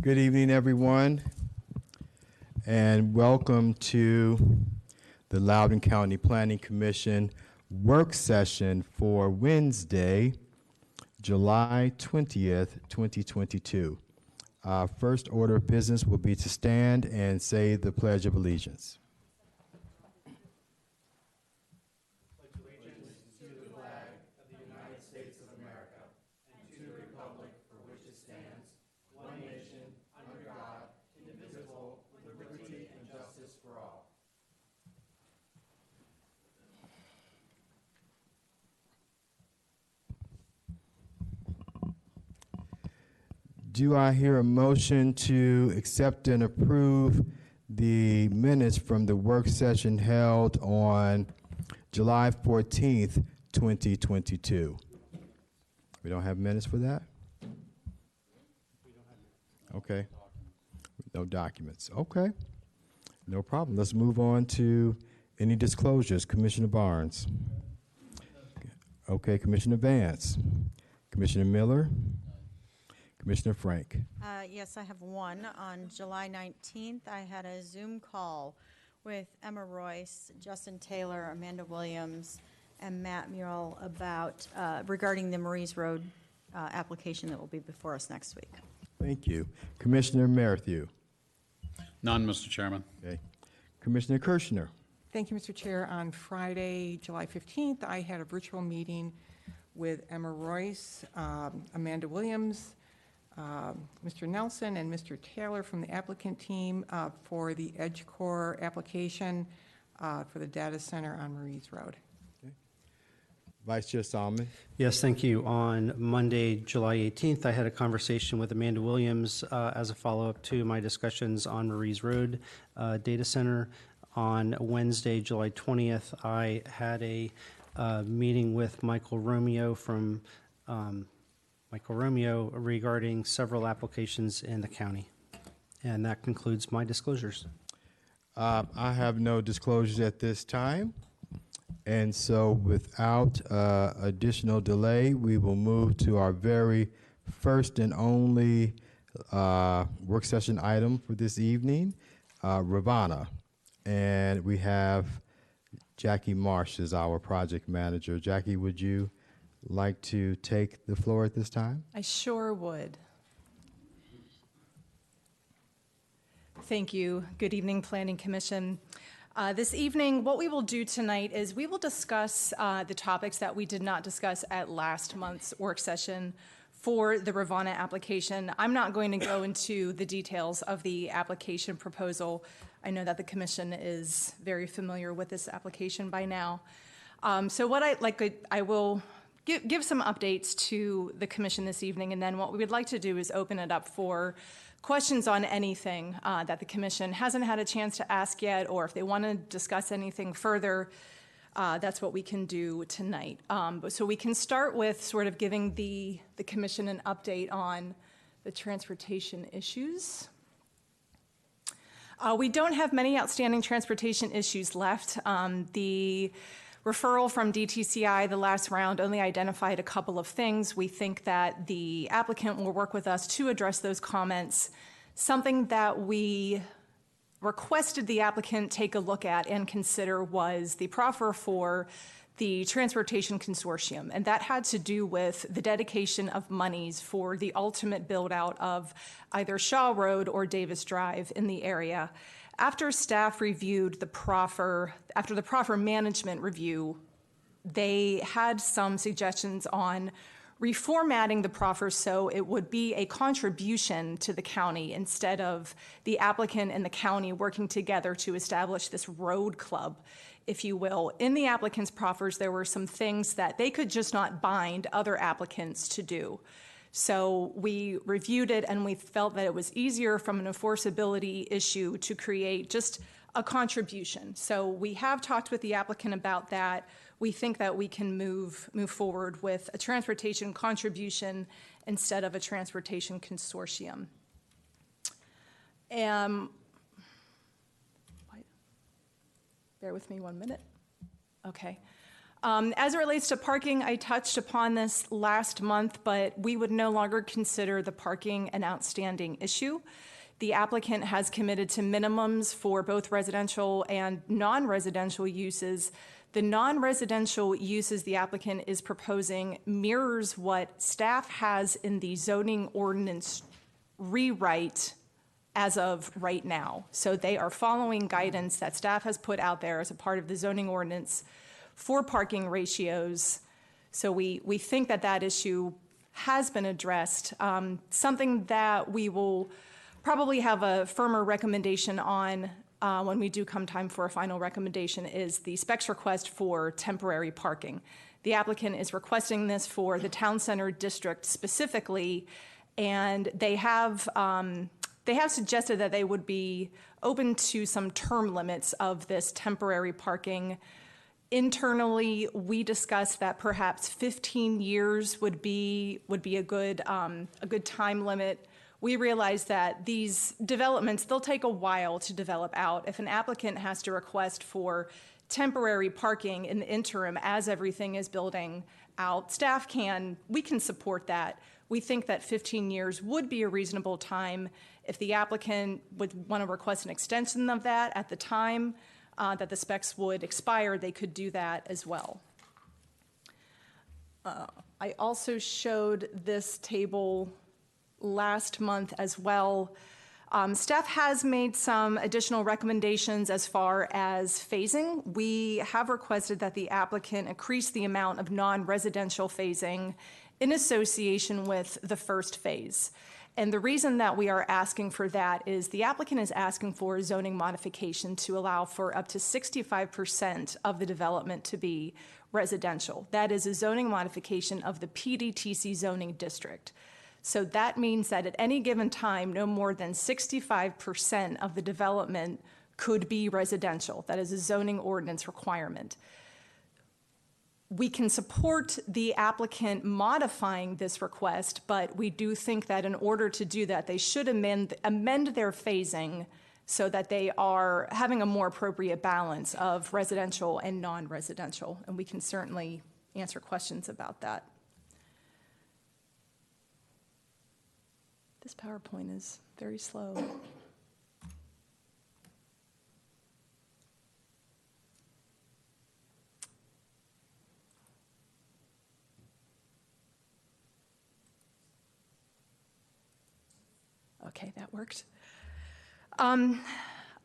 Good evening, everyone, and welcome to the Loudon County Planning Commission work session for Wednesday, July 20th, 2022. Our first order of business will be to stand and say the Pledge of Allegiance. Do I hear a motion to accept and approve the minutes from the work session held on July 14th, 2022? We don't have minutes for that? Okay. No documents. Okay. No problem. Let's move on to any disclosures. Commissioner Barnes. Okay, Commissioner Vance. Commissioner Miller. Commissioner Frank. Yes, I have one. On July 19th, I had a Zoom call with Emma Royce, Justin Taylor, Amanda Williams, and Matt Murrell about regarding the Marie's Road application that will be before us next week. Thank you. Commissioner Merrithew. None, Mr. Chairman. Okay. Commissioner Kirshner. Thank you, Mr. Chair. On Friday, July 15th, I had a virtual meeting with Emma Royce, Amanda Williams, Mr. Nelson, and Mr. Taylor from the applicant team for the EdgeCore application for the data center on Marie's Road. Okay. Vice Chair Solomon. Yes, thank you. On Monday, July 18th, I had a conversation with Amanda Williams as a follow-up to my discussions on Marie's Road data center. On Wednesday, July 20th, I had a meeting with Michael Romeo from regarding several applications in the county. And that concludes my disclosures. I have no disclosures at this time. And so without additional delay, we will move to our very first and only work session item for this evening, Ravana. And we have Jackie Marsh as our project manager. Jackie, would you like to take the floor at this time? I sure would. Thank you. Good evening, Planning Commission. This evening, what we will do tonight is we will discuss the topics that we did not discuss at last month's work session for the Ravana application. I'm not going to go into the details of the application proposal. I know that the Commission is very familiar with this application by now. So what I will give some updates to the Commission this evening, and then what we would like to do is open it up for questions on anything that the Commission hasn't had a chance to ask yet, or if they want to discuss anything further, that's what we can do tonight. So we can start with sort of giving the Commission an update on the transportation issues. We don't have many outstanding transportation issues left. The referral from DTCI, the last round, only identified a couple of things. We think that the applicant will work with us to address those comments. Something that we requested the applicant take a look at and consider was the proffer for the Transportation Consortium, and that had to do with the dedication of monies for the ultimate build-out of either Shaw Road or Davis Drive in the area. After staff reviewed the proffer, after the proffer management review, they had some suggestions on reformatting the proffer so it would be a contribution to the county instead of the applicant and the county working together to establish this road club, if you will. In the applicant's proffers, there were some things that they could just not bind other applicants to do. So we reviewed it and we felt that it was easier from an enforceability issue to create just a contribution. So we have talked with the applicant about that. We think that we can move forward with a transportation contribution instead of a transportation consortium. Bear with me 1 minute. Okay. As it relates to parking, I touched upon this last month, but we would no longer consider the parking an outstanding issue. The applicant has committed to minimums for both residential and non-residential uses. The non-residential uses the applicant is proposing mirrors what staff has in the zoning ordinance rewrite as of right now. So they are following guidance that staff has put out there as a part of the zoning ordinance for parking ratios. So we think that that issue has been addressed. Something that we will probably have a firmer recommendation on when we do come time for a final recommendation is the specs request for temporary parking. The applicant is requesting this for the town center district specifically, and they have suggested that they would be open to some term limits of this temporary parking. Internally, we discussed that perhaps 15 years would be a good time limit. We realize that these developments, they'll take a while to develop out. If an applicant has to request for temporary parking in the interim as everything is building out, we can support that. We think that 15 years would be a reasonable time. If the applicant would want to request an extension of that at the time that the specs would expire, they could do that as well. I also showed this table last month as well. Staff has made some additional recommendations as far as phasing. We have requested that the applicant increase the amount of non-residential phasing in association with the first phase. And the reason that we are asking for that is the applicant is asking for a zoning modification to allow for up to 65% of the development to be residential. That is a zoning modification of the PDTC zoning district. So that means that at any given time, no more than 65% of the development could be residential. That is a zoning ordinance requirement. We can support the applicant modifying this request, but we do think that in order to do that, they should amend their phasing so that they are having a more appropriate balance of residential and non-residential, and we can certainly answer questions about that. This PowerPoint is very slow. Okay, that worked. An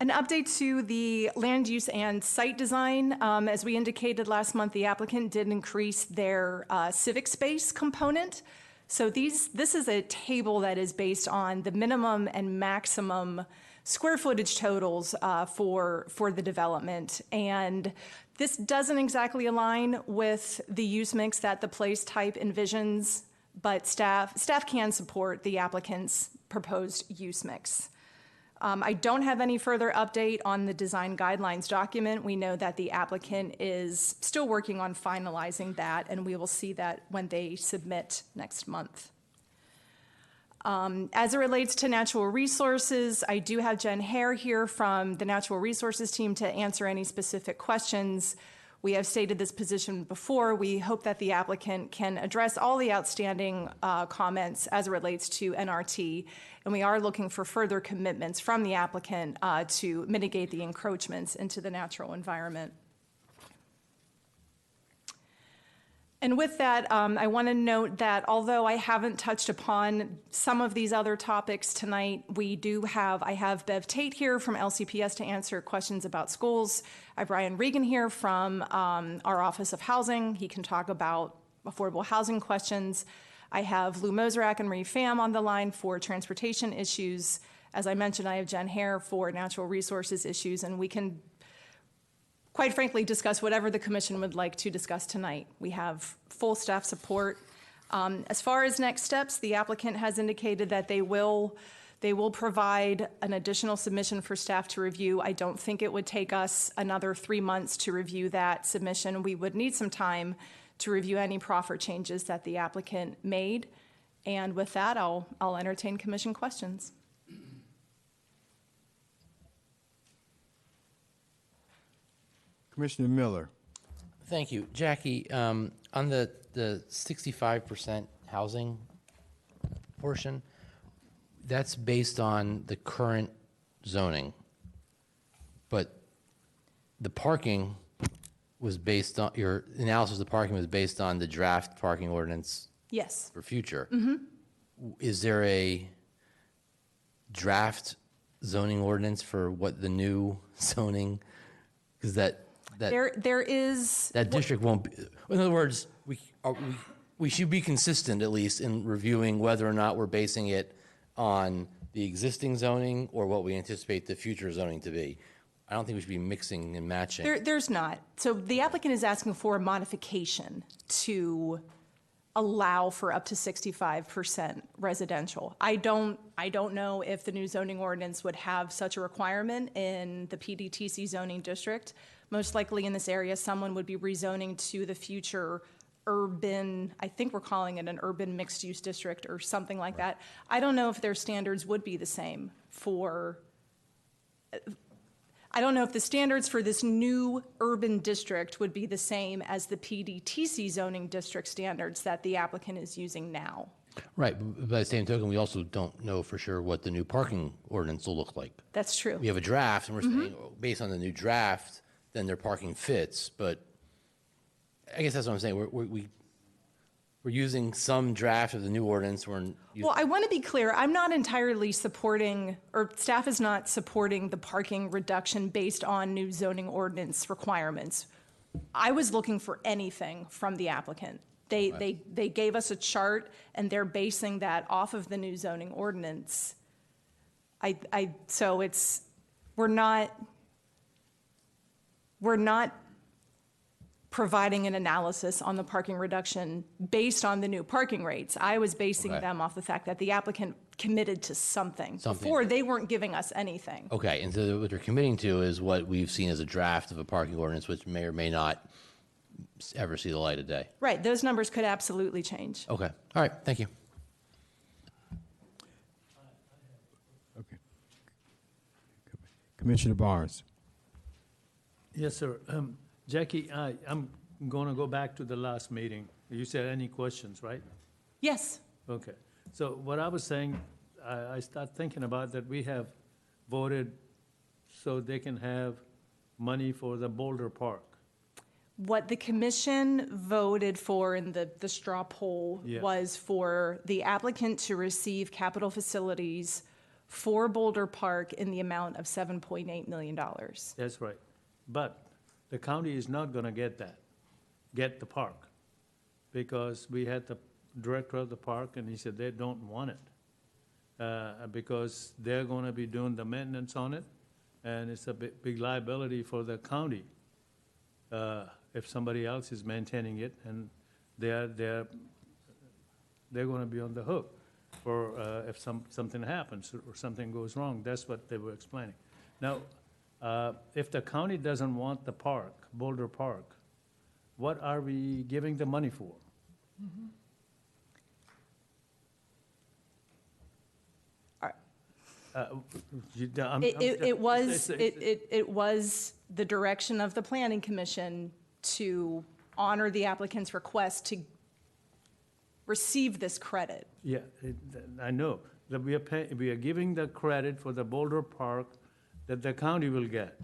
update to the land use and site design. As we indicated last month, the applicant did increase their civic space component. So this is a table that is based on the minimum and maximum square footage totals for the development. And this doesn't exactly align with the use mix that the place type envisions, but staff can support the applicant's proposed use mix. I don't have any further update on the design guidelines document. We know that the applicant is still working on finalizing that, and we will see that when they submit next month. As it relates to natural resources, I do have Jen Hare here from the natural resources team to answer any specific questions. We have stated this position before. We hope that the applicant can address all the outstanding comments as it relates to NRT, and we are looking for further commitments from the applicant to mitigate the encroachments into the natural environment. And with that, I want to note that although I haven't touched upon some of these other topics tonight, I have Bev Tate here from LCPS to answer questions about schools. I have Ryan Regan here from our Office of Housing. He can talk about affordable housing questions. I have Lou Moserak and Marie Pham on the line for transportation issues. As I mentioned, I have Jen Hare for natural resources issues, and we can quite frankly discuss whatever the commission would like to discuss tonight. We have full staff support. As far as next steps, the applicant has indicated that they will provide an additional submission for staff to review. I don't think it would take us another 3 months to review that submission. We would need some time to review any proffer changes that the applicant made. And with that, I'll entertain commission questions. Commissioner Miller. Thank you. Jackie, on the 65% housing portion, that's based on the current zoning. But the parking was based on, your analysis of the parking was based on the draft parking ordinance Yes. for future. Is there a draft zoning ordinance for what the new zoning, because that There is. that district won't be, in other words, we should be consistent, at least, in reviewing whether or not we're basing it on the existing zoning or what we anticipate the future zoning to be. I don't think we should be mixing and matching. There's not. So the applicant is asking for a modification to allow for up to 65% residential. I don't know if the new zoning ordinance would have such a requirement in the PDTC zoning district. Most likely in this area, someone would be rezoning to the future urban, I think we're calling it an urban mixed-use district or something like that. I don't know if their standards would be the same for, I don't know if the standards for this new urban district would be the same as the PDTC zoning district standards that the applicant is using now. Right, but by the same token, we also don't know for sure what the new parking ordinance will look like. That's true. We have a draft, and we're saying, based on the new draft, then their parking fits, but I guess that's what I'm saying. We're using some draft of the new ordinance. Well, I want to be clear, I'm not entirely supporting, or staff is not supporting the parking reduction based on new zoning ordinance requirements. I was looking for anything from the applicant. They gave us a chart, and they're basing that off of the new zoning ordinance. So we're not providing an analysis on the parking reduction based on the new parking rates. I was basing them off the fact that the applicant committed to something. Before, they weren't giving us anything. Okay, and so what they're committing to is what we've seen as a draft of a parking ordinance, which may or may not ever see the light of day. Right, those numbers could absolutely change. Okay, all right, thank you. Okay. Commissioner Barnes. Yes, sir. Jackie, I'm going to go back to the last meeting. You said any questions, right? Yes, Okay. So what I was saying, I start thinking about that we have voted so they can have money for the Boulder Park. what the commission voted for in the straw poll Yeah. was for the applicant to receive capital facilities for Boulder Park in the amount of $7.8 million. That's right. But the county is not going to get the park, because we had the director of the park, and he said they don't want it, because they're going to be doing the maintenance on it, and it's a big liability for the county if somebody else is maintaining it, and they're going to be on the hook for if something happens or something goes wrong. That's what they were explaining. Now, if the county doesn't want the park, Boulder Park, what are we giving the money for? It was the direction of the planning commission to honor the applicant's request to receive this credit. Yeah, I know, that we are giving the credit for the Boulder Park that the county will get.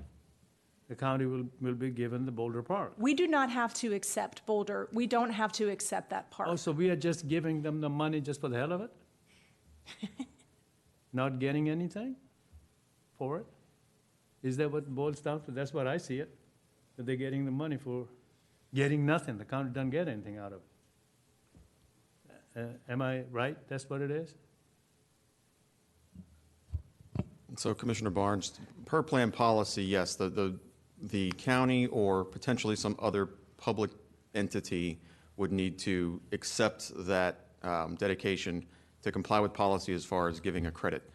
The county will be given the Boulder Park. We do not have to accept Boulder, we don't have to accept that park. Oh, so we are just giving them the money just for the hell of it? Not getting anything for it? Is that what it boils down to? That's what I see it, that they're getting the money for getting nothing. The county doesn't get anything out of it. Am I right? That's what it is? So Commissioner Barnes, per plan policy, yes, the county or potentially some other public entity would need to accept that dedication to comply with policy as far as giving a credit.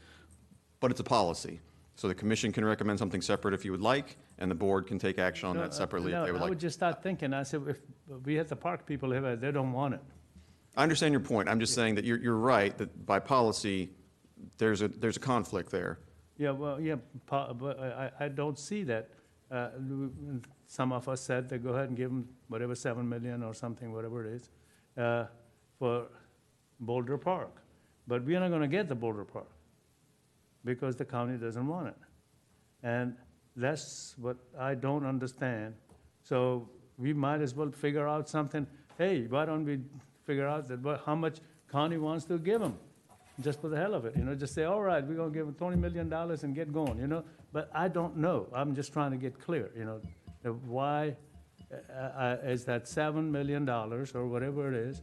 But it's a policy. So the commission can recommend something separate if you would like, and the board can take action on that separately if they would I like. would just start thinking, I said, if we have the park people here, they don't want it. I understand your point. I'm just saying that you're right, that by policy, there's a conflict there. Yeah, well, yeah, but I don't see that. some of us said to go ahead and give them whatever, 7 million or something, whatever it is, for Boulder Park. But we're not gonna get the Boulder Park because the county doesn't want it. And that's what I don't understand. So we might as well figure out something, hey, why don't we figure out how much county wants to give them? Just for the hell of it, just say, all right, we're gonna give them $20 million and get going, But I don't know. I'm just trying to get clear, why is that $7 million or whatever it is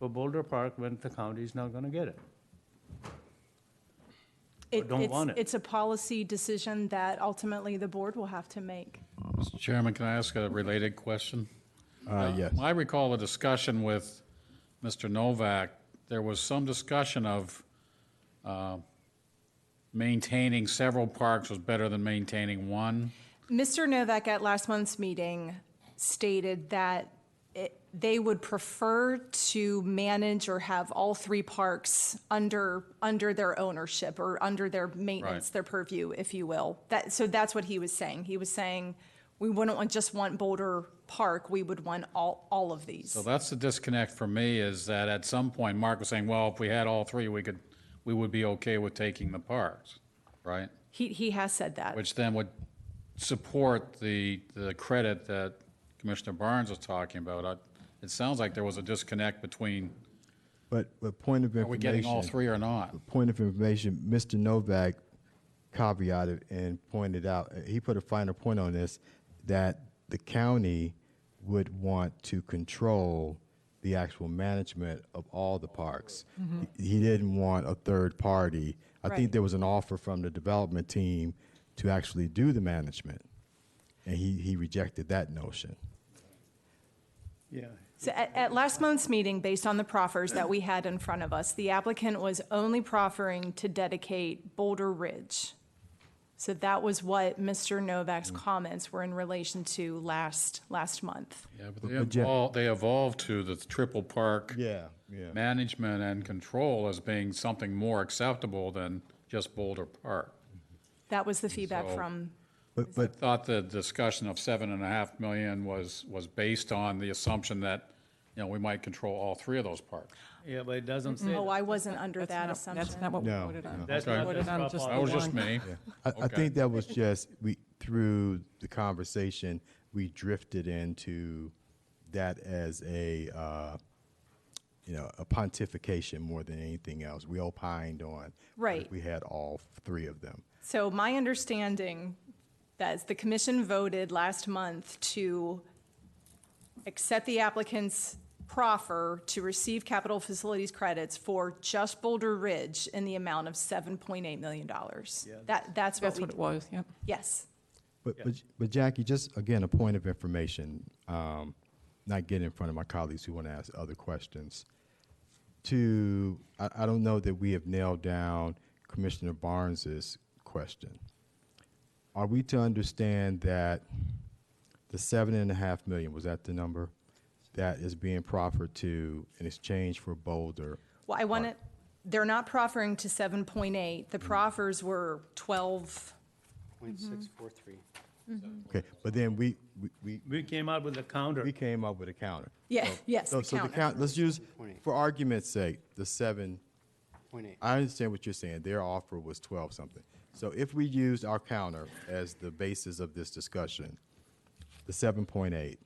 for Boulder Park when the county's not gonna get it? Don't want it. It's a policy decision that ultimately the board will have to make. Mr. Chairman, can I ask a related question? Yes. I recall a discussion with Mr. Novak. There was some discussion of maintaining several parks was better than maintaining one. Mr. Novak at last month's meeting stated that they would prefer to manage or have all three parks under their ownership or under their maintenance, Right. their purview, if you will. So that's what he was saying. He was saying we wouldn't just want Boulder Park, we would want all of these. So that's the disconnect for me, is that at some point, Mark was saying, well, if we had all three, we would be okay with taking the parks, right? He has said that. Which then would support the credit that Commissioner Barnes was talking about. It sounds like there was a disconnect between, But point of are we getting all information, three or not? point of information, Mr. Novak caveated and pointed out, he put a finer point on this, that the county would want to control the actual management of all the parks. He didn't want a third party. I think Right. there was an offer from the development team to actually do the management, and he rejected that notion. Yeah. So at last month's meeting, based on the proffers that we had in front of us, the applicant was only proffering to dedicate Boulder Ridge. So that was what Mr. Novak's comments were in relation to last month. Yeah, but But they evolved to the triple park Yeah. management and control as being something more acceptable than just Boulder Park. That was the feedback So- from, I But thought the discussion of 7.5 million was based on the assumption that, we might control all three of those parks. Yeah, but it doesn't say oh, that. I wasn't under that That's assumption. not what we No, voted on. That's We not voted the on top just part. the That was just one. me. I Okay. think that was just, through the conversation, we drifted into that as a pontification more than anything else. We opined on. what Right. if we had all three of them. So my understanding that the commission voted last month to accept the applicant's proffer to receive capital facilities credits for just Boulder Ridge in the amount of $7.8 million. That's That's what it was, yep. Yes. But Jackie, just again, a point of information, not getting in front of my colleagues who want to ask other questions. I don't know that we have nailed down Commissioner Barnes's question. Are we to understand that the $7.5 million, was that the number, that is being proffered to in exchange for Boulder? Well, I want it, they're not proffering to 7.8. The proffers were 12. 0.643. Okay, but then we We came out with a counter. came up with a counter. Yeah, yes, the So the counter. count, let's use, 0.8. for argument's sake, the 7. 0.8. I understand what you're saying. Their offer was 12 something. So if we used our counter as the basis of this discussion, the 7.8,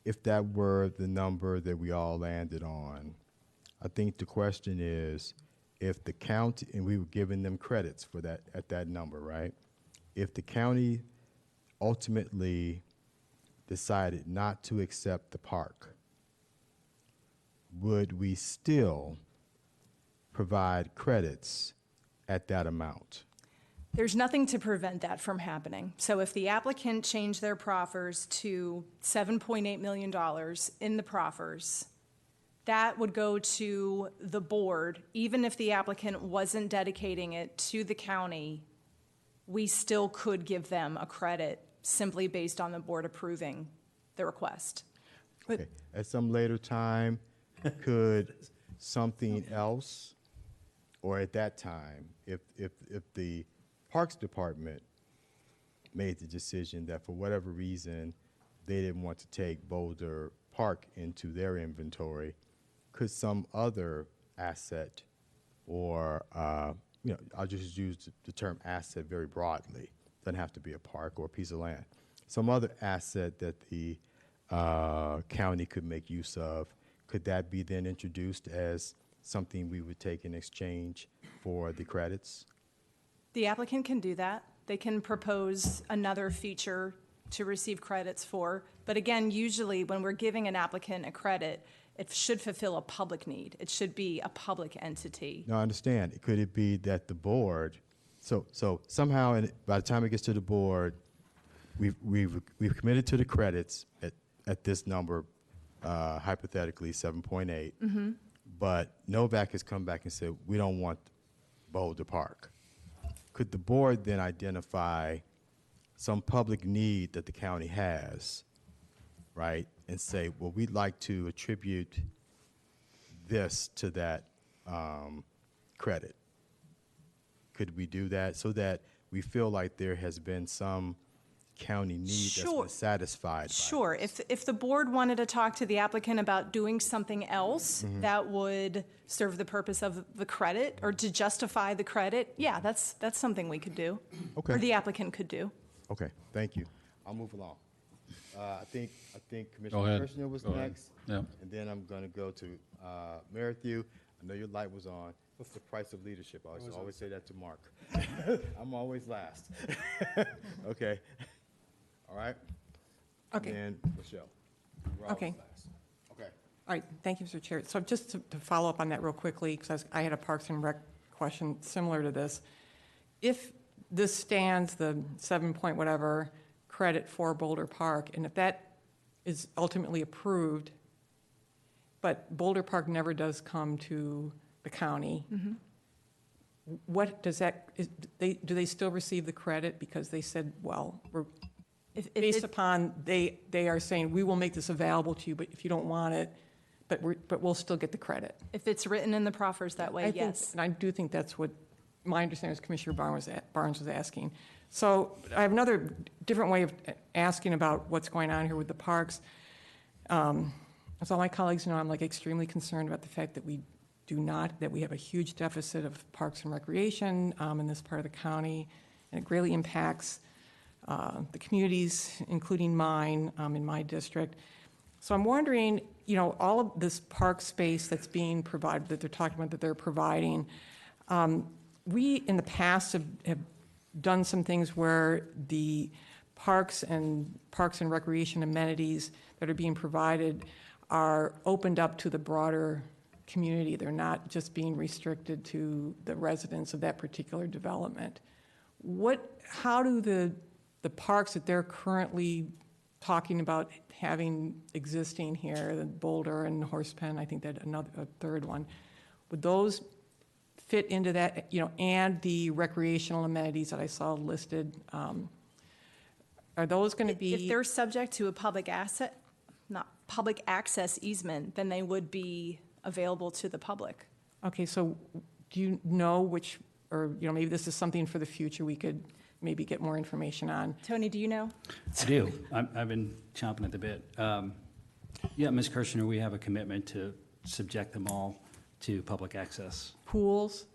if that were the number that we all landed on, I think the question is, if the county, and we were giving them credits for that, at that number, right? If the county ultimately decided not to accept the park, would we still provide credits at that amount? There's nothing to prevent that from happening. So if the applicant changed their proffers to $7.8 million in the proffers, that would go to the board. Even if the applicant wasn't dedicating it to the county, we still could give them a credit simply based on the board approving the request. Okay. At some later time, could something else, or at that time, if the Parks Department made the decision that for whatever reason, they didn't want to take Boulder Park into their inventory, could some other asset or, I'll just use the term asset very broadly, doesn't have to be a park or a piece of land, some other asset that the county could make use of, could that be then introduced as something we would take in exchange for the credits? The applicant can do that. They can propose another feature to receive credits for. But again, usually when we're giving an applicant a credit, it should fulfill a public need. It should be a public entity. No, I understand. Could it be that the board, so somehow by the time it gets to the board, we've committed to the credits at this number, hypothetically 7.8, but Novak has come back and said, we don't want Boulder Park. Could the board then identify some public need that the county has, right, and say, well, we'd like to attribute this to that credit? Could we do that so that we feel like there has been some county need that's been satisfied by Sure. this? If the board wanted to talk to the applicant about doing something else that would serve the purpose of the credit or to justify the credit, yeah, that's something we could do. Okay. Or the applicant could do. Okay, thank you. I'll move along. I think Go Commissioner ahead. Kirshner was Go ahead. next. Yeah. And then I'm going to go to Merrithew. I know your light was on. What's the price of leadership? I always say that to Mark. I'm always last. Okay. All right? Okay. And then Michelle. You're always Okay. last. Okay. All right, thank you, Mr. Chair. So just to follow up on that real quickly, because I had a Parks and Rec question similar to this. If this stands, the 7 point whatever credit for Boulder Park, and if that is ultimately approved, but Boulder Park never does come to the county, what does that, do they still receive the credit because they said, well, we're If based upon, they are saying, we will make this available to you, but if you don't want it, but we'll still get the credit. If it's written in the proffers that way, I think- yes. And I do think that's what my understanding is Commissioner Barnes was asking. So I have another different way of asking about what's going on here with the parks. As all my colleagues know, I'm like extremely concerned about the fact that we have a huge deficit of parks and recreation in this part of the county, and it greatly impacts the communities, including mine, in my district. So I'm wondering, all of this park space that's being provided, that they're talking about, that they're providing, we in the past have done some things where the parks and recreation amenities that are being provided are opened up to the broader community. They're not just being restricted to the residents of that particular development. How do the parks that they're currently talking about having existing here, the Boulder and Horsepen, I think that a third one, would those fit into that, and the recreational amenities that I saw listed, are those going to be? If they're subject to a public access easement, then they would be available to the public. Okay, so do you know which, or, maybe this is something for the future we could maybe get more information on? Tony, do you know? I do. I've been chomping at the bit. Yeah, Ms. Kirshner, we have a commitment to subject them all to public access. Pools?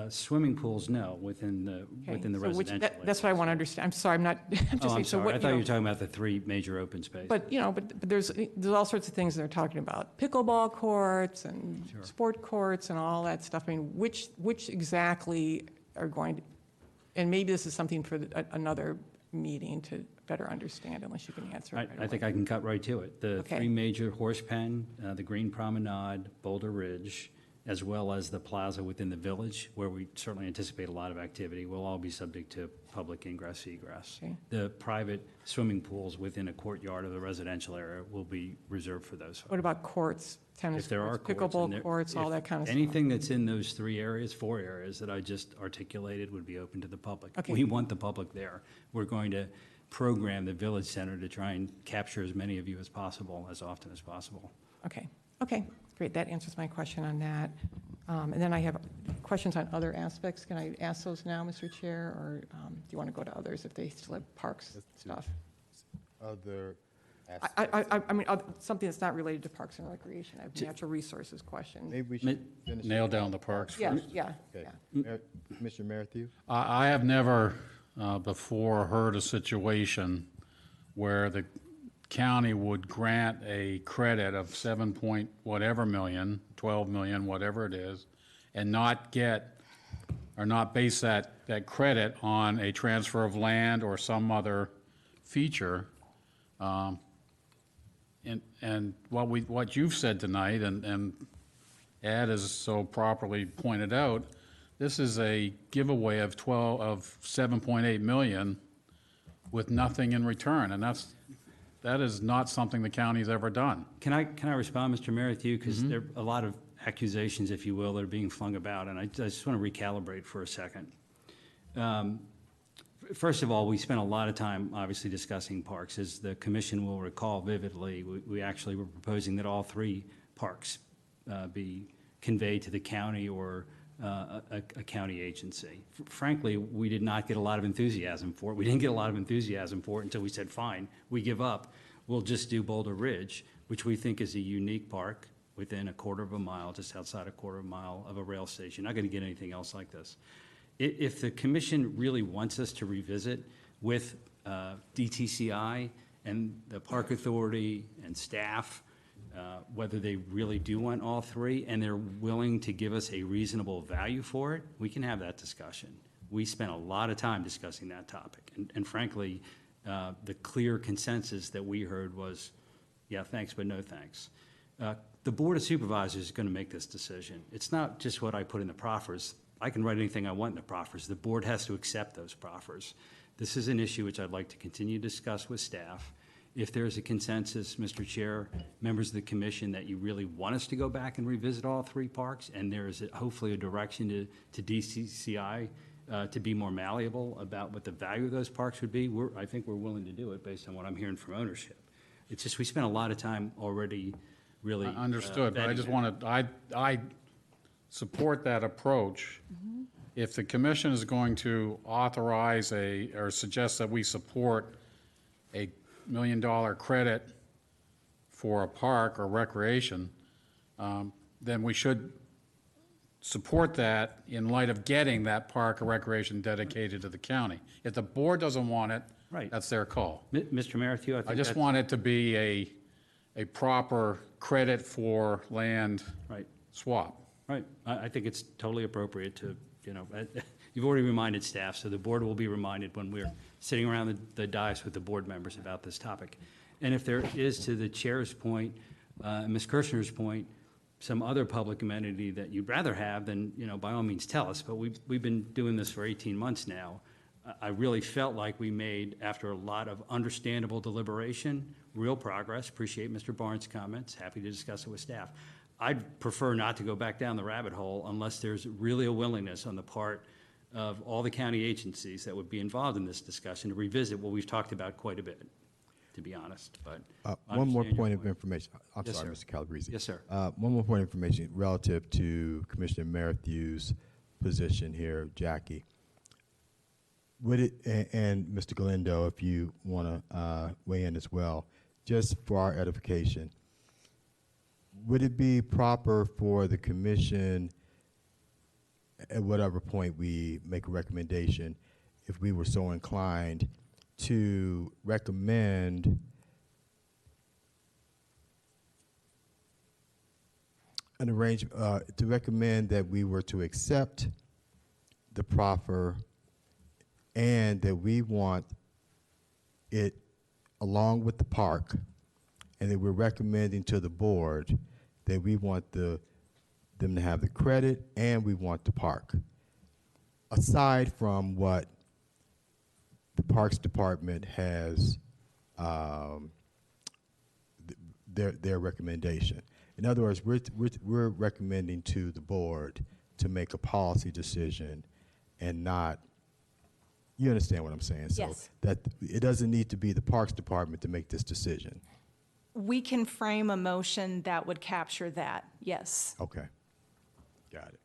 Swimming pools, no, within the So residential. that's what I want to understand. I'm sorry, I'm not. Oh, I'm sorry. I thought you were talking about the three major open spaces. But, but there's all sorts of things they're talking about. Pickleball courts and sport courts and all that stuff. I mean, which exactly are going to, and maybe this is something for another meeting to better understand, unless you can answer it right I think I can cut right to it. The Okay. three major horse pen, the Green Promenade, Boulder Ridge, as well as the plaza within the village, where we certainly anticipate a lot of activity, will all be subject to public ingress, egress. Okay. The private swimming pools within a courtyard of the residential area will be reserved for those folks. What about courts, tennis If there are courts, courts and pickleball there- courts, all if that kind of stuff? Anything that's in those four areas that I just articulated would be open to the public. Okay. We want the public there. We're going to program the Village Center to try and capture as many of you as possible, as often as possible. Okay, great, that answers my question on that. And then I have a questions on other aspects, can I ask those now, Mr. Chair, or do you want to go to others if they still have parks stuff? Other I mean, something that's not related to Parks and Recreation. I have natural resources questions. maybe we should finish. Nail down the parks Yeah, first. yeah, Okay. yeah. Commissioner Merrithew? I have never before heard a situation where the county would grant a credit of 7 point whatever million, 12 million, whatever it is, and not get, or not base that credit on a transfer of land or some other feature. And what you've said tonight, and Ed has so properly pointed out, this is a giveaway of 7.8 million with nothing in return, and that is not something the county's ever done. Can I respond, Mr. Merrithew? Because there are a lot of accusations, if you will, that are being flung about, and I just want to recalibrate for a second. First of all, we spent a lot of time, obviously, discussing parks. As the commission will recall vividly, we actually were proposing that all 3 parks be conveyed to the county or a county agency. Frankly, we did not get a lot of enthusiasm for it. We didn't get a lot of enthusiasm for it until we said, fine, we give up. We'll just do Boulder Ridge, which we think is a unique park within a quarter of a mile, just outside a quarter of a mile of a rail station. Not going to get anything else like this. If the commission really wants us to revisit with DTCI and the Park Authority and staff, whether they really do want all 3 and they're willing to give us a reasonable value for it, we can have that discussion. We spent a lot of time discussing that topic. And frankly, the clear consensus that we heard was, yeah, thanks, but no thanks. The Board of Supervisors is going to make this decision. It's not just what I put in the proffers. I can write anything I want in the proffers. The board has to accept those proffers. This is an issue which I'd like to continue to discuss with staff. If there's a consensus, Mr. Chair, members of the commission, that you really want us to go back and revisit all 3 parks, and there is hopefully a direction to DCCI to be more malleable about what the value of those parks would be, I think we're willing to do it based on what I'm hearing from ownership. It's just we spent a lot of time already really Understood, but I vetting just it. want to, I support that approach. If the commission is going to authorize or suggest that we support a $1 million credit for a park or recreation, then we should support that in light of getting that park or recreation dedicated to the county. If the board doesn't want it, Right. that's their call. Mr. Merrithew, I think I just that's- want it to be a proper credit for land Right. swap. Right. I think it's totally appropriate to, you've already reminded staff, so the board will be reminded when we're sitting around the dais with the board members about this topic. And if there is, to the chair's point, Ms. Kirshner's point, some other public amenity that you'd rather have, then, by all means tell us. But we've been doing this for 18 months now. I really felt like we made, after a lot of understandable deliberation, real progress. Appreciate Mr. Barnes' comments. Happy to discuss it with staff. I'd prefer not to go back down the rabbit hole unless there's really a willingness on the part of all the county agencies that would be involved in this discussion to revisit what we've talked about quite a bit, to be honest. But I One more understand your point of information. I'm Yes, sorry, sir. Mr. Calabrese. Yes, sir. One more point of information relative to Commissioner Merrithew's position here, Jackie. Would it, and Mr. Galindo, if you want to weigh in as well, just for our edification, would it be proper for the commission, at whatever point we make a recommendation, if we were so inclined, to recommend an arrangement, to recommend that we were to accept the proffer and that we want it along with the park, and that we're recommending to the board that we want them to have the credit and we want the park. Aside from what the Parks Department has, their recommendation. In other words, we're recommending to the board to make a policy decision and not, you understand what I'm saying? So Yes. that it doesn't need to be the Parks Department to make this decision. We can frame a motion that would capture that, yes. Okay. Got it.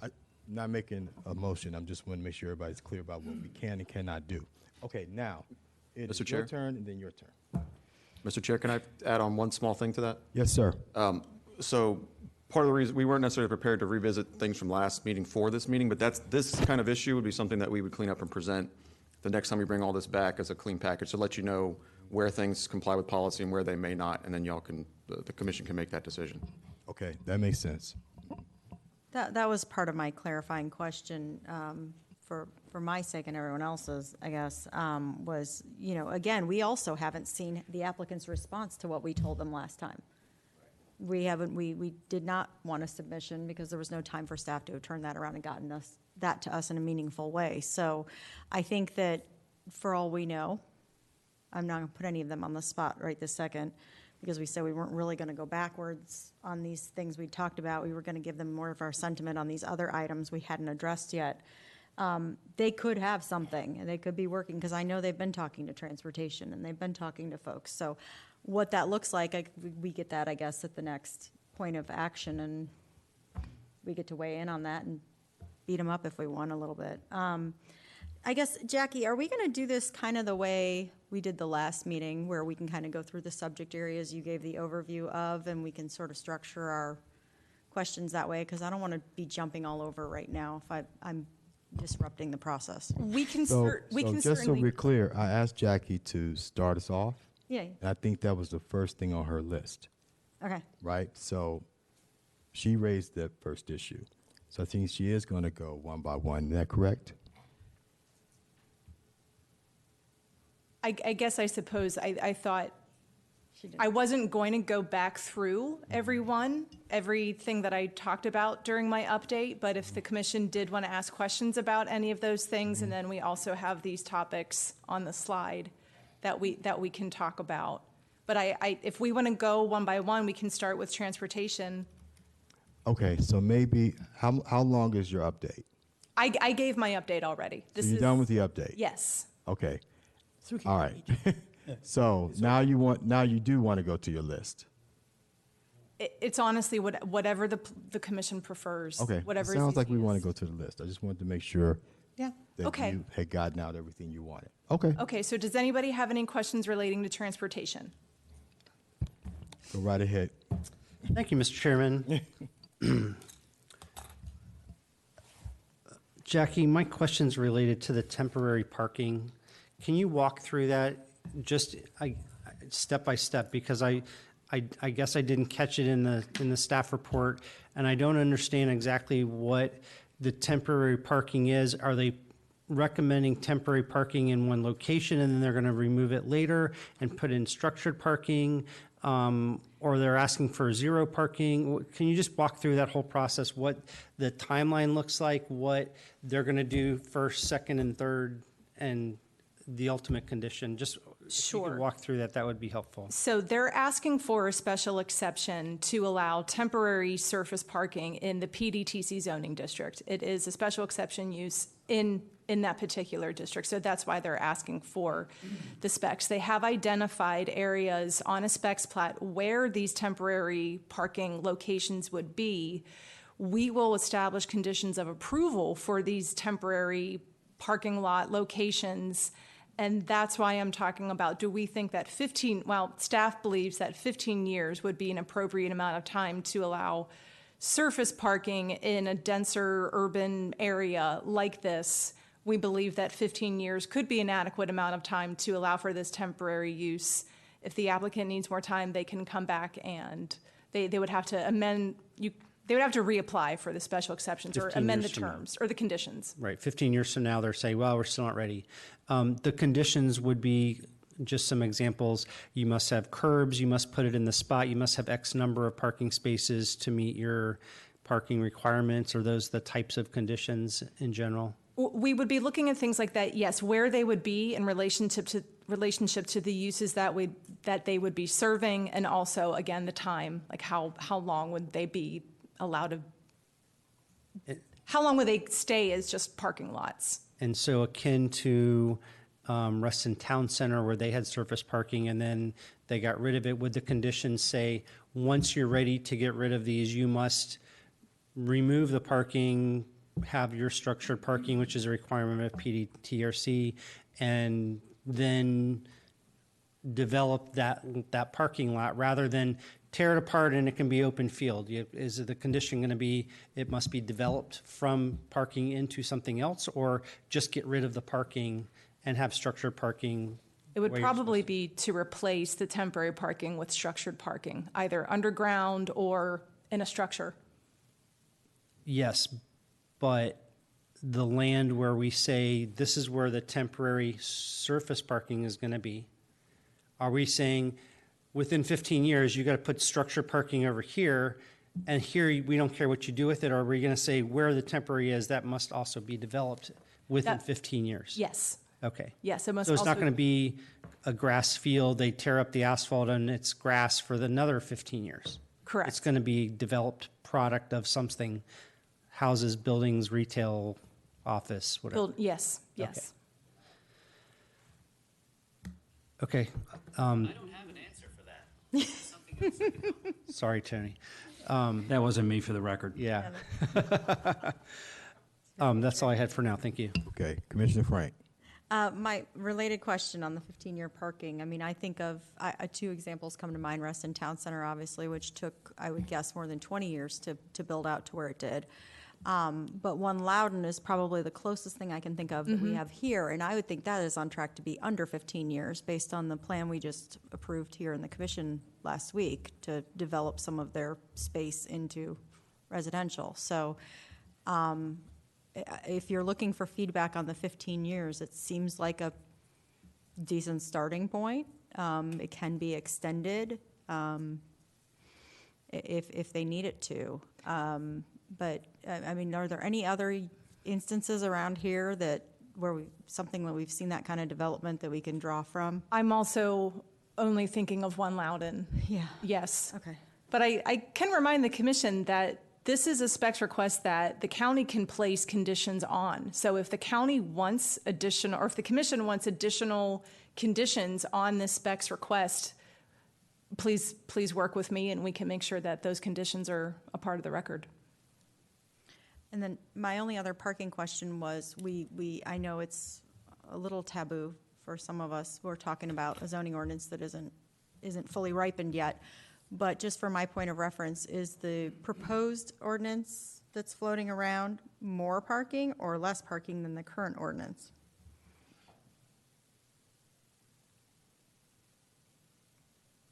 I'm not making a motion, I'm just want to make sure everybody's clear about what we can and cannot do. Okay, now, it is Mr. your Chair? turn and then your turn. Mr. Chair, can I add on one small thing to that? Yes, sir. So part of the reason, we weren't necessarily prepared to revisit things from last meeting for this meeting, but this kind of issue would be something that we would clean up and present the next time we bring all this back as a clean package, to let you know where things comply with policy and where they may not, and then y'all can, the commission can make that decision. Okay, that makes sense. That was part of my clarifying question, for my sake and everyone else's, I guess, was, again, we also haven't seen the applicant's response to what we told them last time. We did not want a submission because there was no time for staff to have turned that around and gotten that to us in a meaningful way. So I think that for all we know, I'm not going to put any of them on the spot right this second, because we said we weren't really going to go backwards on these things we talked about. We were going to give them more of our sentiment on these other items we hadn't addressed yet. They could have something, and they could be working, because I know they've been talking to transportation, and they've been talking to folks. So what that looks like, we get that, I guess, at the next point of action, and we get to weigh in on that and beat them up if we want a little bit. I guess, Jackie, are we going to do this kind of the way we did the last meeting, where we can kind of go through the subject areas you gave the overview of, and we can sort of structure our questions that way? Because I don't want to be jumping all over right now if I'm disrupting the process. We can So just so certainly. we're clear, I asked Jackie to start us off, Yeah, and I think that was the first thing on her list, okay. right? So she raised that first issue. So I think she is going to go one by one. Is that correct? I guess I suppose I thought She did. I wasn't going to go back through everything that I talked about during my update, but if the commission did want to ask questions about any of those things, and then we also have these topics on the slide that we can talk about. But if we want to go one by one, we can start with transportation. Okay, so maybe, how long is your update? I gave my update already. So you're done with the update? Yes. Okay. All right. So now you do want to go to your list. It's honestly whatever the commission prefers. Okay. Whatever It is sounds like we want to easiest. go to the list. I just wanted to make sure Yeah. that Okay. you had gotten out everything you wanted. Okay. Okay, so does anybody have any questions relating to transportation? Go right ahead. Thank you, Mr. Chairman. Jackie, my question's related to the temporary parking. Can you walk through that just step by step? Because I guess I didn't catch it in the staff report, and I don't understand exactly what the temporary parking is. Are they recommending temporary parking in one location and then they're going to remove it later and put in structured parking? Or they're asking for zero parking? Can you just walk through that whole process, what the timeline looks like, what they're going to do first, second, and third, and the ultimate condition? Just if you could Sure. walk through that, that would be helpful. So they're asking for a special exception to allow temporary surface parking in the PDTC zoning district. It is a special exception use in that particular district, so that's why they're asking for the specs. They have identified areas on a specs plat where these temporary parking locations would be. We will establish conditions of approval for these temporary parking lot locations. And that's why I'm talking about, do we think that staff believes that 15 years would be an appropriate amount of time to allow surface parking in a denser urban area like this. We believe that 15 years could be an adequate amount of time to allow for this temporary use. If the applicant needs more time, they can come back and they would have to amend, they would have to reapply for the special exceptions or 15 amend the years from now. terms or the conditions. Right, 15 years from now, they're saying, well, we're still not ready. The conditions would be, just some examples, you must have curbs, you must put it in the spot, you must have X number of parking spaces to meet your parking requirements. Are those the types of conditions in general? We would be looking at things like that, yes, where they would be in relationship to the uses that they would be serving, and also, again, the time, like how long would they be allowed to, how long would they stay as just parking lots? And so akin to Reston Town Center, where they had surface parking and then they got rid of it, would the conditions say, once you're ready to get rid of these, you must remove the parking, have your structured parking, which is a requirement of PDTRC, and then develop that parking lot rather than tear it apart and it can be open field? Is the condition going to be it must be developed from parking into something else, or just get rid of the parking and have structured parking? It would where you're probably supposed be to replace the temporary parking with structured parking, either underground or in a structure. Yes, but the land where we say this is where the temporary surface parking is going to be, are we saying within 15 years you got to put structured parking over here, and here we don't care what you do with it? Or are we going to say where the temporary is, that must also be developed within That- 15 years? Yes, Okay. yes, it must So it's not also- going to be a grass field, they tear up the asphalt and it's grass for another 15 years? Correct. It's going to be developed product of something, houses, buildings, retail, office, whatever. Yes, yes. Okay. I don't have an answer for that. Sorry, Tony. That wasn't me, for the record. Yeah. That's all I had for now. Thank you. Okay, Commissioner Frank. My related question on the 15-year parking, I mean, I think of, two examples come to mind, Reston Town Center, obviously, which took, I would guess, more than 20 years to build out to where it did. But One Loudon is probably the closest thing I can think of that we have here, and I would think that is on track to be under 15 years, based on the plan we just approved here in the commission last week to develop some of their space into residential. So, if you're looking for feedback on the 15 years, it seems like a decent starting point. It can be extended if they need it to. But, I mean, are there any other instances around here something that we've seen that kind of development that we can draw from? I'm also only thinking of One Loudon. Yeah. Yes. Okay. But I can remind the commission that this is a specs request that the county can place conditions on. So if the county wants additional, or if the commission wants additional conditions on this specs request, please work with me and we can make sure that those conditions are a part of the record. And then my only other parking question was, I know it's a little taboo for some of us. We're talking about a zoning ordinance that isn't fully ripened yet. But just for my point of reference, is the proposed ordinance that's floating around more parking or less parking than the current ordinance?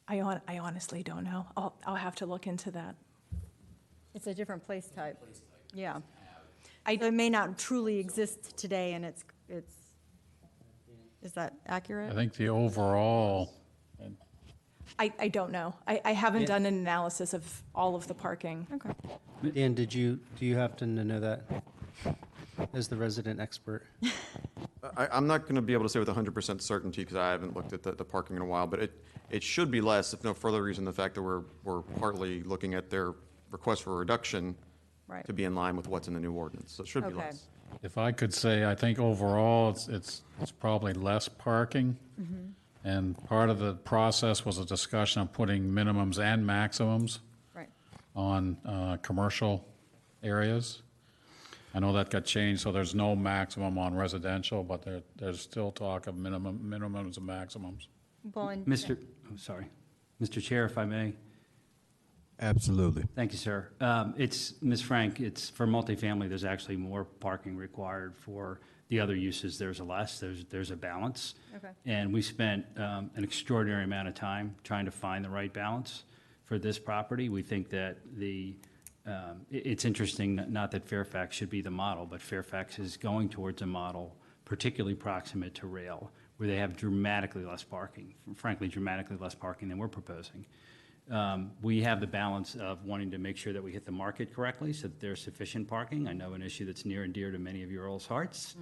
I honestly don't know. I'll have to look into that. It's a different place type. Yeah. It may not truly exist today, and is that accurate? I think the overall, I don't know. I haven't done an analysis of all of the parking. Okay. Dan, do you happen to know that as the resident expert? I'm not going to be able to say with 100% certainty because I haven't looked at the parking in a while, but it should be less, if no further reason, the fact that we're partly looking at their request for a reduction Right. to be in line with what's in the new ordinance. So it should be Okay. less. if I could say, I think overall, it's probably less parking. And part of the process was a discussion of putting minimums and maximums Right. on commercial areas. I know that got changed, so there's no maximum on residential, but there's still talk of minimums and maximums. Well, and Sorry. Mr. Chair, if I may. Absolutely. Thank you, sir. It's, Ms. Frank, it's for multifamily, there's actually more parking required. For the other uses, there's less, there's a balance. Okay. And we spent an extraordinary amount of time trying to find the right balance for this property. We think that it's interesting, not that Fairfax should be the model, but Fairfax is going towards a model particularly proximate to rail, where they have dramatically less parking, frankly, dramatically less parking than we're proposing. We have the balance of wanting to make sure that we hit the market correctly so that there's sufficient parking. I know an issue that's near and dear to many of your all's hearts,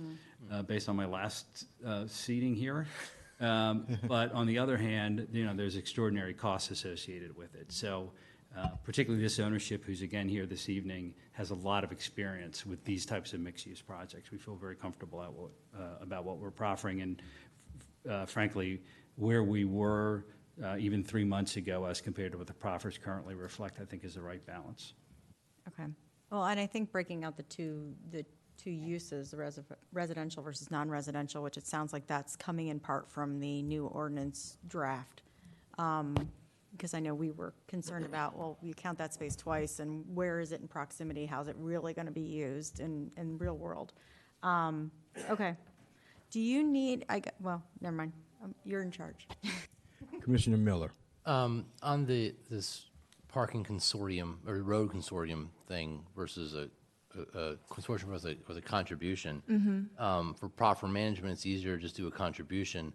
based on my last seating here. But on the other hand, there's extraordinary costs associated with it. So particularly this ownership, who's again here this evening, has a lot of experience with these types of mixed-use projects. We feel very comfortable about what we're proffering, and frankly, where we were even 3 months ago as compared to what the proffers currently reflect, I think is the right balance. Okay. Well, and I think breaking out the two uses, the residential versus non-residential, which it sounds like that's coming in part from the new ordinance draft. Because I know we were concerned about, well, you count that space twice, and where is it in proximity? How's it really going to be used in real world? Okay. Do you need, well, never mind. You're in charge. Commissioner Miller. On this parking consortium or road consortium thing versus a consortium with a contribution. For proper management, it's easier to just do a contribution.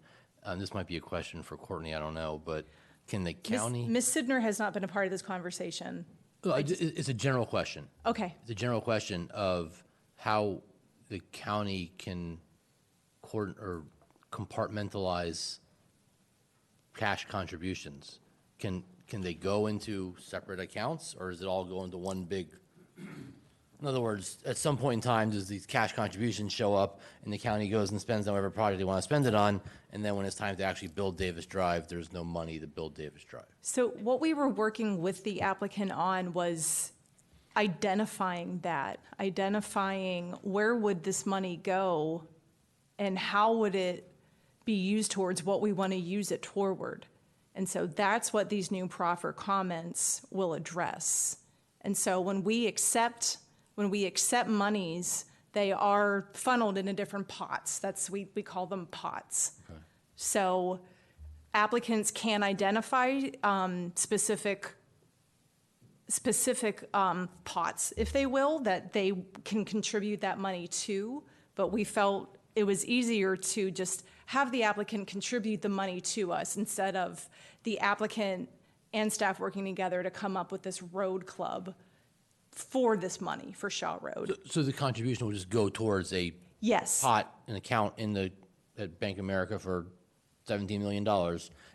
This might be a question for Courtney, I don't know, but can the county? Ms. Sidner has not been a part of this conversation. It's a general question. Okay. It's a general question of how the county can compartmentalize cash contributions. Can they go into separate accounts, or does it all go into one big? In other words, at some point in time, does these cash contributions show up, and the county goes and spends on whatever project they want to spend it on, and then when it's time to actually build Davis Drive, there's no money to build Davis Drive? So what we were working with the applicant on was identifying where would this money go, and how would it be used towards what we want to use it toward. And so that's what these new proffer comments will address. And so when we accept monies, they are funneled into different pots. we call them pots. Okay. So applicants can identify specific pots, if they will, that they can contribute that money to, but we felt it was easier to just have the applicant contribute the money to us instead of the applicant and staff working together to come up with this road club for this money for Shaw Road. So the contribution will just go towards a yes pot, an account at Bank of America for $17 million,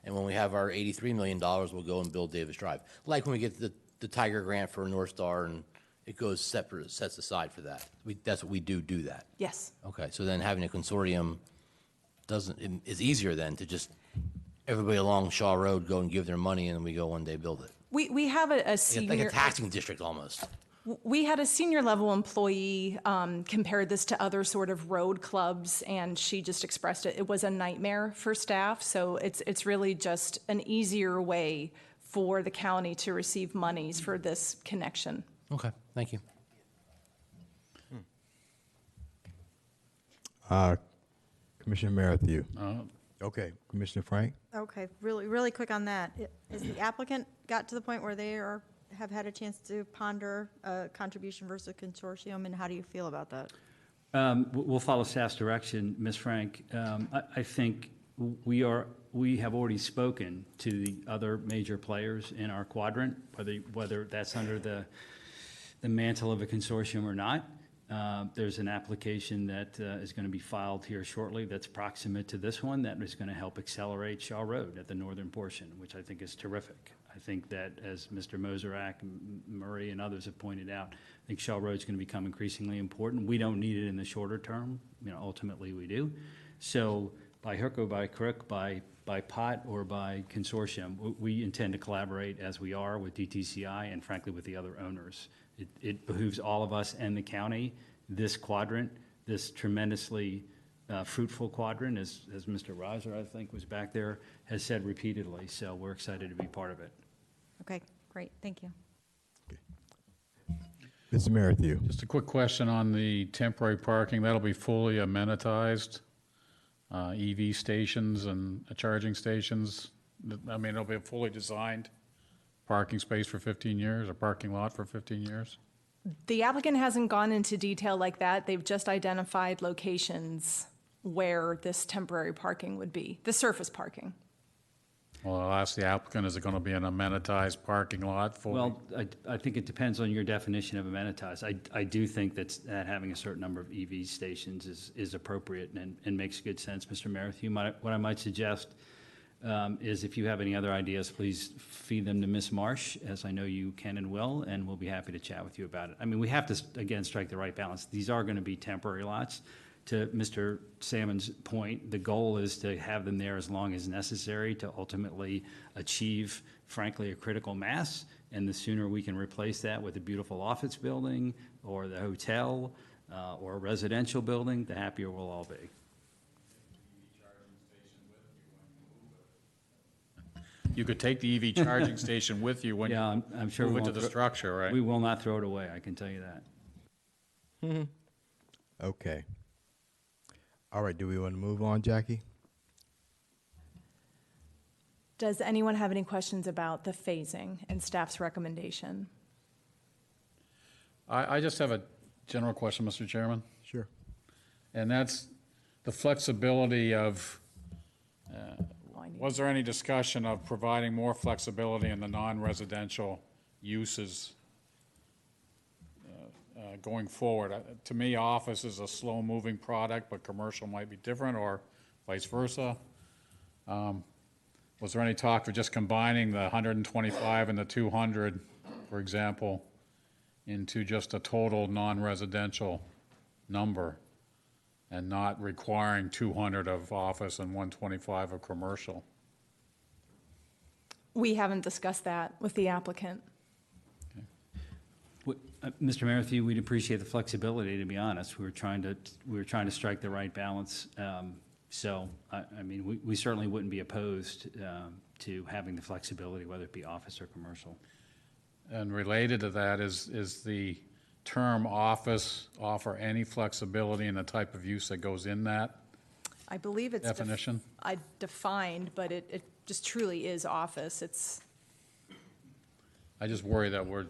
and when we have our $83 million, we'll go and build Davis Drive. Like when we get the Tiger Grant for North Star, and it goes sets aside for that. That's what we do that. Yes. Okay, so then having a consortium is easier then to just everybody along Shaw Road go and give their money, and then we go one day build it. We have a senior, like a taxing district almost. We had a senior level employee compared this to other sort of road clubs, and she just expressed it was a nightmare for staff. So it's really just an easier way for the county to receive monies for this connection. Okay, thank you. Commissioner Merrithew. Okay, Commissioner Frank. Okay, really quick on that. Is the applicant got to the point where they have had a chance to ponder a contribution versus consortium, and how do you feel about that? We'll follow staff's direction, Ms. Frank. I think we have already spoken to the other major players in our quadrant, whether that's under the mantle of a consortium or not. There's an application that is going to be filed here shortly that's proximate to this one that is going to help accelerate Shaw Road at the northern portion, which I think is terrific. I think that, as Mr. Moserak, Murray, and others have pointed out, I think Shaw Road is going to become increasingly important. We don't need it in the shorter term. Ultimately we do. So by hook or by crook, by pot or by consortium, we intend to collaborate as we are with DTCI and frankly with the other owners. It behooves all of us and the county, this quadrant, this tremendously fruitful quadrant, as Mr. Reiser, I think, was back there, has said repeatedly. So we're excited to be part of it. Okay, great, thank you. Mr. Merrithew. Just a quick question on the temporary parking. That'll be fully amenitized, EV stations and charging stations. I mean, it'll be a fully designed parking space for 15 years, a parking lot for 15 years? The applicant hasn't gone into detail like that. They've just identified locations where this temporary parking would be, the surface parking. Well, I'll ask the applicant, is it going to be an amenitized parking lot fully? Well, I think it depends on your definition of amenitized. I do think that having a certain number of EV stations is appropriate and makes good sense, Mr. Merrithew. What I might suggest is if you have any other ideas, please feed them to Ms. Marsh, as I know you can and will, and we'll be happy to chat with you about it. I mean, we have to, again, strike the right balance. These are going to be temporary lots. to Mr. Salmon's point, the goal is to have them there as long as necessary to ultimately achieve, frankly, a critical mass. And the sooner we can replace that with a beautiful office building or the hotel or a residential building, the happier we'll all be. You could take the EV charging station with you when you Yeah, I'm sure we move into won't the throw- structure, right? We will not throw it away, I can tell you that. Okay. All right, do we want to move on, Jackie? Does anyone have any questions about the phasing and staff's recommendation? I just have a general question, Mr. Chairman, Sure. and that's the flexibility of, I need- was there any discussion of providing more flexibility in the non-residential uses going forward? To me, office is a slow-moving product, but commercial might be different, or vice versa. Was there any talk of just combining the 125 and the 200, for example, into just a total non-residential number and not requiring 200 of office and 125 of commercial? We haven't discussed that with the applicant. Mr. Marathie, we'd appreciate the flexibility, to be honest. We were trying to strike the right balance. So, I mean, we certainly wouldn't be opposed to having the flexibility, whether it be office or commercial. And related to that, is the term office offer any flexibility in the type of use that goes in that I believe it's. definition? I defined, but it just truly is office. It's, I just worry that we're,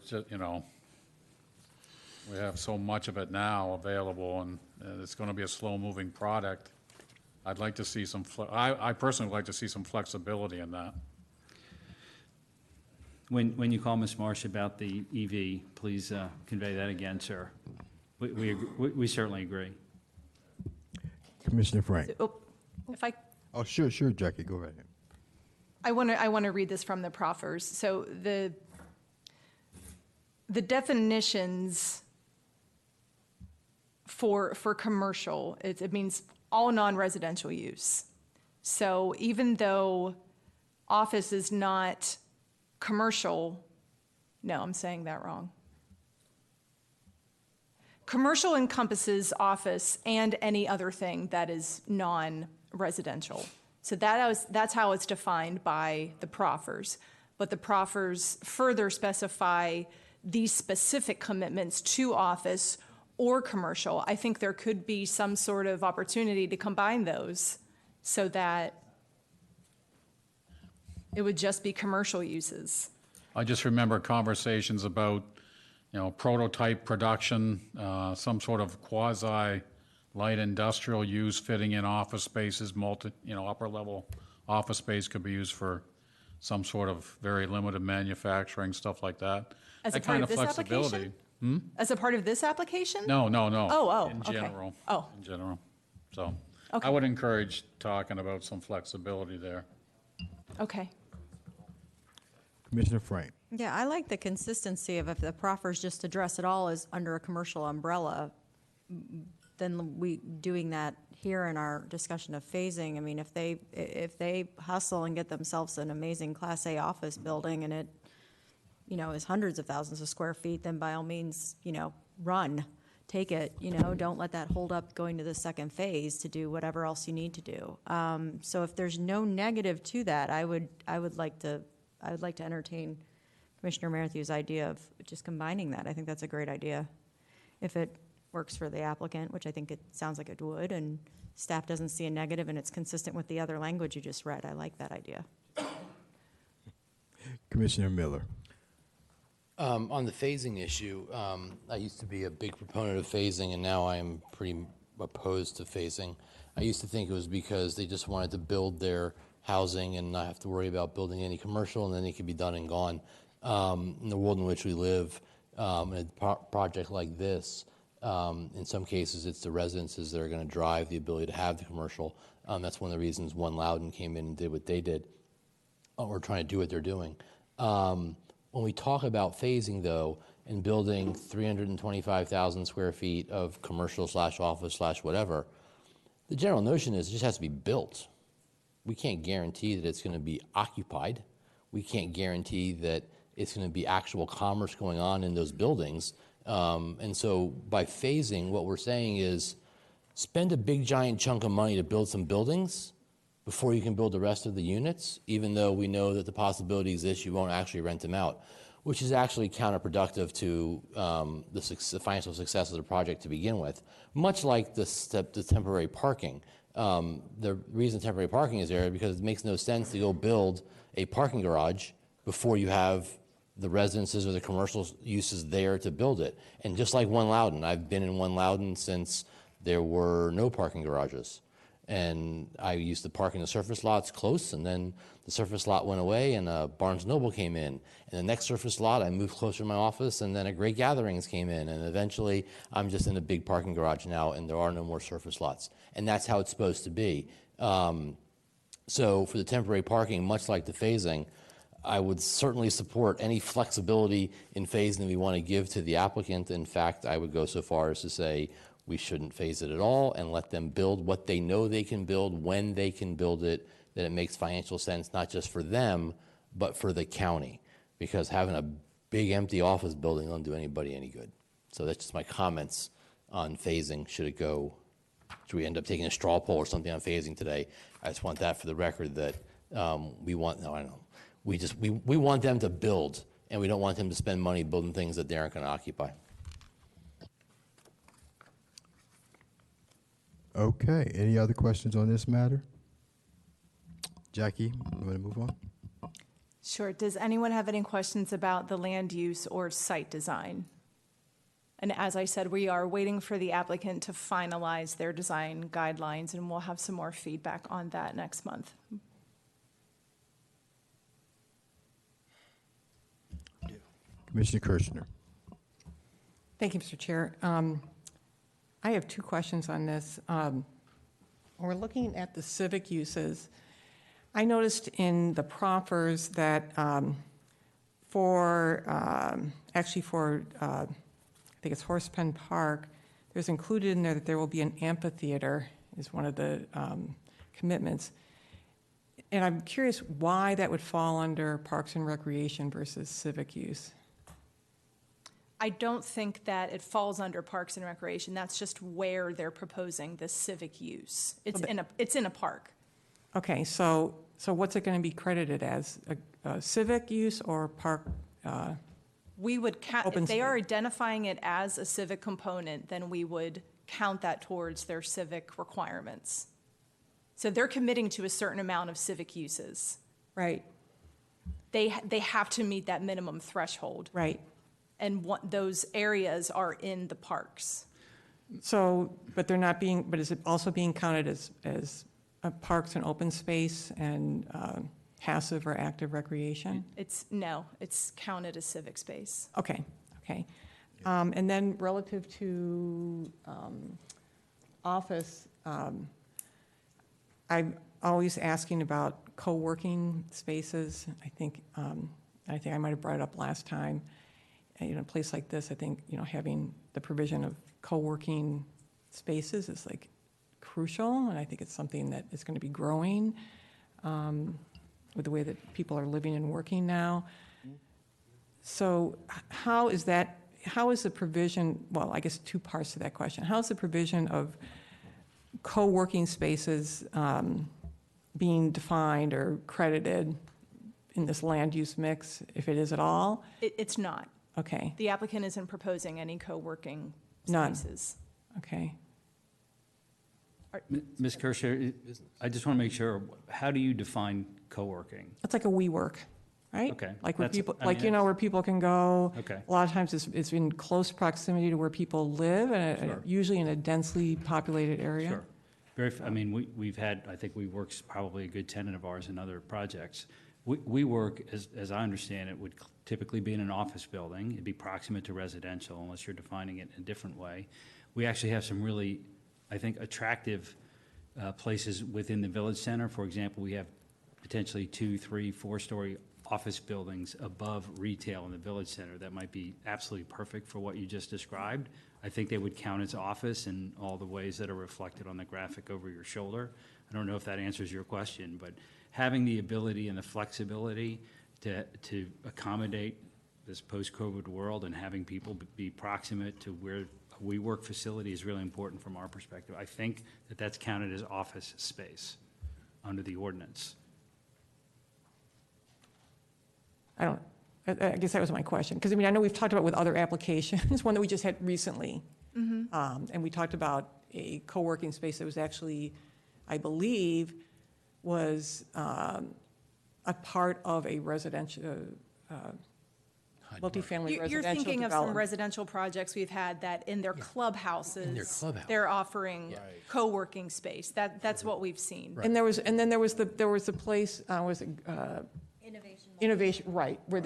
we have so much of it now available, and it's going to be a slow-moving product. I'd like to see some, I personally would like to see some flexibility in that. When you call Ms. Marsh about the EV, please convey that again, sir. We certainly agree. Commissioner Frank. if I Oh, sure, Jackie, go ahead. I want to read this from the proffers. So the definitions for commercial, it means all non-residential use. So even though office is not commercial, no, I'm saying that wrong. Commercial encompasses office and any other thing that is non-residential. So that's how it's defined by the proffers. But the proffers further specify these specific commitments to office or commercial. I think there could be some sort of opportunity to combine those so that it would just be commercial uses. I just remember conversations about, prototype production, some sort of quasi-light industrial use fitting in office spaces, upper-level office space could be used for some sort of very limited manufacturing, stuff like that. As a That part kind of of this flexibility. application? As a part of this application? No. Oh, In okay. general. Oh. In general. So Okay. I would encourage talking about some flexibility there. Okay. Commissioner Frank. Yeah, I like the consistency of if the proffers just address it all as under a commercial umbrella, then we doing that here in our discussion of phasing. I mean, if they hustle and get themselves an amazing Class A office building and it, is hundreds of thousands of square feet, then by all means, run, take it, don't let that hold up going to the second phase to do whatever else you need to do. So if there's no negative to that, I would like to entertain Commissioner Merithew's idea of just combining that. I think that's a great idea. If it works for the applicant, which I think it sounds like it would, and staff doesn't see a negative and it's consistent with the other language you just read, I like that idea. Commissioner Miller. On the phasing issue, I used to be a big proponent of phasing, and now I'm pretty opposed to phasing. I used to think it was because they just wanted to build their housing and not have to worry about building any commercial, and then it could be done and gone. In the world in which we live, in a project like this, in some cases, it's the residences that are going to drive the ability to have the commercial. That's one of the reasons Loudon came in and did what they did, or trying to do what they're doing. When we talk about phasing, though, and building 325,000 square feet of commercial /office/whatever, The general notion is it just has to be built. We can't guarantee that it's going to be occupied. We can't guarantee that it's going to be actual commerce going on in those buildings. And so by phasing, what we're saying is spend a big giant chunk of money to build some buildings before you can build the rest of the units, even though we know that the possibility exists you won't actually rent them out, which is actually counterproductive to the financial success of the project to begin with. Much like the temporary parking. The reason temporary parking is there is because it makes no sense to go build a parking garage before you have the residences or the commercial uses there to build it. And just like One Loudon, I've been in One Loudon since there were no parking garages. And I used to park in the surface lots close, and then the surface lot went away, and Barnes & Noble came in. And the next surface lot, I moved closer to my office, and then a Great Gatherings came in. And eventually, I'm just in a big parking garage now, and there are no more surface lots. And that's how it's supposed to be. So for the temporary parking, much like the phasing, I would certainly support any flexibility in phasing we want to give to the applicant. In fact, I would go so far as to say we shouldn't phase it at all and let them build what they know they can build when they can build it, that it makes financial sense not just for them, but for the county. Because having a big empty office building doesn't do anybody any good. So that's just my comments on phasing. Should we end up taking a straw poll or something on phasing today? I just want that for the record that we want them to build, and we don't want them to spend money building things that they aren't going to occupy. Okay, any other questions on this matter? Jackie, you want to move on? Sure. Does anyone have any questions about the land use or site design? And as I said, we are waiting for the applicant to finalize their design guidelines, and we'll have some more feedback on that next month. Commissioner Kirshner. Thank you, Mr. Chair. I have two questions on this. We're looking at the civic uses. I noticed in the proffers that I think it's Horsepen Park, there's included in there that there will be an amphitheater is one of the commitments. And I'm curious why that would fall under Parks and Recreation versus civic use. I don't think that it falls under Parks and Recreation. That's just where they're proposing the civic use. It's in a park. Okay, so what's it going to be credited as, a civic use or park? We would count, Open if they are space. identifying it as a civic component, then we would count that towards their civic requirements. So they're committing to a certain amount of civic uses. Right, They have to meet that minimum threshold. right. And those areas are in the parks. So, but is it also being counted as parks and open space and passive or active recreation? It's counted as civic space. Okay. And then relative to office, I'm always asking about co-working spaces. I think I might have brought it up last time. In a place like this, I think, having the provision of co-working spaces is like crucial, and I think it's something that is going to be growing with the way that people are living and working now. So how is the provision, well, I guess two parts to that question. How is the provision of co-working spaces being defined or credited in this land use mix, if it is at all? It's not. Okay, The applicant isn't proposing any co-working None. spaces. okay. Ms. Kirscher, I just want to make sure, how do you define co-working? It's like a WeWork, right? Okay, Like where that's- people, I mean, where people can go. Okay. A lot of times it's in close proximity to where people live, and Sure. usually in a densely populated area. Sure. We've had, I think WeWork's probably a good tenant of ours in other projects. WeWork, as I understand it, would typically be in an office building. It'd be proximate to residential unless you're defining it in a different way. We actually have some really, I think, attractive places within the village center. For example, we have potentially 2-, 3-, 4-story office buildings above retail in the village center that might be absolutely perfect for what you just described. I think they would count as office in all the ways that are reflected on the graphic over your shoulder. I don't know if that answers your question, but having the ability and the flexibility to accommodate this post-COVID world and having people be proximate to where a WeWork facility is really important from our perspective. I think that that's counted as office space under the ordinance. I guess that was my question, because I mean, I know we've talked about with other applications, one that we just had recently. And we talked about a co-working space that was actually, I believe, was a part of a residential, multifamily residential You're thinking of some development. residential projects we've had that in their clubhouses. In their clubhouse. They're offering co-working space. That's what we've seen. And then there was the place, Innovation, right, where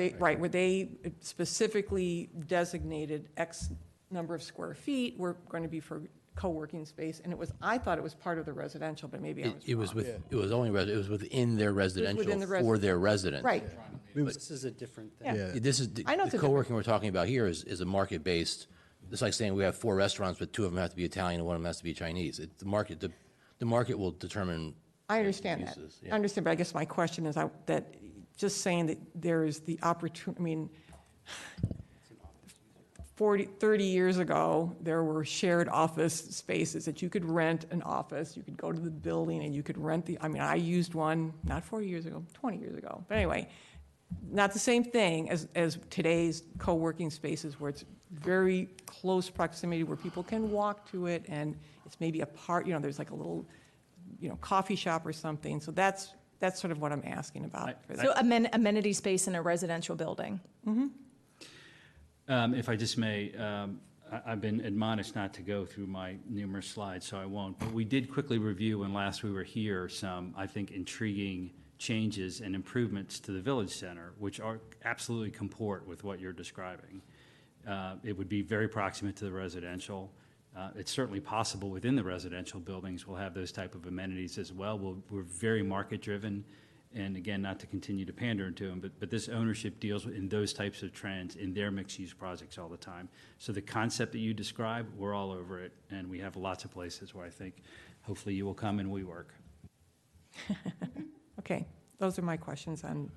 they specifically designated X number of square feet were going to be for co-working space, and I thought it was part of the residential, but maybe I was wrong. It was it was within their residential for their residents. Right, This is a different thing. yeah. This is, I know it's the a co-working we're talking about here is a market-based, it's like saying we have 4 restaurants, but 2 of them have to be Italian and 1 of them has to be Chinese. The market will determine. I understand that. uses, I understand, but I guess my question is that just saying that there is the opportunity, I mean, 30 years ago, there were shared office spaces that you could rent an office, you could go to the building and you could rent I mean, I used one, not 40 years ago, 20 years ago. But anyway, not the same thing as today's co-working spaces where it's very close proximity, where people can walk to it and it's maybe a part, there's like a little, coffee shop or something. So that's sort of what I'm asking about. So amenity space in a residential building. If I just may, I've been admonished not to go through my numerous slides, so I won't. But we did quickly review when last we were here some, I think, intriguing changes and improvements to the village center, which are absolutely comport with what you're describing. It would be very proximate to the residential. It's certainly possible within the residential buildings we'll have those type of amenities as well. We're very market-driven. And again, not to continue to pander to them, but this ownership deals in those types of trends in their mixed-use projects all the time. So the concept that you describe, we're all over it, and we have lots of places where I think hopefully you will come and we work. Okay, those are my questions on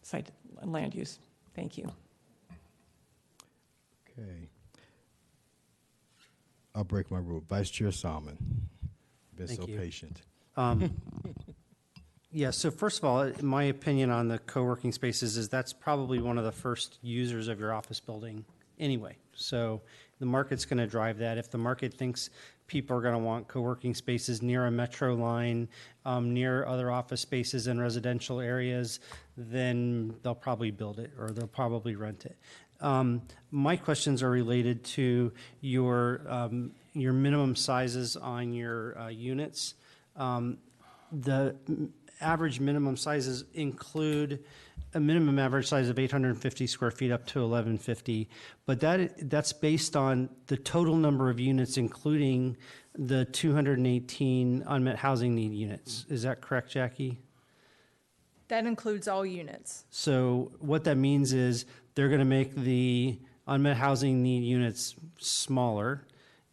site land use. Thank you. Okay. I'll break my rule. Vice Chair Salmon. Been Thank so you. patient. Yeah, so first of all, my opinion on the co-working spaces is that's probably one of the first users of your office building anyway. So the market's going to drive that. If the market thinks people are going to want co-working spaces near a metro line, near other office spaces in residential areas, then they'll probably build it or they'll probably rent it. My questions are related to your minimum sizes on your units. The average minimum sizes include a minimum average size of 850 square feet up to 1150, but that's based on the total number of units, including the 218 unmet housing need units. Is that correct, Jackie? That includes all units. So what that means is they're going to make the unmet housing need units smaller,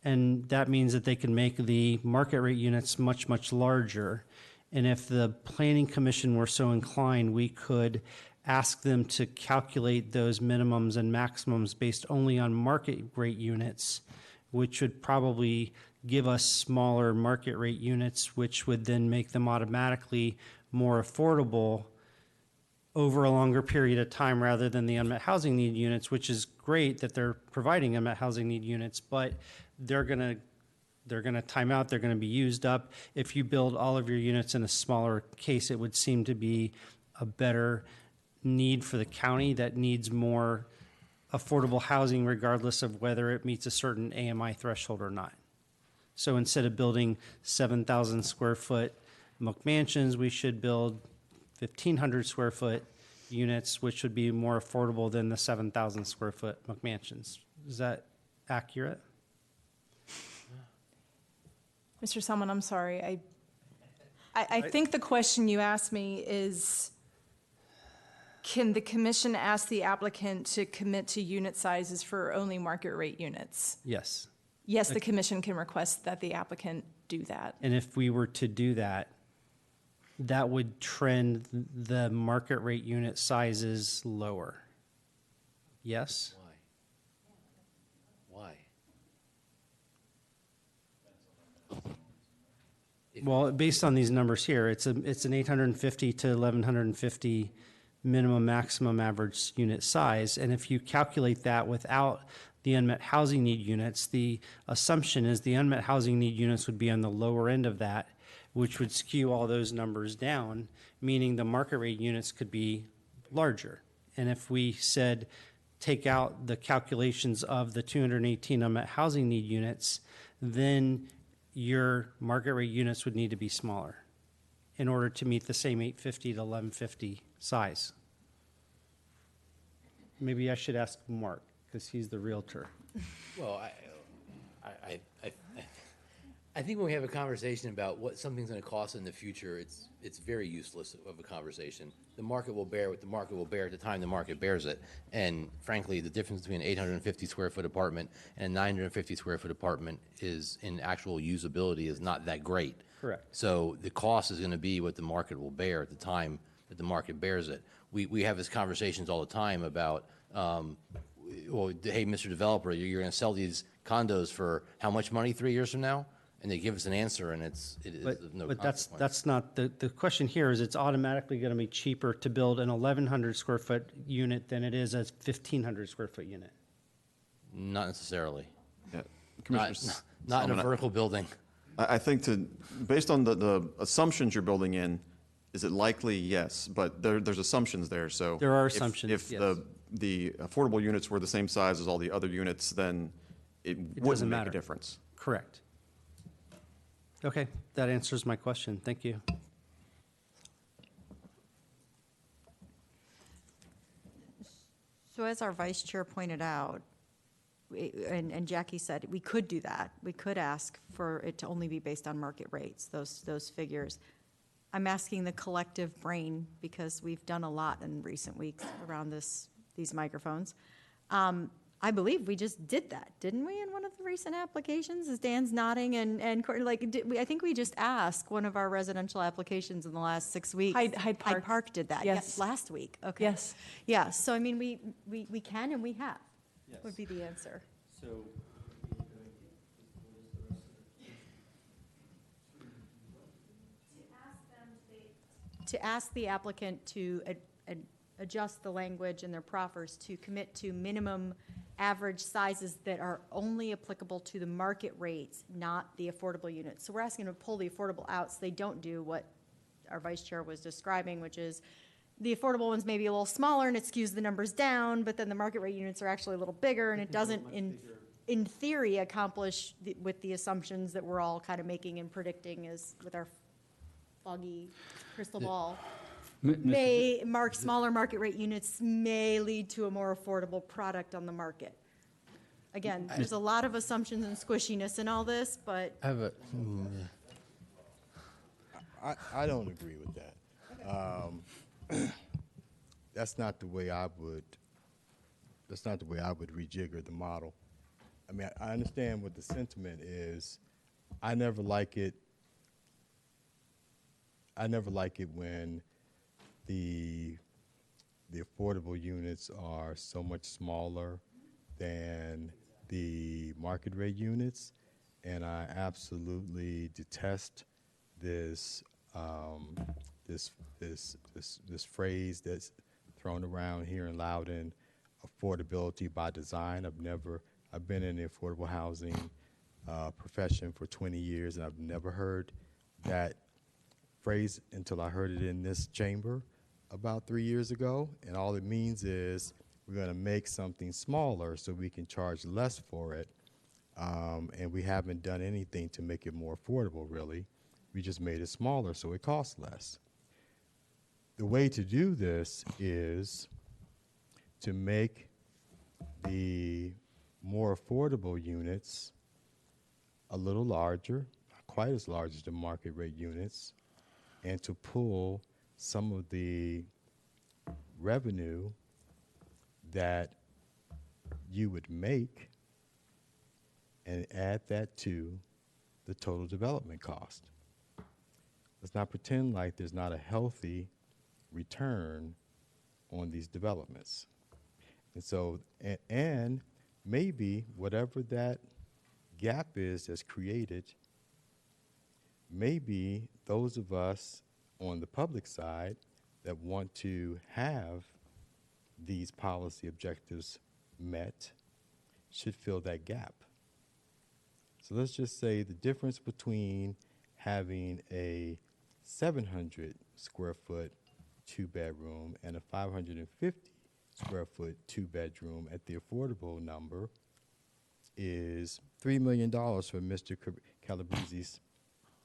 and that means that they can make the market rate units much, much larger. And if the Planning Commission were so inclined, we could ask them to calculate those minimums and maximums based only on market rate units, which would probably give us smaller market rate units, which would then make them automatically more affordable over a longer period of time rather than the unmet housing need units, which is great that they're providing unmet housing need units, but they're going to time out, they're going to be used up. If you build all of your units in a smaller case, it would seem to be a better need for the county that needs more affordable housing regardless of whether it meets a certain AMI threshold or not. So instead of building 7,000 square foot McMansions, we should build 1,500 square foot units, which would be more affordable than the 7,000 square foot McMansions. Is that accurate? Mr. Selman, I'm sorry. I think the question you asked me is, can the commission ask the applicant to commit to unit sizes for only market rate units? Yes. Yes, the commission can request that the applicant do that. And if we were to do that, that would trend the market rate unit sizes lower. Yes? Why? Well, based on these numbers here, it's an 850 to 1150 minimum, maximum average unit size. And if you calculate that without the unmet housing need units, the assumption is the unmet housing need units would be on the lower end of that, which would skew all those numbers down, meaning the market rate units could be larger. And if we said, take out the calculations of the 218 unmet housing need units, then your market rate units would need to be smaller in order to meet the same 850 to 1150 size. Maybe I should ask Mark, because he's the realtor. Well, I think when we have a conversation about what something's going to cost in the future, it's very useless of a conversation. The market will bear what the market will bear at the time the market bears it. And frankly, the difference between an 850 square foot apartment and a 950 square foot apartment is in actual usability is not that great. Correct. So the cost is going to be what the market will bear at the time that the market bears it. We have these conversations all the time about, well, hey, Mr. Developer, you're going to sell these condos for how much money 3 years from now? And they give us an answer, and it is of no But consequence. that's not, the question here is it's automatically going to be cheaper to build an 1,100 square foot unit than it is a 1,500 square foot unit. Not necessarily. Yeah. Commissioner Not in a Solomon, vertical building. I think based on the assumptions you're building in, is it likely? Yes, but there's assumptions there, so. There are assumptions, If yes. the affordable units were the same size as all the other units, then it wouldn't doesn't make a matter. difference. Correct. Okay, that answers my question. Thank you. So as our vice chair pointed out, and Jackie said, we could do that. We could ask for it to only be based on market rates, those figures. I'm asking the collective brain, because we've done a lot in recent weeks around these microphones. I believe we just did that, didn't we, in one of the recent applications? As Dan's nodding and Courtney, I think we just asked one of our residential applications in the last 6 weeks. Hyde Park. Hyde Park did that. Yes. Last week. Okay. Yes. Yeah. So I mean, we can and we have. Would be the answer. So. To ask the applicant to adjust the language in their proffers to commit to minimum average sizes that are only applicable to the market rates, not the affordable units. So we're asking them to pull the affordable out so they don't do what our vice chair was describing, which is the affordable ones may be a little smaller and it skews the numbers down, but then the market rate units are actually a little bigger and it doesn't, in theory, accomplish with the assumptions that we're all kind of making and predicting is with our foggy crystal ball. Smaller market rate units may lead to a more affordable product on the market. Again, there's a lot of assumptions and squishiness in all this, but I have a, I don't agree with that. That's not the way I would rejigger the model. I mean, I understand what the sentiment is. I never like it when the affordable units are so much smaller than the market rate units, and I absolutely detest this this phrase that's thrown around here in Loudon, affordability by design. I've been in the affordable housing profession for 20 years, and I've never heard that phrase until I heard it in this chamber about 3 years ago. And all it means is we're going to make something smaller so we can charge less for it. And we haven't done anything to make it more affordable, really. We just made it smaller so it costs less. The way to do this is to make the more affordable units a little larger, not quite as large as the market rate units, and to pull some of the revenue that you would make and add that to the total development cost. Let's not pretend like there's not a healthy return on these developments. And so, and maybe whatever that gap is that's created, maybe those of us on the public side that want to have these policy objectives met should fill that gap. So let's just say the difference between having a 700 square foot two-bedroom and a 550 square foot two-bedroom at the affordable number is $3 million for Mr. Calabrese's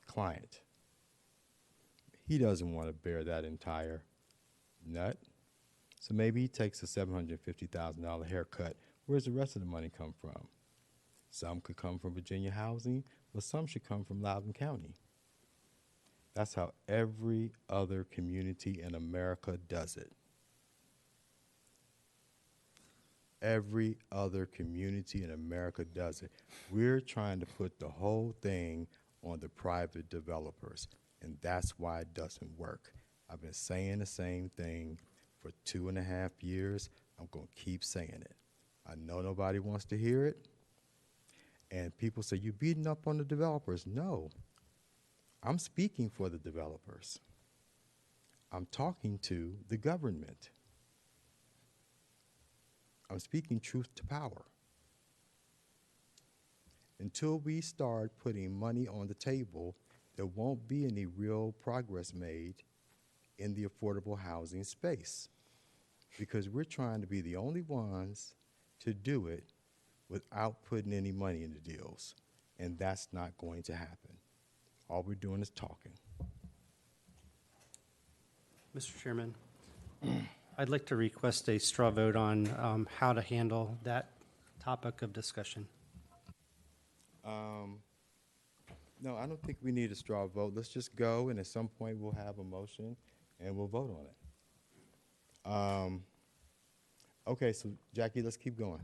client. He doesn't want to bear that entire nut. So maybe he takes a $750,000 haircut. Where's the rest of the money come from? Some could come from Virginia Housing, but some should come from Loudon County. That's how every other community in America does it. Every other community in America does it. We're trying to put the whole thing on the private developers, and that's why it doesn't work. I've been saying the same thing for 2.5 years. I'm going to keep saying it. I know nobody wants to hear it, and people say, you're beating up on the developers. No, I'm speaking for the developers. I'm talking to the government. I'm speaking truth to power. Until we start putting money on the table, there won't be any real progress made in the affordable housing space, because we're trying to be the only ones to do it without putting any money into deals, and that's not going to happen. All we're doing is talking. Mr. Chairman, I'd like to request a straw vote on how to handle that topic of discussion. No, I don't think we need a straw vote. Let's just go, and at some point we'll have a motion, and we'll vote on it. Okay, so Jackie, let's keep going.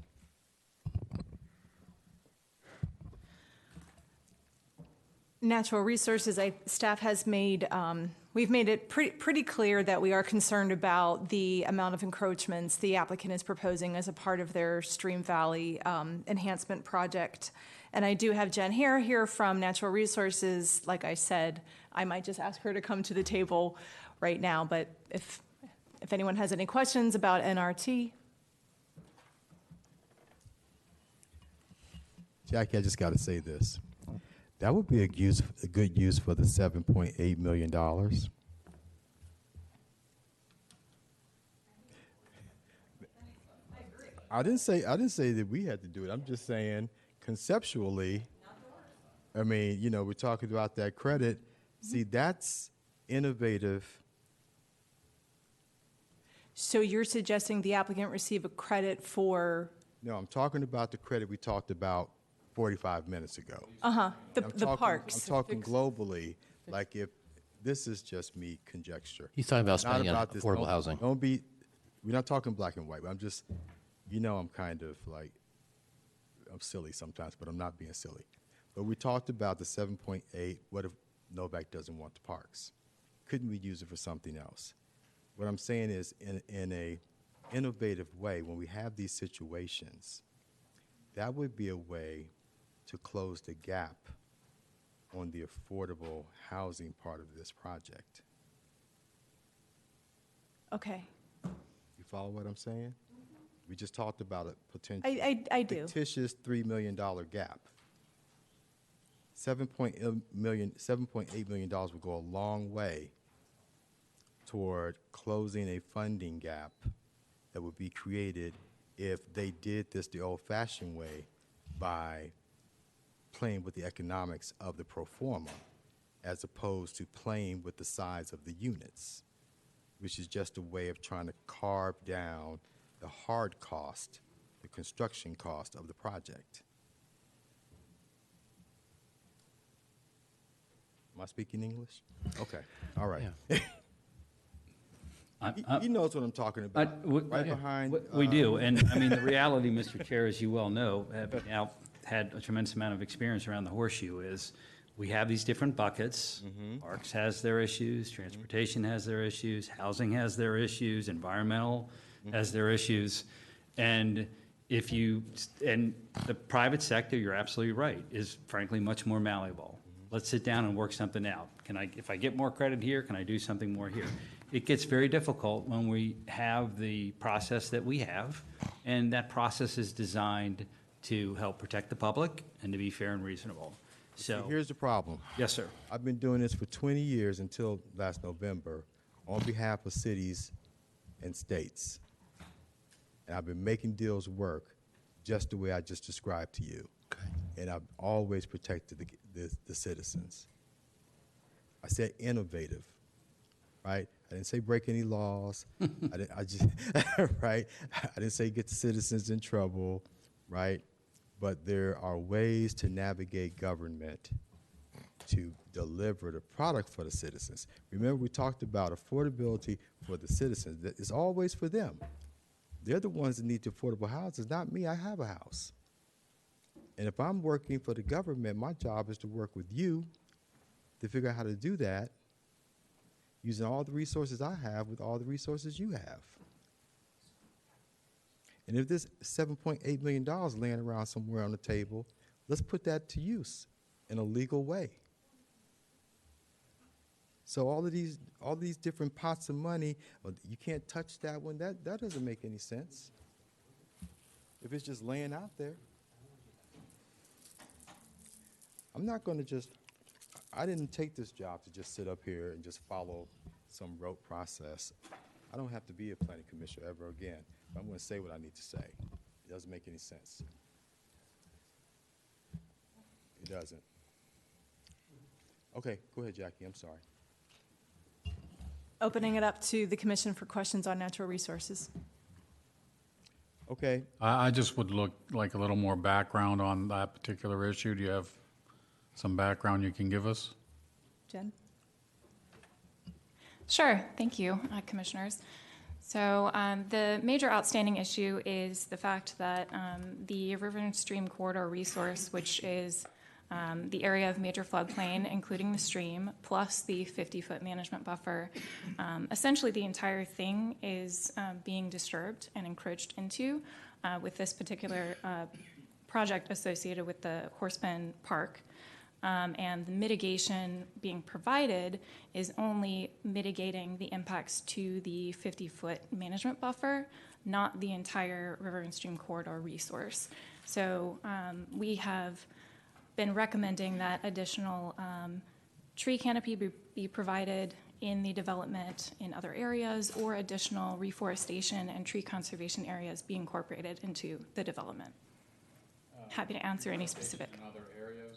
Natural Resources, staff has made, we've made it pretty clear that we are concerned about the amount of encroachments the applicant is proposing as a part of their Stream Valley enhancement project. And I do have Jen Hare here from Natural Resources. Like I said, I might just ask her to come to the table right now, but if anyone has any questions about NRT. Jackie, I just got to say this. That would be a good use for the $7.8 million. I didn't say that we had to do it. I'm just saying conceptually. I mean, you know, we're talking about that credit. See, that's innovative. So you're suggesting the applicant receive a credit for? No, I'm talking about the credit we talked about 45 minutes ago. The parks. I'm talking globally, like if this is just me conjecture. He's talking about Not spending on about this. affordable housing. We're not talking black and white, but I'm just, you know, I'm kind of like, I'm silly sometimes, but I'm not being silly. But we talked about the 7.8, what if Novak doesn't want the parks? Couldn't we use it for something else? What I'm saying is in a innovative way, when we have these situations, that would be a way to close the gap on the affordable housing part of this project. Okay. You follow what I'm saying? We just talked about a potential I do. fictitious $3 million gap. $7.8 million would go a long way toward closing a funding gap that would be created if they did this the old-fashioned way by playing with the economics of the pro forma as opposed to playing with the size of the units, which is just a way of trying to carve down the hard cost, the construction cost of the project. Am I speaking English? Okay, all right. I- He knows what I'm talking about, right behind. We do, and I mean, the reality, Mr. Chair, as you well know, having now had a tremendous amount of experience around the horseshoe, is we have these different buckets. Parks has their issues, transportation has their issues, housing has their issues, environmental has their issues. And and the private sector, you're absolutely right, is frankly much more malleable. Let's sit down and work something out. If I get more credit here, can I do something more here? It gets very difficult when we have the process that we have, and that process is designed to help protect the public and to be fair and reasonable. So, Here's the problem. yes, sir. I've been doing this for 20 years until last November on behalf of cities and states. And I've been making deals work just the way I just described to you. Okay. And I've always protected the citizens. I said innovative, right? I didn't say break any laws. Right? I didn't say get the citizens in trouble, right? But there are ways to navigate government to deliver the product for the citizens. Remember, we talked about affordability for the citizens. That is always for them. They're the ones that need the affordable houses, not me. I have a house. And if I'm working for the government, my job is to work with you to figure out how to do that using all the resources I have with all the resources you have. And if there's $7.8 million laying around somewhere on the table, let's put that to use in a legal way. So all of these different pots of money, well, you can't touch that one. That doesn't make any sense. If it's just laying out there. I'm not going to just, I didn't take this job to just sit up here and just follow some rote process. I don't have to be a planning commissioner ever again. I'm going to say what I need to say. It doesn't make any sense. It doesn't. Okay, go ahead, Jackie. I'm sorry. Opening it up to the commission for questions on natural resources. Okay. I just would look like a little more background on that particular issue. Do you have some background you can give us? Jen? Sure, thank you, Commissioners. So the major outstanding issue is the fact that the river and stream corridor resource, which is the area of major floodplain, including the stream, plus the 50-foot management buffer, essentially the entire thing is being disturbed and encroached into with this particular project associated with the Horsepen Park. And the mitigation being provided is only mitigating the impacts to the 50-foot management buffer, not the entire river and stream corridor resource. So we have been recommending that additional tree canopy be provided in the development in other areas, or additional reforestation and tree conservation areas be incorporated into the development. Happy to answer any specific. Other areas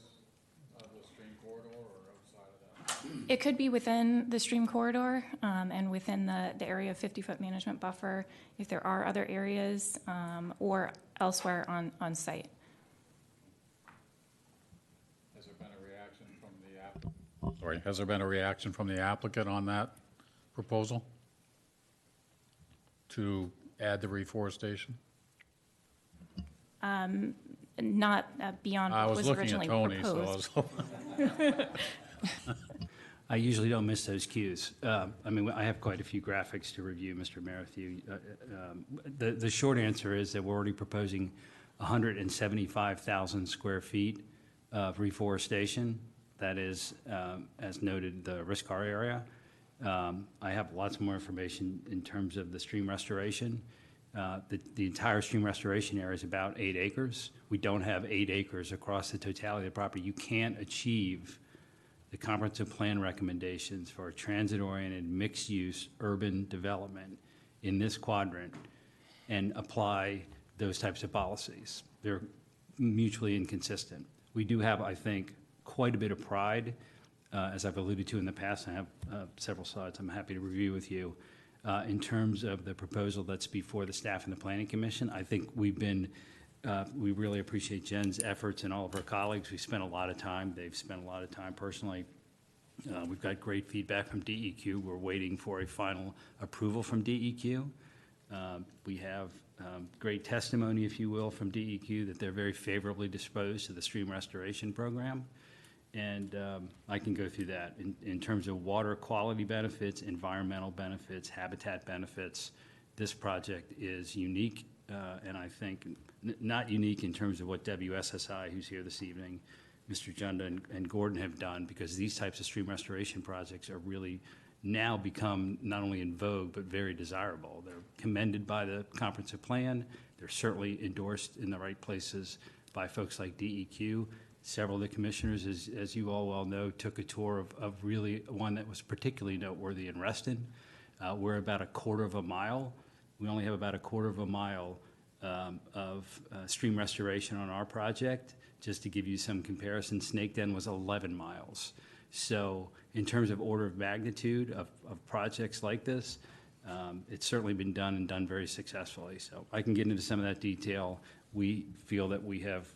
of the stream corridor or outside of that? It could be within the stream corridor and within the area of 50-foot management buffer if there are other areas or elsewhere on site. Has there been a reaction from the applicant? Sorry, has there been a reaction from the applicant on that proposal to add the reforestation? Not beyond I what was was looking at originally Tony, so I proposed. was hoping. I usually don't miss those cues. I mean, I have quite a few graphics to review, Mr. Merrithew. The short answer is that we're already proposing 175,000 square feet of reforestation. That is, as noted, the Riscar area. I have lots more information in terms of the stream restoration. The entire stream restoration area is about 8 acres. We don't have 8 acres across the totality of the property. You can't achieve the comprehensive plan recommendations for a transit-oriented, mixed-use urban development in this quadrant and apply those types of policies. They're mutually inconsistent. We do have, I think, quite a bit of pride, as I've alluded to in the past. I have several slides I'm happy to review with you. In terms of the proposal that's before the staff and the Planning Commission, I think we really appreciate Jen's efforts and all of her colleagues. We spent a lot of time, they've spent a lot of time personally We've got great feedback from DEQ. We're waiting for a final approval from DEQ. We have great testimony, if you will, from DEQ that they're very favorably disposed to the stream restoration program. And I can go through that. In terms of water quality benefits, environmental benefits, habitat benefits, this project is unique, and I think not unique in terms of what WSSI, who's here this evening, Mr. Junda and Gordon have done, because these types of stream restoration projects are really now become not only in vogue, but very desirable. They're commended by the comprehensive plan. They're certainly endorsed in the right places by folks like DEQ. Several of the commissioners, as you all well know, took a tour of really one that was particularly noteworthy in Reston. We're about a quarter of a mile. We only have about a quarter of a mile of stream restoration on our project. Just to give you some comparison, Snake Den was 11 miles. So in terms of order of magnitude of projects like this, it's certainly been done and done very successfully. So I can get into some of that detail. We feel that we have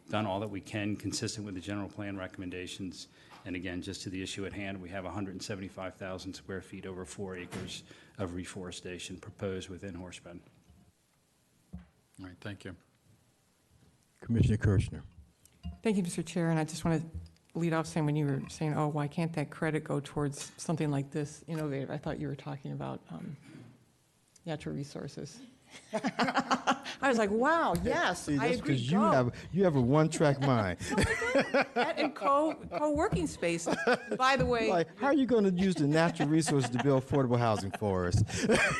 done all that we can consistent with the general plan recommendations. And again, just to the issue at hand, we have 175,000 square feet over 4 acres of reforestation proposed within Horsepen. All right, thank you. Commissioner Kirchner. Thank you, Mr. Chair, and I just want to lead off saying when you were saying, oh, why can't that credit go towards something like this innovative? I thought you were talking about natural resources. I was like, wow, yes, See, I that's agree. because Go. you have a one-track mind. That and co-working spaces. By the way, Like, how are you going to use the natural resources to build affordable housing for us?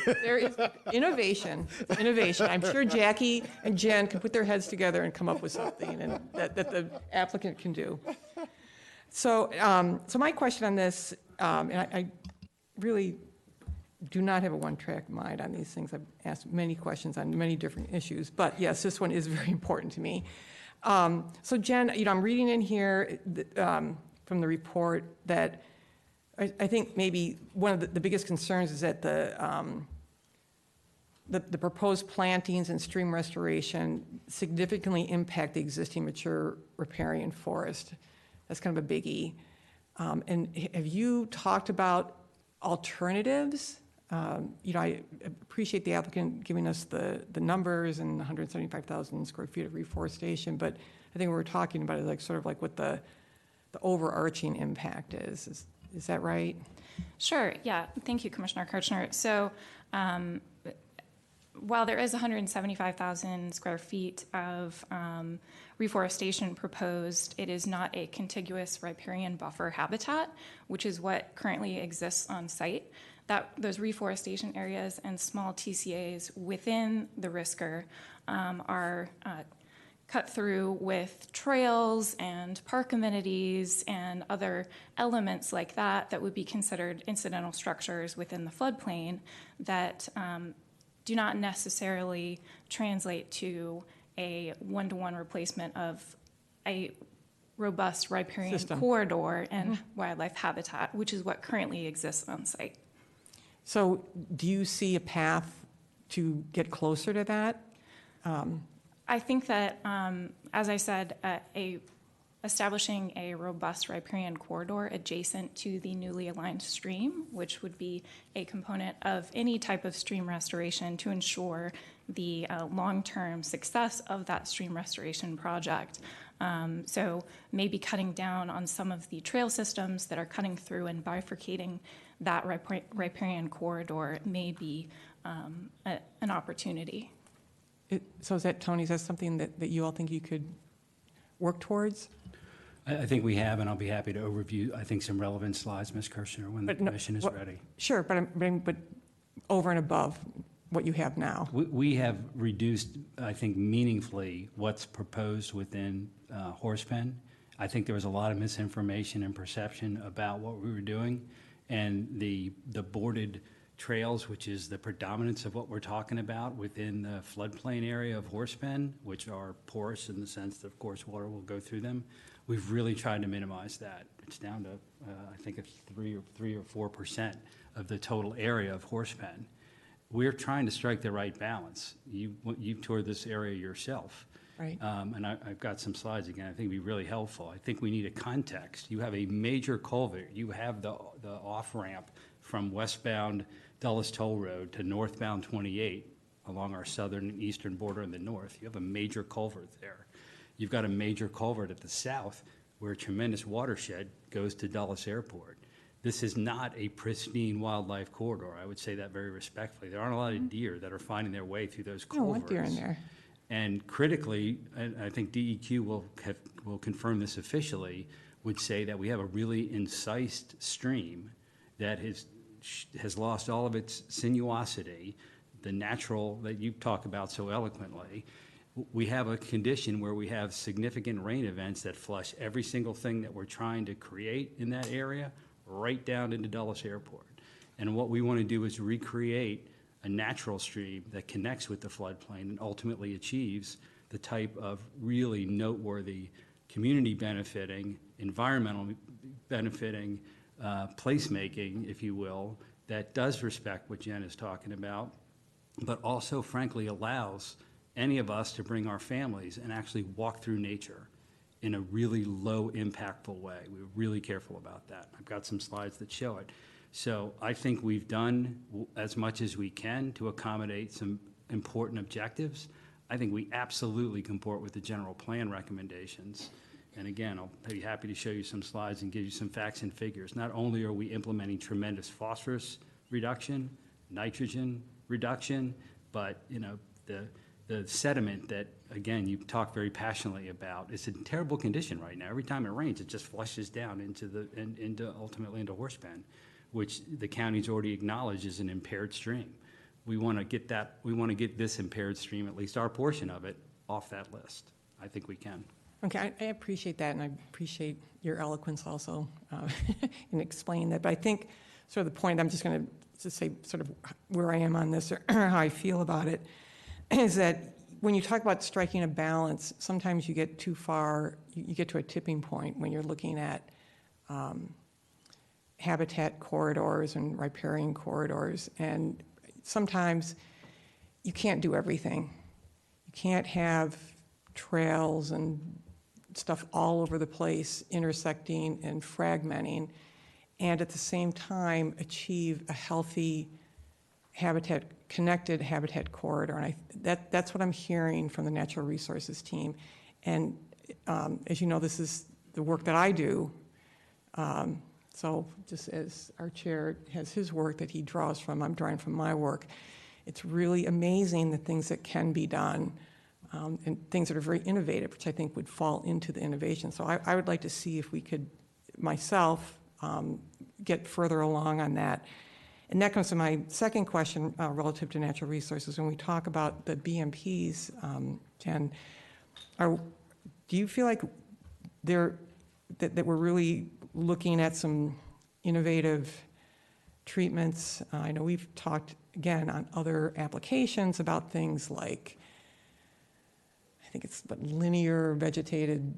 there is innovation. I'm sure Jackie and Jen can put their heads together and come up with something and that the applicant can do. So, so my question on this, and I really do not have a one-track mind on these things. I've asked many questions on many different issues, but yes, this one is very important to me. So Jen, I'm reading in here from the report that I think maybe one of the biggest concerns is that the proposed plantings and stream restoration significantly impact the existing mature riparian forest. That's kind of a biggie. And have you talked about alternatives? I appreciate the applicant giving us the numbers and 175,000 square feet of reforestation, but I think what we're talking about is like sort of like what the overarching impact is. Is that right? Sure, yeah. Thank you, Commissioner Kirchner. So while there is 175,000 square feet of reforestation proposed, it is not a contiguous riparian buffer habitat, which is what currently exists on site. Those reforestation areas and small TCAs within the RISCR are cut through with trails and park amenities and other elements like that would be considered incidental structures within the floodplain that do not necessarily translate to a one-to-one replacement of a robust riparian corridor and wildlife habitat, which is what currently exists on site. So do you see a path to get closer to that? I think that, as I said, establishing a robust riparian corridor adjacent to the newly aligned stream, which would be a component of any type of stream restoration to ensure the long-term success of that stream restoration project. So maybe cutting down on some of the trail systems that are cutting through and bifurcating that riparian corridor may be an opportunity. So is that, Tony, is that something that you all think you could work towards? I think we have, and I'll be happy to overview, I think, some relevant slides, Ms. Kirchner, when the commission is ready. Sure, but over and above what you have now. We have reduced, I think, meaningfully what's proposed within Horsepen. I think there was a lot of misinformation and perception about what we were doing, and the boarded trails, which is the predominance of what we're talking about within the floodplain area of Horsepen, which are porous in the sense that, of course, water will go through them. We've really tried to minimize that. It's down to, I think, it's 3 or 4% of the total area of Horsepen. We're trying to strike the right balance. You've toured this area yourself. Right. And I've got some slides again, I think it'd be really helpful. I think we need a context. You have a major culvert, you have the off-ramp from westbound Dulles Toll Road to northbound 28 along our southern and eastern border in the north. You have a major culvert there. You've got a major culvert at the south where a tremendous watershed goes to Dulles Airport. This is not a pristine wildlife corridor. I would say that very respectfully. There aren't a lot of deer that are finding their way through those No, culverts. what deer in there? And critically, and I think DEQ will confirm this officially, would say that we have a really incised stream that has lost all of its sinuosity, the natural that you talk about so eloquently. We have a condition where we have significant rain events that flush every single thing that we're trying to create in that area right down into Dulles Airport. And what we want to do is recreate a natural stream that connects with the floodplain and ultimately achieves the type of really noteworthy community benefiting, environmental benefiting, placemaking, if you will, that does respect what Jen is talking about, but also frankly allows any of us to bring our families and actually walk through nature in a really low impactful way. We're really careful about that. I've got some slides that show it. So I think we've done as much as we can to accommodate some important objectives. I think we absolutely comport with the general plan recommendations. And again, I'll be happy to show you some slides and give you some facts and figures. Not only are we implementing tremendous phosphorus reduction, nitrogen reduction, but the sediment that, again, you talk very passionately about, it's in terrible condition right now. Every time it rains, it just flushes down ultimately into Horsepen, which the county's already acknowledged is an impaired stream. We want to get this impaired stream, at least our portion of it, off that list. I think we can. Okay, I appreciate that, and I appreciate your eloquence also in explaining that. But I think sort of the point, I'm just going to say sort of where I am on this or how I feel about it, is that when you talk about striking a balance, sometimes you get too far, you get to a tipping point when you're looking at habitat corridors and riparian corridors. And sometimes you can't do everything. You can't have trails and stuff all over the place intersecting and fragmenting, and at the same time achieve a healthy connected habitat corridor. And that's what I'm hearing from the natural resources team. And as you know, this is the work that I do. So just as our chair has his work that he draws from, I'm drawing from my work. It's really amazing the things that can be done and things that are very innovative, which I think would fall into the innovation. So I would like to see if we could, myself, get further along on that. And that comes to my second question relative to natural resources. When we talk about the BMPs, Jen, do you feel like that we're really looking at some innovative treatments? I know we've talked, again, on other applications about things like, I think it's linear vegetated,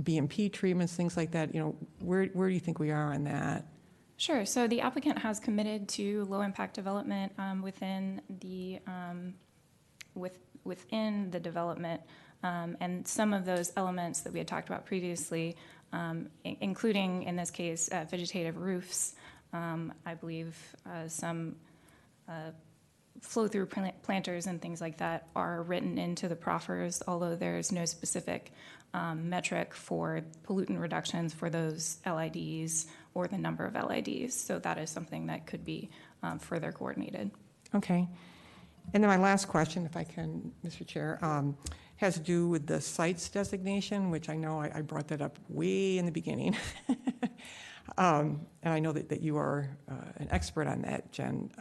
BMP treatments, things like that. Where do you think we are on that? Sure. So the applicant has committed to low-impact development within the development, and some of those elements that we had talked about previously, including in this case vegetative roofs, I believe some flow-through planters and things like that are written into the proffers, although there's no specific metric for pollutant reductions for those LIDs or the number of LIDs. So that is something that could be further coordinated. Okay. And then my last question, if I can, Mr. Chair, has to do with the sites designation, which I know I brought that up way in the beginning. And I know that you are an expert on that, Jen.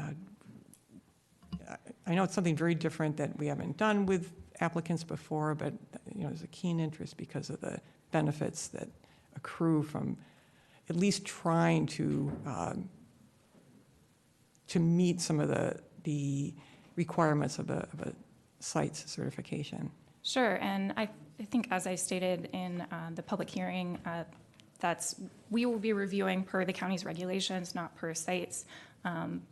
I know it's something very different that we haven't done with applicants before, but there's a keen interest because of the benefits that accrue from at least trying to meet some of the requirements of a site's certification. Sure, and I think as I stated in the public hearing, we will be reviewing per the county's regulations, not per sites,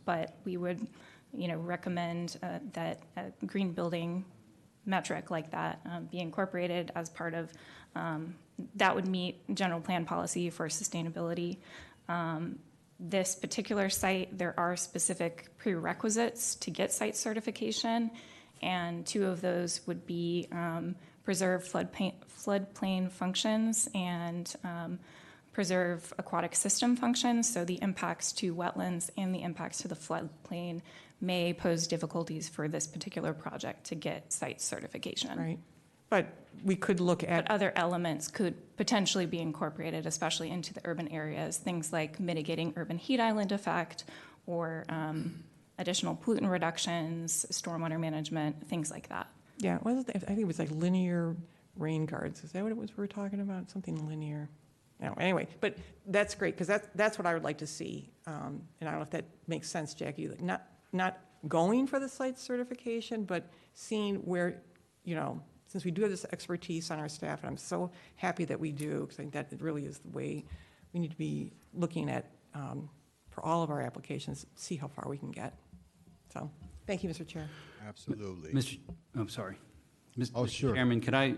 but we would recommend that green building metric like that be incorporated as part of, that would meet general plan policy for sustainability. This particular site, there are specific prerequisites to get site certification, and 2 of those would be preserve floodplain functions and preserve aquatic system functions. So the impacts to wetlands and the impacts to the floodplain may pose difficulties for this particular project to get site certification. Right. But we could look at. But other elements could potentially be incorporated, especially into the urban areas, things like mitigating urban heat island effect or additional pollutant reductions, stormwater management, things like that. Yeah, I think it was like linear rain guards. Is that what it was we were talking about? Something linear. No, anyway, but that's great, because that's what I would like to see. And I don't know if that makes sense, Jackie, like not going for the site certification, but seeing where, since we do have this expertise on our staff, and I'm so happy that we do, because I think that it really is the way we need to be looking at, for all of our applications, see how far we can get. So, thank you, Mr. Chair. Absolutely. I'm sorry. Oh, Mr. sure. Chairman, could I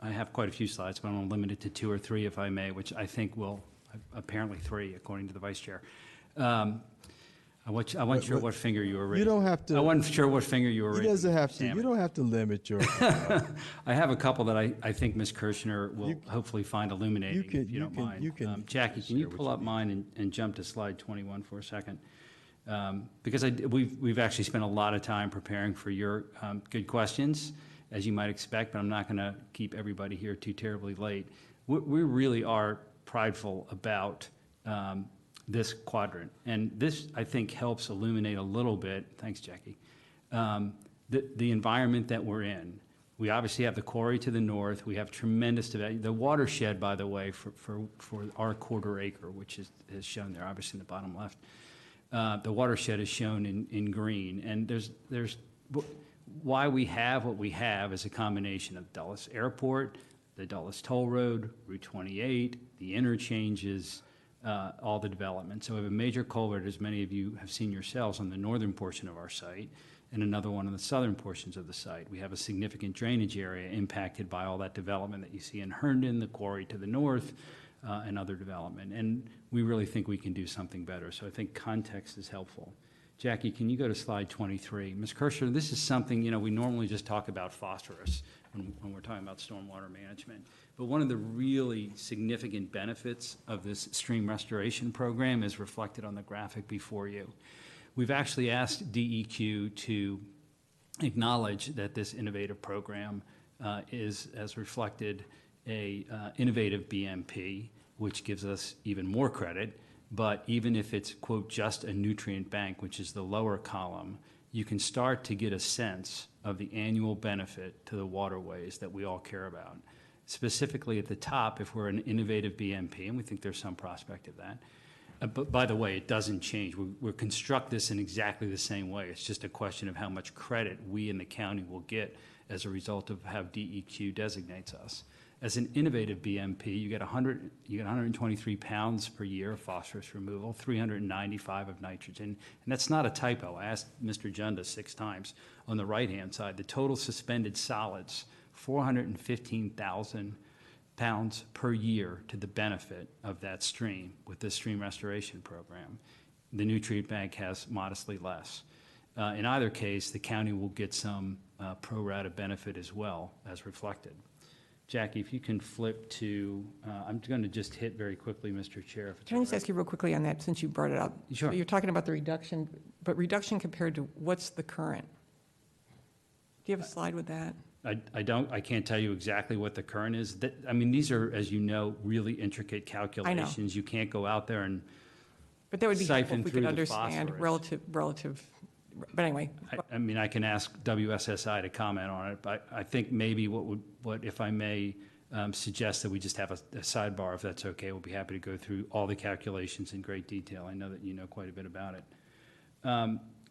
have quite a few slides, but I'm going to limit it to 2 or 3 if I may, which I think will, apparently 3, according to the Vice Chair. I wasn't sure what finger you were raising. You don't have to. I wasn't sure what finger you were raising. He doesn't have to. Damn You it. don't have to limit your. I have a couple that I think Ms. Kirshner will hopefully find illuminating, you can- if you don't mind. Jackie, can you pull up mine and jump to slide 21 for a second? Because we've actually spent a lot of time preparing for your good questions, as you might expect, but I'm not going to keep everybody here too terribly late. We really are prideful about this quadrant, and this, I think, helps illuminate a little bit, thanks, Jackie, the environment that we're in. We obviously have the quarry to the north. We have tremendous development. The watershed, by the way, for our quarter acre, which is shown there, obviously in the bottom left. The watershed is shown in green, and there's why we have what we have is a combination of Dulles Airport, the Dulles Toll Road, Route 28, the interchanges, all the development. So we have a major culvert, as many of you have seen yourselves, on the northern portion of our site, and another one on the southern portions of the site. We have a significant drainage area impacted by all that development that you see in Herndon, the quarry to the north, and other development. And we really think we can do something better. So I think context is helpful. Jackie, can you go to slide 23? Ms. Kirshner, this is something, we normally just talk about phosphorus when we're talking about stormwater management. But one of the really significant benefits of this stream restoration program is reflected on the graphic before you. We've actually asked DEQ to acknowledge that this innovative program is, as reflected, a innovative BMP, which gives us even more credit. But even if it's, quote, just a nutrient bank, which is the lower column, you can start to get a sense of the annual benefit to the waterways that we all care about. Specifically at the top, if we're an innovative BMP, and we think there's some prospect of that. But by the way, it doesn't change. We'll construct this in exactly the same way. It's just a question of how much credit we in the county will get as a result of how DEQ designates us. As an innovative BMP, you get 123 pounds per year of phosphorus removal, 395 of nitrogen, and that's not a typo. I asked Mr. Junda 6 times. On the right-hand side, the total suspended solids, 415,000 pounds per year to the benefit of that stream with this stream restoration program. The nutrient bank has modestly less. In either case, the county will get some pro rata benefit as well, as reflected. Jackie, if you can flip to, I'm going to just hit very quickly, Mr. Chair. If it's Can I just all right. ask you real quickly on that, since you brought it up? Sure. So you're talking about the reduction, but reduction compared to what's the current? Do you have a slide with that? I can't tell you exactly what the current is. These are, as you know, really intricate calculations. You can't go out there and But that would be helpful siphon if we through could the understand phosphorus. relative, but anyway. I can ask WSSI to comment on it, but I think maybe what if I may suggest that we just have a sidebar, if that's okay. We'll be happy to go through all the calculations in great detail. I know that you know quite a bit about it.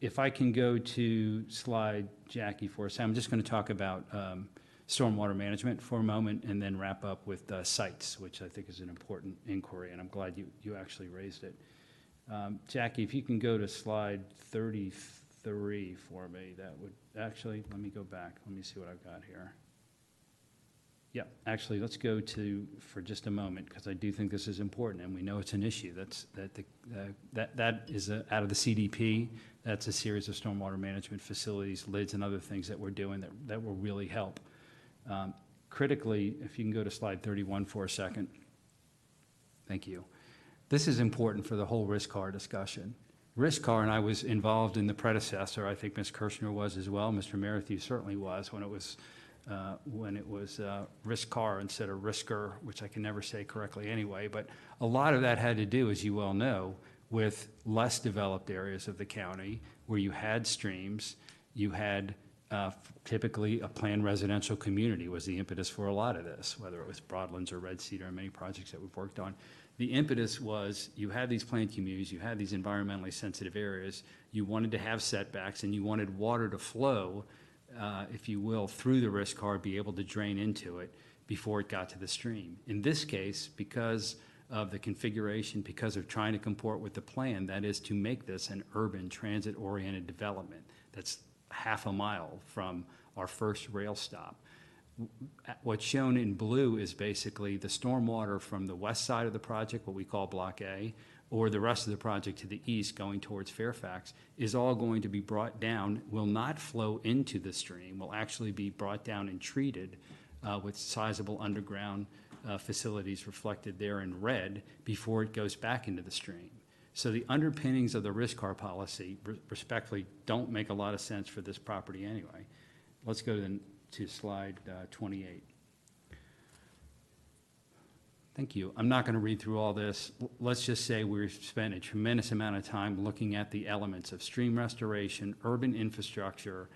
If I can go to slide, Jackie, for us. I'm just going to talk about stormwater management for a moment and then wrap up with sites, which I think is an important inquiry, and I'm glad you actually raised it. Jackie, if you can go to slide 34. 3 for me. That would, actually, let me go back. Let me see what I've got here. Yeah, actually, let's go to, for just a moment, because I do think this is important, and we know it's an issue. That is out of the CDP. That's a series of stormwater management facilities, lids, and other things that we're doing that will really help. Critically, if you can go to slide 31 for a second. Thank you. This is important for the whole RISC-CAR discussion. RISC-CAR, and I was involved in the predecessor, I think Ms. Kirshner was as well, Mr. Merrithew certainly was, when it was RISC-CAR instead of RISC-CAR, which I can never say correctly anyway, but a lot of that had to do, as you well know, with less developed areas of the county where you had streams, you had typically a planned residential community was the impetus for a lot of this, whether it was Broadlands or Red Cedar and many projects that we've worked on. The impetus was you had these planned communities, you had these environmentally sensitive areas, you wanted to have setbacks, and you wanted water to flow, if you will, through the RISC-CAR, be able to drain into it before it got to the stream. In this case, because of the configuration, because of trying to comport with the plan, that is to make this an urban transit-oriented development that's half a mile from our first rail stop. What's shown in blue is basically the stormwater from the west side of the project, what we call Block A, or the rest of the project to the east going towards Fairfax, is all going to be brought down, will not flow into the stream, will actually be brought down and treated with sizable underground facilities reflected there in red before it goes back into the stream. So the underpinnings of the RISC-CAR policy, respectfully, don't make a lot of sense for this property anyway. Let's go to slide 28. Thank you. I'm not going to read through all this. Let's just say we've spent a tremendous amount of time looking at the elements of stream restoration, urban infrastructure,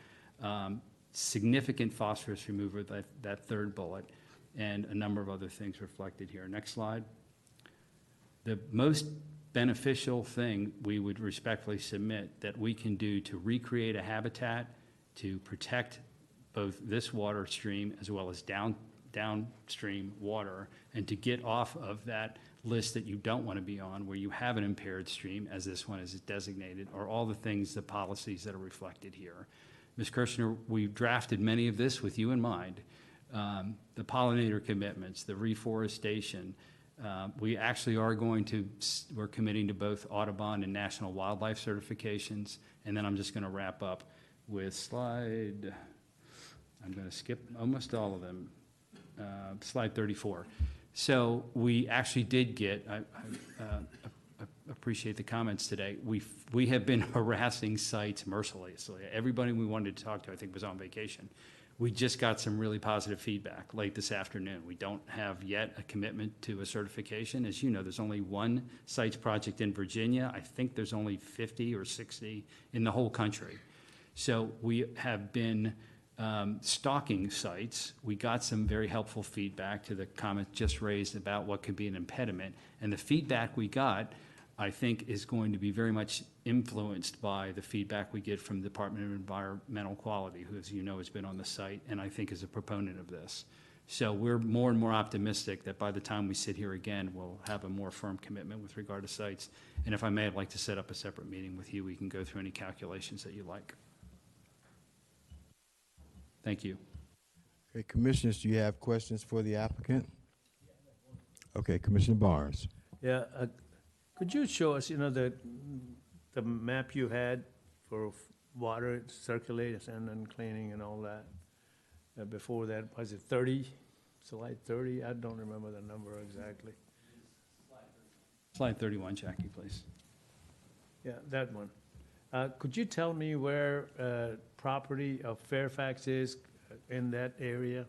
significant phosphorus removal, that third bullet, and a number of other things reflected here. Next slide. The most beneficial thing we would respectfully submit that we can do to recreate a habitat, to protect both this water stream as well as downstream water, and to get off of that list that you don't want to be on where you have an impaired stream, as this one is designated, are all the things, the policies that are reflected here. Ms. Kirshner, we drafted many of this with you in mind. The pollinator commitments, the reforestation. We actually are we're committing to both Audubon and National Wildlife certifications. And then I'm just going to wrap up with slide, I'm going to skip almost all of them. Slide 34. So we actually did get, I appreciate the comments today. We have been harassing sites mercilessly. Everybody we wanted to talk to, I think, was on vacation. We just got some really positive feedback late this afternoon. We don't have yet a commitment to a certification. As you know, there's only one sites project in Virginia. I think there's only 50 or 60 in the whole country. So we have been stalking sites. We got some very helpful feedback to the comments just raised about what could be an impediment. And the feedback we got, I think, is going to be very much influenced by the feedback we get from the Department of Environmental Quality, who, as you know, has been on the site and I think is a proponent of this. So we're more and more optimistic that by the time we sit here again, we'll have a more firm commitment with regard to sites. And if I may, I'd like to set up a separate meeting with you. We can go through any calculations that you like. Thank you. Okay, commissioners, do you have questions for the applicant? Okay, Commissioner Barnes. Yeah, could you show us, the map you had for water circulation and cleaning and all that? Before that, was it 30, slide 30? I don't remember the number exactly. Slide 31, Jackie, please. Yeah, that one. Could you tell me where property of Fairfax is in that area?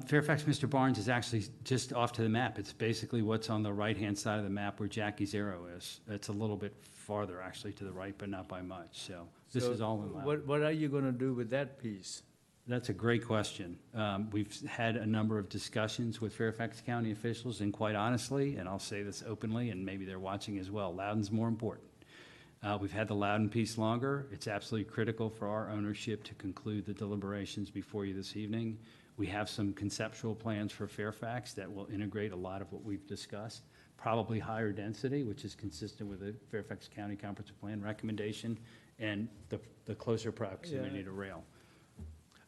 Fairfax, Mr. Barnes, is actually just off to the map. It's basically what's on the right-hand side of the map where Jackie's arrow is. It's a little bit farther, actually, to the right, but not by much. So this is all in Loudon. What are you going to do with that piece? That's a great question. We've had a number of discussions with Fairfax County officials, and quite honestly, and I'll say this openly, and maybe they're watching as well, Loudon's more important. We've had the Loudon piece longer. It's absolutely critical for our ownership to conclude the deliberations before you this evening. We have some conceptual plans for Fairfax that will integrate a lot of what we've discussed, probably higher density, which is consistent with the Fairfax County Comprehensive Plan recommendation, and the closer proximity to rail.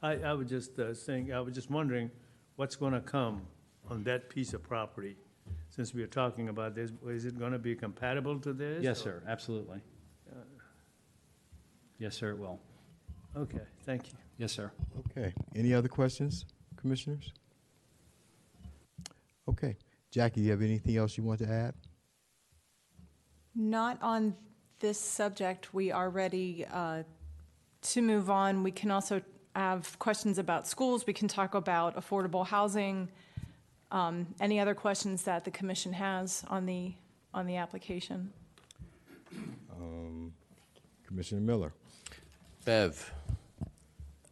I was just saying, I was just wondering what's going to come on that piece of property, since we are talking about this. Is it going to be compatible to this? Yes, or- sir, absolutely. Yes, sir, it will. Okay, thank you. Yes, sir. Okay. Any other questions, commissioners? Okay. Jackie, do you have anything else you want to add? Not on this subject. We are ready to move on. We can also have questions about schools. We can talk about affordable housing. Any other questions that the commission has on the application? Commissioner Miller. Bev,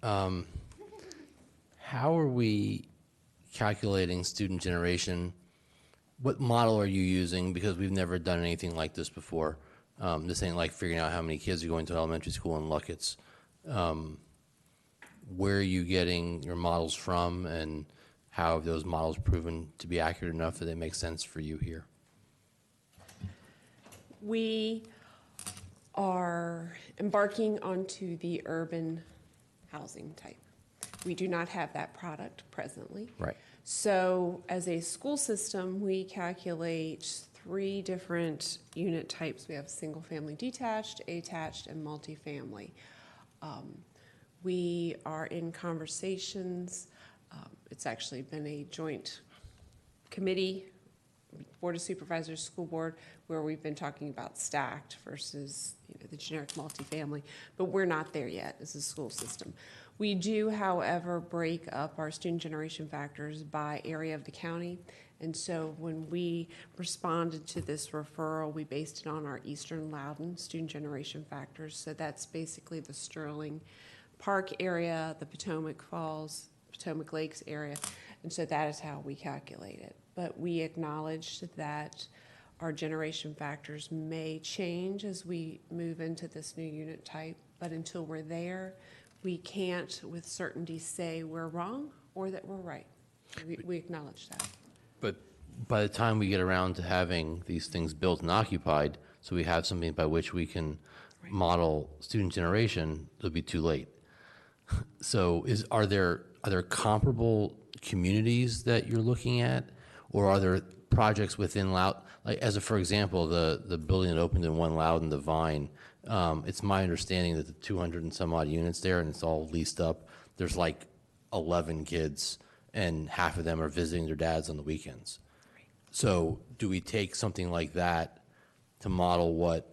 how are we calculating student generation? What model are you using? Because we've never done anything like this before. This ain't like figuring out how many kids are going to elementary school in Luckett's. Where are you getting your models from, and how have those models proven to be accurate enough that they make sense for you here? We are embarking onto the urban housing type. We do not have that product presently. Right. So as a school system, we calculate 3 different unit types. We have single-family detached, attached, and multifamily. We are in conversations. It's actually been a joint committee, Board of Supervisors, School Board, where we've been talking about stacked versus the generic multifamily, but we're not there yet as a school system. We do, however, break up our student generation factors by area of the county, and so when we responded to this referral, we based it on our Eastern Loudon student generation factors. So that's basically the Sterling Park area, the Potomac Falls, Potomac Lakes area, and so that is how we calculate it. But we acknowledged that our generation factors may change as we move into this new unit type, but until we're there, we can't with certainty say we're wrong or that we're right. We acknowledge that. But by the time we get around to having these things built and occupied, so we have something by which we can model student generation, it'll be too late. So are there comparable communities that you're looking at, or are there projects within Loudon? Like for example, the building that opened in One Loudon, the Vine. It's my understanding that the 200 and some odd units there, and it's all leased up. There's like 11 kids, and half of them are visiting their dads on the weekends. So do we take something like that to model what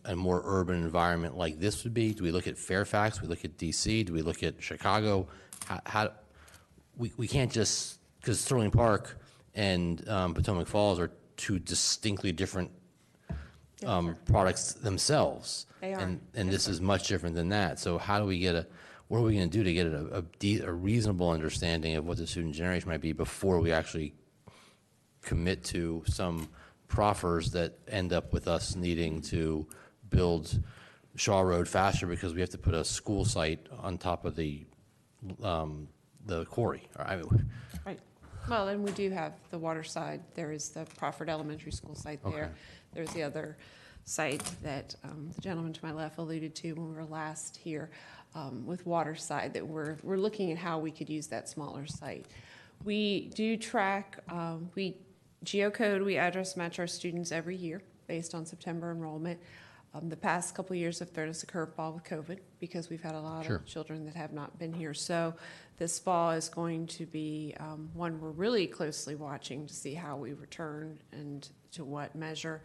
a more urban environment like this would be? Do we look at Fairfax? Do we look at DC? Do we look at Chicago? We can't just, because Sterling Park and Potomac Falls are 2 distinctly different products themselves. They are. And this is much different than that. So how do we what are we going to do to get a reasonable understanding of what the student generation might be before we actually commit to some proffers that end up with us needing to build Shaw Road faster because we have to put a school site on top of the quarry? Right. Well, and we do have the water side. There is the Crawford Elementary School site there. Okay. There's the other site that the gentleman to my left alluded to when we were last here with water side, that we're looking at how we could use that smaller site. We do track, we geocode, we address match our students every year based on September enrollment. The past couple of years have thrown us a curveball with COVID because we've had a lot of children that have not been here. So this fall is going to be one we're really closely watching to see how we return and to what measure.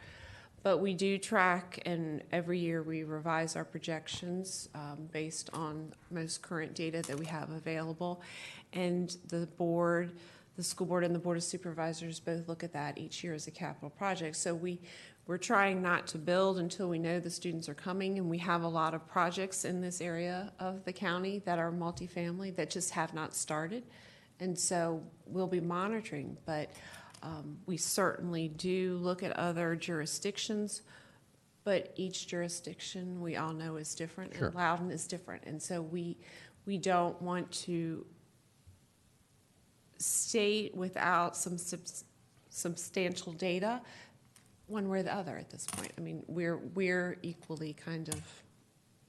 But we do track, and every year we revise our projections based on most current data that we have available. And the board, the school board and the Board of Supervisors both look at that each year as a capital project. So we're trying not to build until we know the students are coming, and we have a lot of projects in this area of the county that are multifamily that just have not started. And so we'll be monitoring, but we certainly do look at other jurisdictions, but each jurisdiction we all know is different, and Loudon is different. And so we don't want to state without some substantial data one way or the other at this point. I mean, we're equally kind of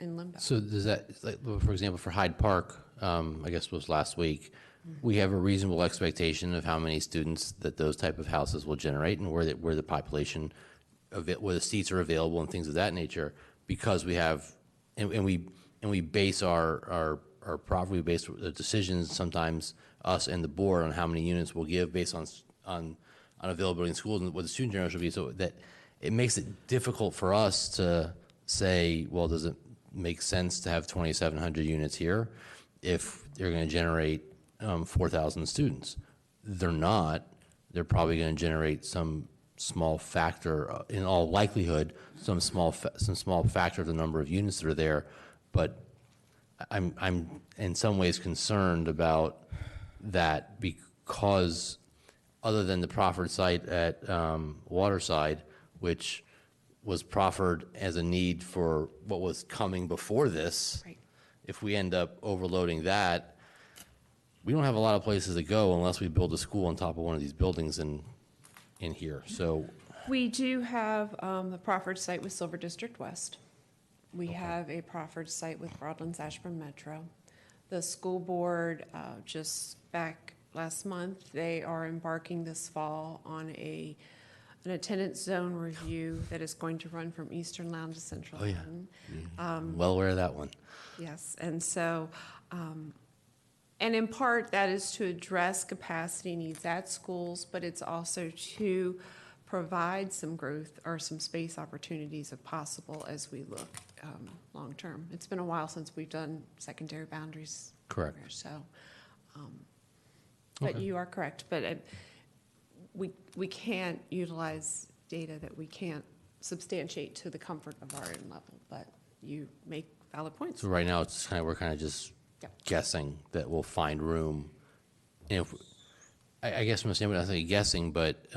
in limbo. So does that, like, for example, for Hyde Park, I guess was last week, we have a reasonable expectation of how many students that those type of houses will generate and where the population of it, where the seats are available and things of that nature, because we have, and we base our property, we base the decisions, sometimes us and the board, on how many units we'll give based on availability in schools and what the student generation will be, so that it makes it difficult for us to say, well, does it make sense to have 2,700 units here if they're going to generate 4,000 students? They're not. They're probably going to generate some small factor, in all likelihood, some small factor of the number of units that are there. But I'm in some ways concerned about that, because other than the proffered site at Waterside, which was proffered as a need for what was coming before this, Right. if we end up overloading that, we don't have a lot of places to go unless we build a school on top of one of these buildings in here. So We do have the proffered site with Silver District West. We have a proffered site with Broadlands Ashburn Metro. The school board, just back last month, they are embarking this fall on an attendance zone review that is going to run from Eastern Loudon to Central Oh, yeah. Loudon. well aware of that one. Yes, and so, and in part, that is to address capacity needs at schools, but it's also to provide some growth or some space opportunities if possible as we look long-term. It's been a while since we've done secondary boundaries. Correct. Here, so, but you are correct, but we can't utilize data that we can't substantiate to the comfort of our end level, but you make valid points. So right now, it's we're kind of just Yep. guessing that we'll find room. And if, I guess from a standpoint, I think guessing, but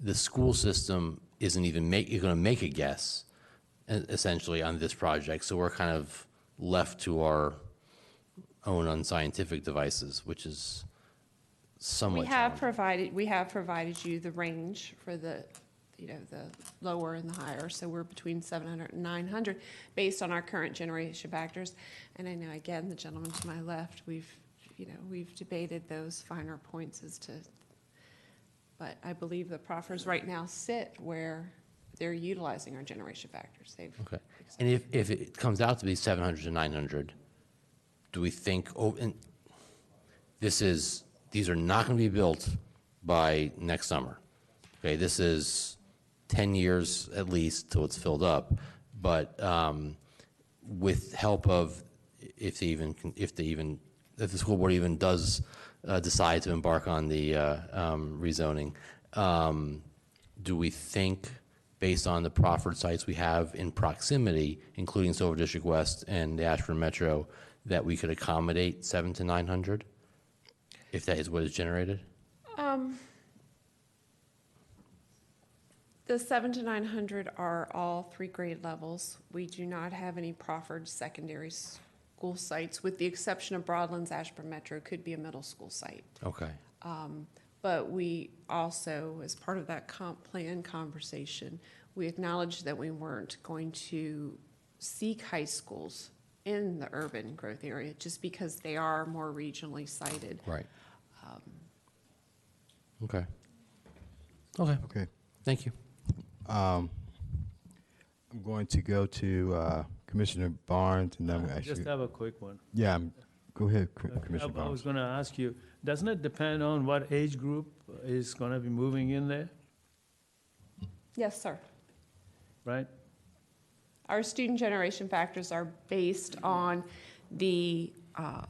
the school system isn't even going to make a guess, essentially, on this project. So we're kind of left to our own unscientific devices, which is somewhat We have challenging. provided you the range for the lower and the higher, so we're between 700 and 900 based on our current generation factors. And I know, again, the gentleman to my left, we've debated those finer points as to, but I believe the proffers right now sit where they're utilizing our generation factors. Okay. And if it comes out to be 700 to 900, do we think, and these are not going to be built by next summer. Okay, this is 10 years at least till it's filled up, but with help of, if the school board even does decide to embark on the rezoning, do we think, based on the proffered sites we have in proximity, including Silver District West and the Ashburn Metro, that we could accommodate 700 to 900, if that is what is generated? The 700 to 900 are all 3 grade levels. We do not have any proffered secondary school sites, with the exception of Broadlands Ashburn Metro, could be a middle school site. Okay. But we also, as part of that comp plan conversation, we acknowledged that we weren't going to seek high schools in the urban growth area, just because they are more regionally sited. Right. Okay. Okay. Okay. Thank you. I'm going to go to Commissioner Barnes, and then we Just have a quick one. yeah, go ahead, Commissioner I Barnes. was going to ask you, doesn't it depend on what age group is going to be moving in there, Yes, sir. right? Our student generation factors are based on the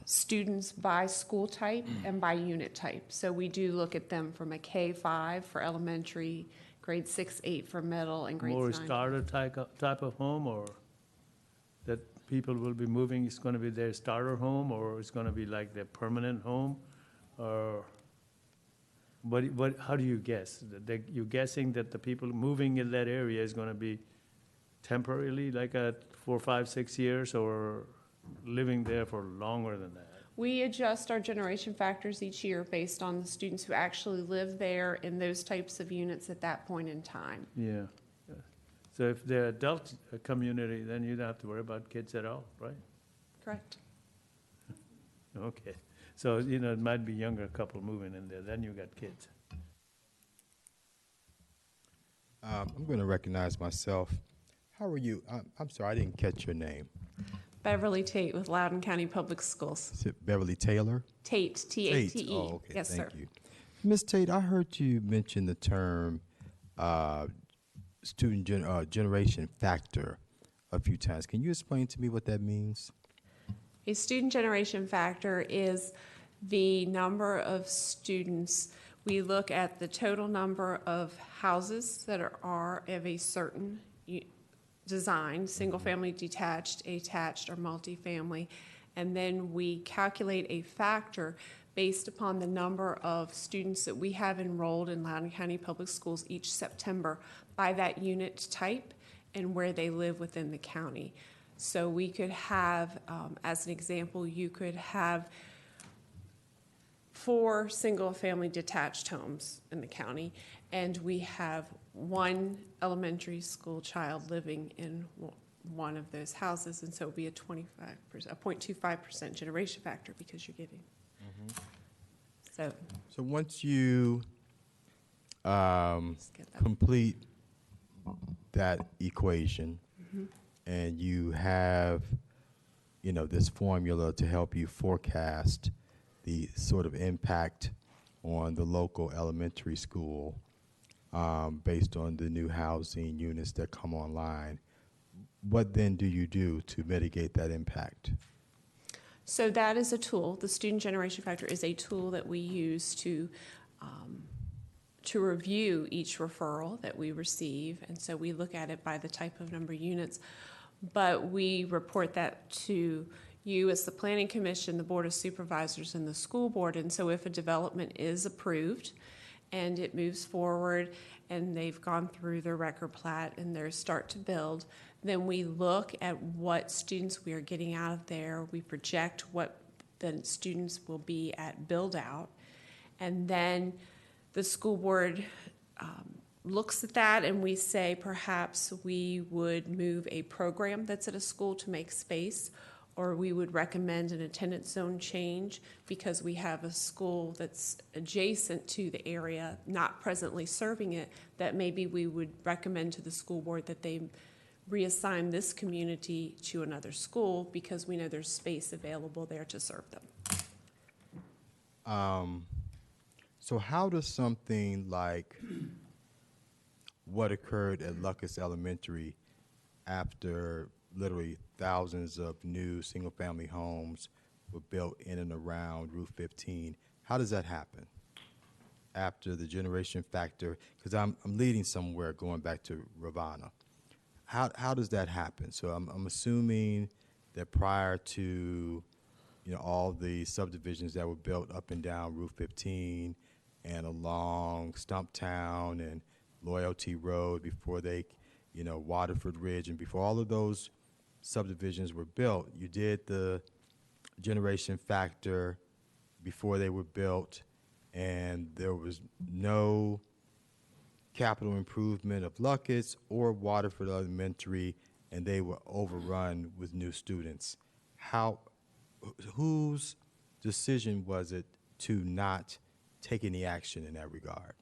students by school type and by unit type. So we do look at them from a K-5 for elementary, grade 6, 8 for middle, and grades 9. More starter type of home, or that people will be moving, it's going to be their starter home, or it's going to be like their permanent home? Or how do you guess? You're guessing that the people moving in that area is going to be temporarily, like at 4, 5, 6 years, or living there for longer than that? We adjust our generation factors each year based on the students who actually live there in those types of units at that point in time. Yeah. So if they're adult community, then you don't have to worry about kids at all, right? Correct. Okay. So, you know, it might be younger couple moving in there, then you got kids. I'm going to recognize myself. How are you? I'm sorry, I didn't catch your name. Beverly Tate with Loudon County Public Schools. Is it Beverly Taylor? Tate, T-A-T-E. Oh, okay. Yes, Thank sir. you. Ms. Tate, I heard you mention the term generation factor a few times. Can you explain to me what that means? A student generation factor is the number of students. We look at the total number of houses that are of a certain design, single-family, detached, attached, or multifamily, and then we calculate a factor based upon the number of students that we have enrolled in Loudon County Public Schools each September by that unit type and where they live within the county. So we could have, as an example, you could have 4 single-family detached homes in the county, and we have 1 elementary school child living in one of those houses, and so it would be a 0.25% generation factor because you're getting. So once you Let's get that. complete that equation and you have, you know, this formula to help you forecast the sort of impact on the local elementary school based on the new housing units that come online, what then do you do to mitigate that impact? So that is a tool. The student generation factor is a tool that we use to review each referral that we receive, and so we look at it by the type of number of units, but we report that to you as the Planning Commission, the Board of Supervisors, and the school board. And so if a development is approved and it moves forward and they've gone through their record plat and they start to build, then we look at what students we are getting out of there. We project what the students will be at build out, and then the school board looks at that and we say perhaps we would move a program that's at a school to make space, or we would recommend an attendance zone change because we have a school that's adjacent to the area, not presently serving it, that maybe we would recommend to the school board that they reassign this community to another school because we know there's space available there to serve them. So how does something like what occurred at Lucas Elementary after literally thousands of new single-family homes were built in and around Route 15, how does that happen after the generation factor? Because I'm leading somewhere going back to Ravana. How does that happen? So I'm assuming that prior to, you know, all the subdivisions that were built up and down Route 15 and along Stumptown and Loyalty Road before they, you know, Waterford Ridge, and before all of those subdivisions were built, you did the generation factor before they were built, and there was no capital improvement of Lucas or Waterford Elementary, and they were overrun with new students. Whose decision was it to not take any action in that regard?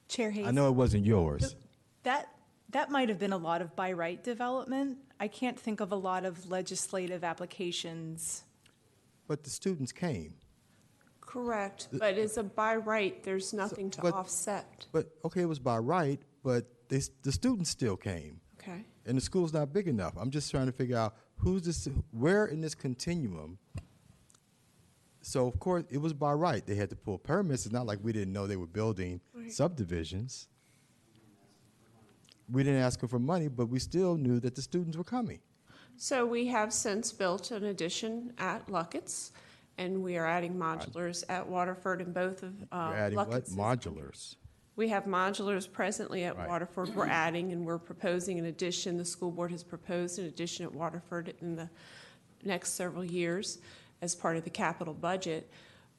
Chair Hayes? I know it wasn't yours. That might have been a lot of by right development. I can't think of a lot of legislative applications. But the students came. Correct, but it's a by right, there's nothing to offset. But, okay, it was by right, but the students still came. Okay. And the school's not big enough. I'm just trying to figure out where in this continuum. So, of course, it was by right. They had to pull permits. It's not like we didn't know they were building subdivisions. We didn't ask them for money, but we still knew that the students were coming. So we have since built an addition at Lucas, and we are adding modulars at Waterford in both of You're adding what? Lucas. Modulars. We have modulars presently at Right. Waterford. We're adding, and we're proposing an addition. The school board has proposed an addition at Waterford in the next several years as part of the capital budget.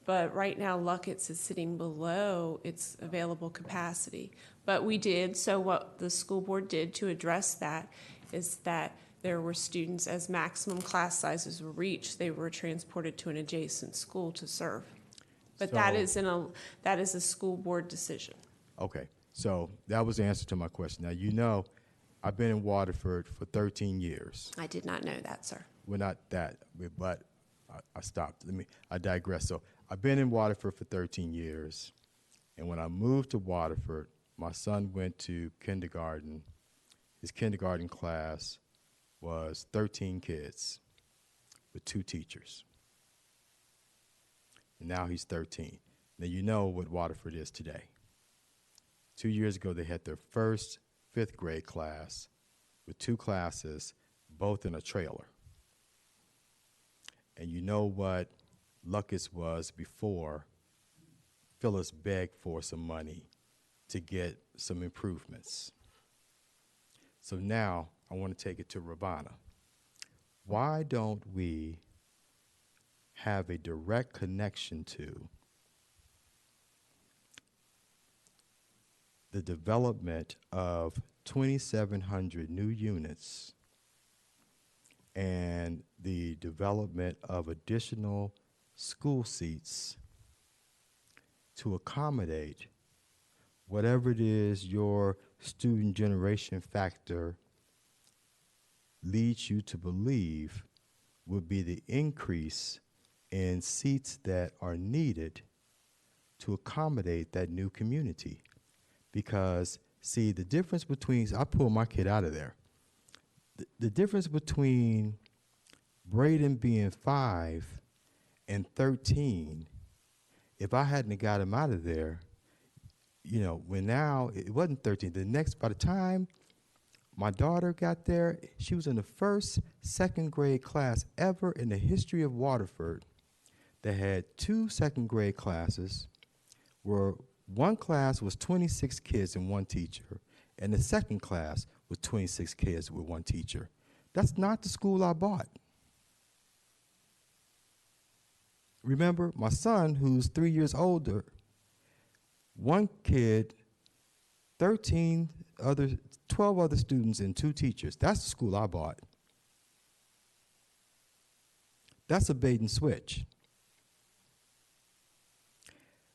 But right now, Lucas is sitting below its available capacity. But we did, so what the school board did to address that is that there were students, as maximum class sizes were reached, they were transported to an adjacent school to serve. But that So- is a school board decision. Okay, so that was the answer to my question. Now, you know, I've been in Waterford for 13 years. I did not know that, sir. Well, not that, but I stopped. I digress. So I've been in Waterford for 13 years, and when I moved to Waterford, my son went to kindergarten. His kindergarten class was 13 kids with 2 teachers. And now he's 13. Now you know what Waterford is today. 2 years ago, they had their first 5th grade class with 2 classes, both in a trailer. And you know what Lucas was before Phyllis begged for some money to get some improvements. So now I want to take it to Ravana. Why don't we have a direct connection to the development of 2,700 new units and the development of additional school seats to accommodate whatever it is your student generation factor leads you to believe would be the increase in seats that are needed to accommodate that new community. Because, see, the difference between, I pull my kid out of there. The difference between Braden being 5 and 13, if I hadn't got him out of there, you know, when now, it wasn't 13. By the time my daughter got there, she was in the first 2nd grade class ever in the history of Waterford that had 2 2nd grade classes where one class was 26 kids and 1 teacher, and the second class was 26 kids with 1 teacher. That's not the school I bought. Remember, my son, who's 3 years older, 1 kid, 12 other students, and 2 teachers. That's the school I bought. That's a bait and switch.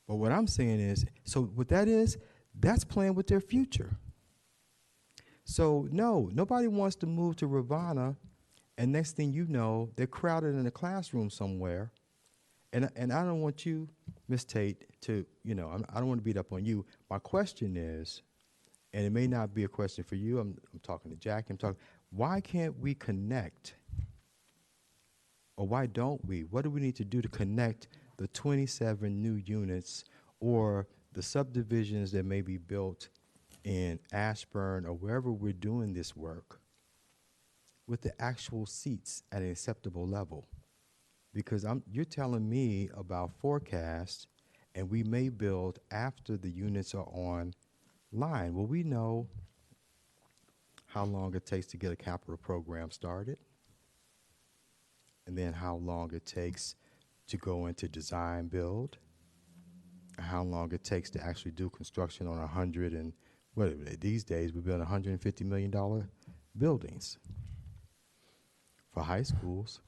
But what I'm saying is, so what that is, that's playing with their future. So no, nobody wants to move to Ravana, and next thing you know, they're crowded in a classroom somewhere. And I don't want you, Ms. Tate, to, you know, I don't want to beat up on you. My question is, and it may not be a question for you, I'm talking to Jackie, why can't we connect? Or why don't we? What do we need to do to connect the 27 new units or the subdivisions that may be built in Ashburn or wherever we're doing this work with the actual seats at an acceptable level? Because you're telling me about forecasts, and we may build after the units are online. Well, we know how long it takes to get a capital program started, and then how long it takes to go into design build, and how long it takes to actually do construction on 100 and whatever. These days, we build $150 million buildings for high schools.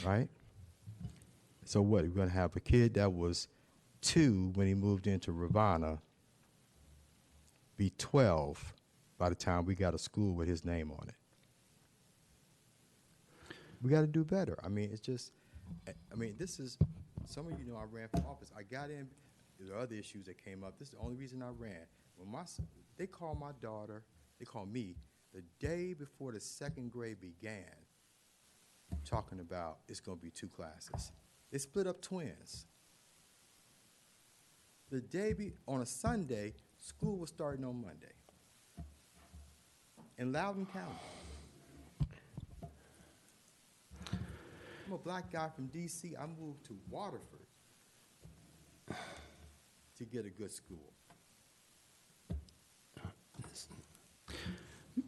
Right? So what, we're going to have a kid that was 2 when he moved into Ravana be 12 by the time we got a school with his name on it. We got to do better. I mean, it's just, this is, some of you know I ran for office. I got in, there are other issues that came up. This is the only reason I ran. When they called my daughter, they called me the day before the 2nd grade began, talking about it's going to be 2 classes. They split up twins. The day on a Sunday, school was starting on Monday in Loudon County. I'm a black guy from D.C. I moved to Waterford to get a good school.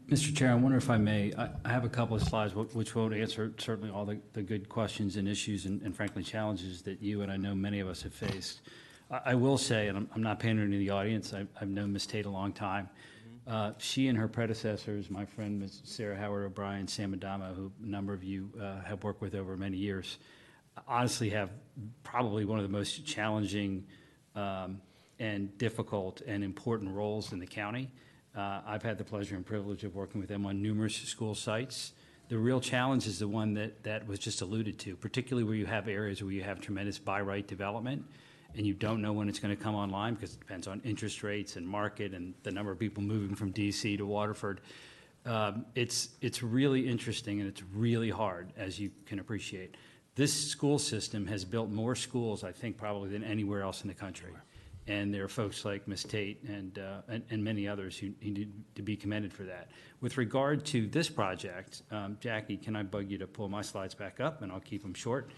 Mr. Chair, I wonder if I may, I have a couple of slides which won't answer certainly all the good questions and issues and frankly challenges that you and I know many of us have faced. I will say, and I'm not pandering to the audience, I've known Ms. Tate a long time. She and her predecessors, my friend Ms. Sarah Howard O'Brien, Sam Adamo, who a number of you have worked with over many years, honestly have probably one of the most challenging and difficult and important roles in the county. I've had the pleasure and privilege of working with them on numerous school sites. The real challenge is the one that was just alluded to, particularly where you have areas where you have tremendous by right development and you don't know when it's going to come online because it depends on interest rates and market and the number of people moving from DC to Waterford. It's really interesting and it's really hard, as you can appreciate. This school system has built more schools, I think, probably than anywhere else in the country. And there are folks like Ms. Tate and many others who need to be commended for that. With regard to this project, Jackie, can I bug you to pull my slides back up, and I'll keep them short.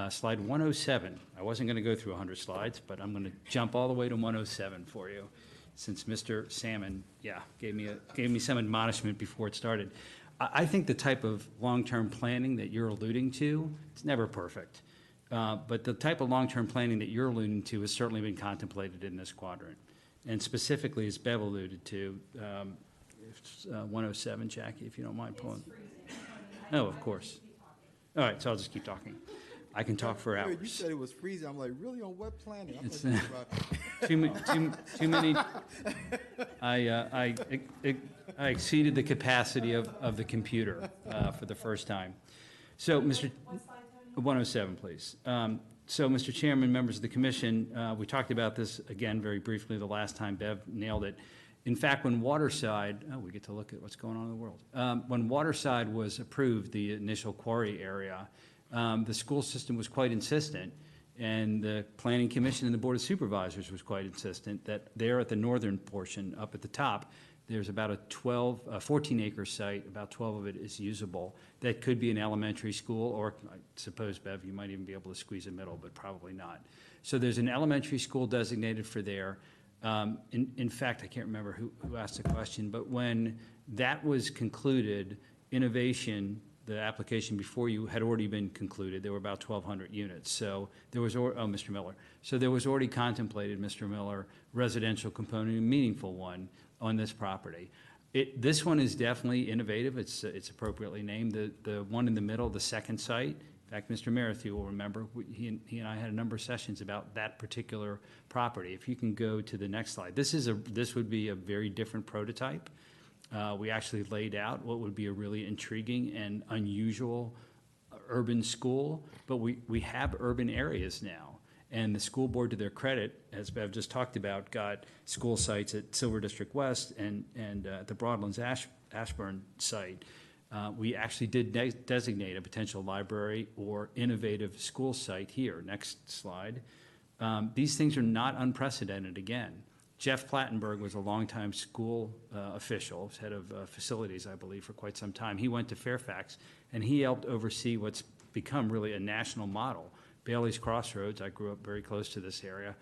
Slide 107. I wasn't going to go through 100 slides, but I'm going to jump all the way to 107 for you, since Mr. Salmon, gave me some admonishment before it started. I think the type of long-term planning that you're alluding to, it's never perfect. But the type of long-term planning that you're alluding to has certainly been contemplated in this quadrant. And specifically, as Bev alluded to, 107, Jackie, if you don't mind pulling. Oh, of course. All right, so I'll just keep talking. I can talk for hours. You said it was freezing. I'm like, really, on what planet? It's too many. I exceeded the capacity of the computer for the first time. So, Mr. 107, please. So, Mr. Chairman, members of the commission, we talked about this again very briefly the last time. Bev nailed it. In fact, when Waterside, we get to look at what's going on in the world. When Waterside was approved, the initial quarry area, the school system was quite insistent, and the Planning Commission and the Board of Supervisors was quite insistent that there at the northern portion, up at the top, there's about a 14-acre site, about 12 of it is usable. That could be an elementary school, or I suppose, Bev, you might even be able to squeeze a middle, but probably not. So there's an elementary school designated for there. In fact, I can't remember who asked the question, but when that was concluded, Innovation, the application before you, had already been concluded. There were about 1,200 units. So there was, Mr. Miller. So there was already contemplated, Mr. Miller, residential component, a meaningful one on this property. This one is definitely innovative. It's appropriately named. The one in the middle, the second site, in fact, Mr. Marathi will remember, he and I had a number of sessions about that particular property. If you can go to the next slide. This would be a very different prototype. We actually laid out what would be a really intriguing and unusual urban school, but we have urban areas now. And the school board, to their credit, as Bev just talked about, got school sites at Silver District West and the Broadlands Ashburn site. We actually did designate a potential library or innovative school site here. Next slide. These things are not unprecedented again. Jeff Plattenberg was a longtime school official, head of facilities, I believe, for quite some time. He went to Fairfax, and he helped oversee what's become really a national model. Bailey's Crossroads, I grew up very close to this area,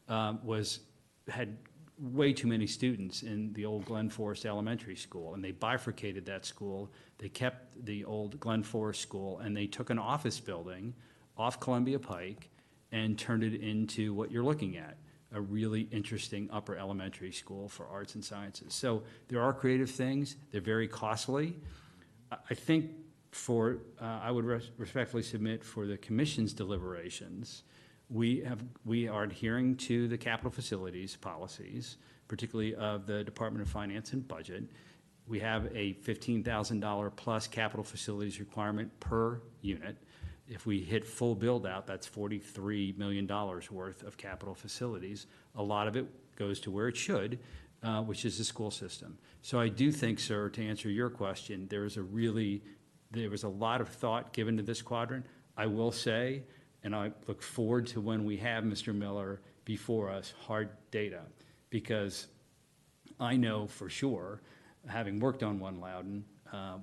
had way too many students in the old Glen Forest Elementary School, and they bifurcated that school. They kept the old Glen Forest School, and they took an office building off Columbia Pike and turned it into what you're looking at, a really interesting upper elementary school for arts and sciences. So there are creative things. They're very costly. I think I would respectfully submit for the commission's deliberations, we are adhering to the capital facilities policies, particularly of the Department of Finance and Budget. We have a $15,000 plus capital facilities requirement per unit. If we hit full build out, that's $43 million worth of capital facilities. A lot of it goes to where it should, which is the school system. So I do think, sir, to answer your question, there was a lot of thought given to this quadrant. I will say, and I look forward to when we have, Mr. Miller, before us, hard data, because I know for sure, having worked on One Loudon,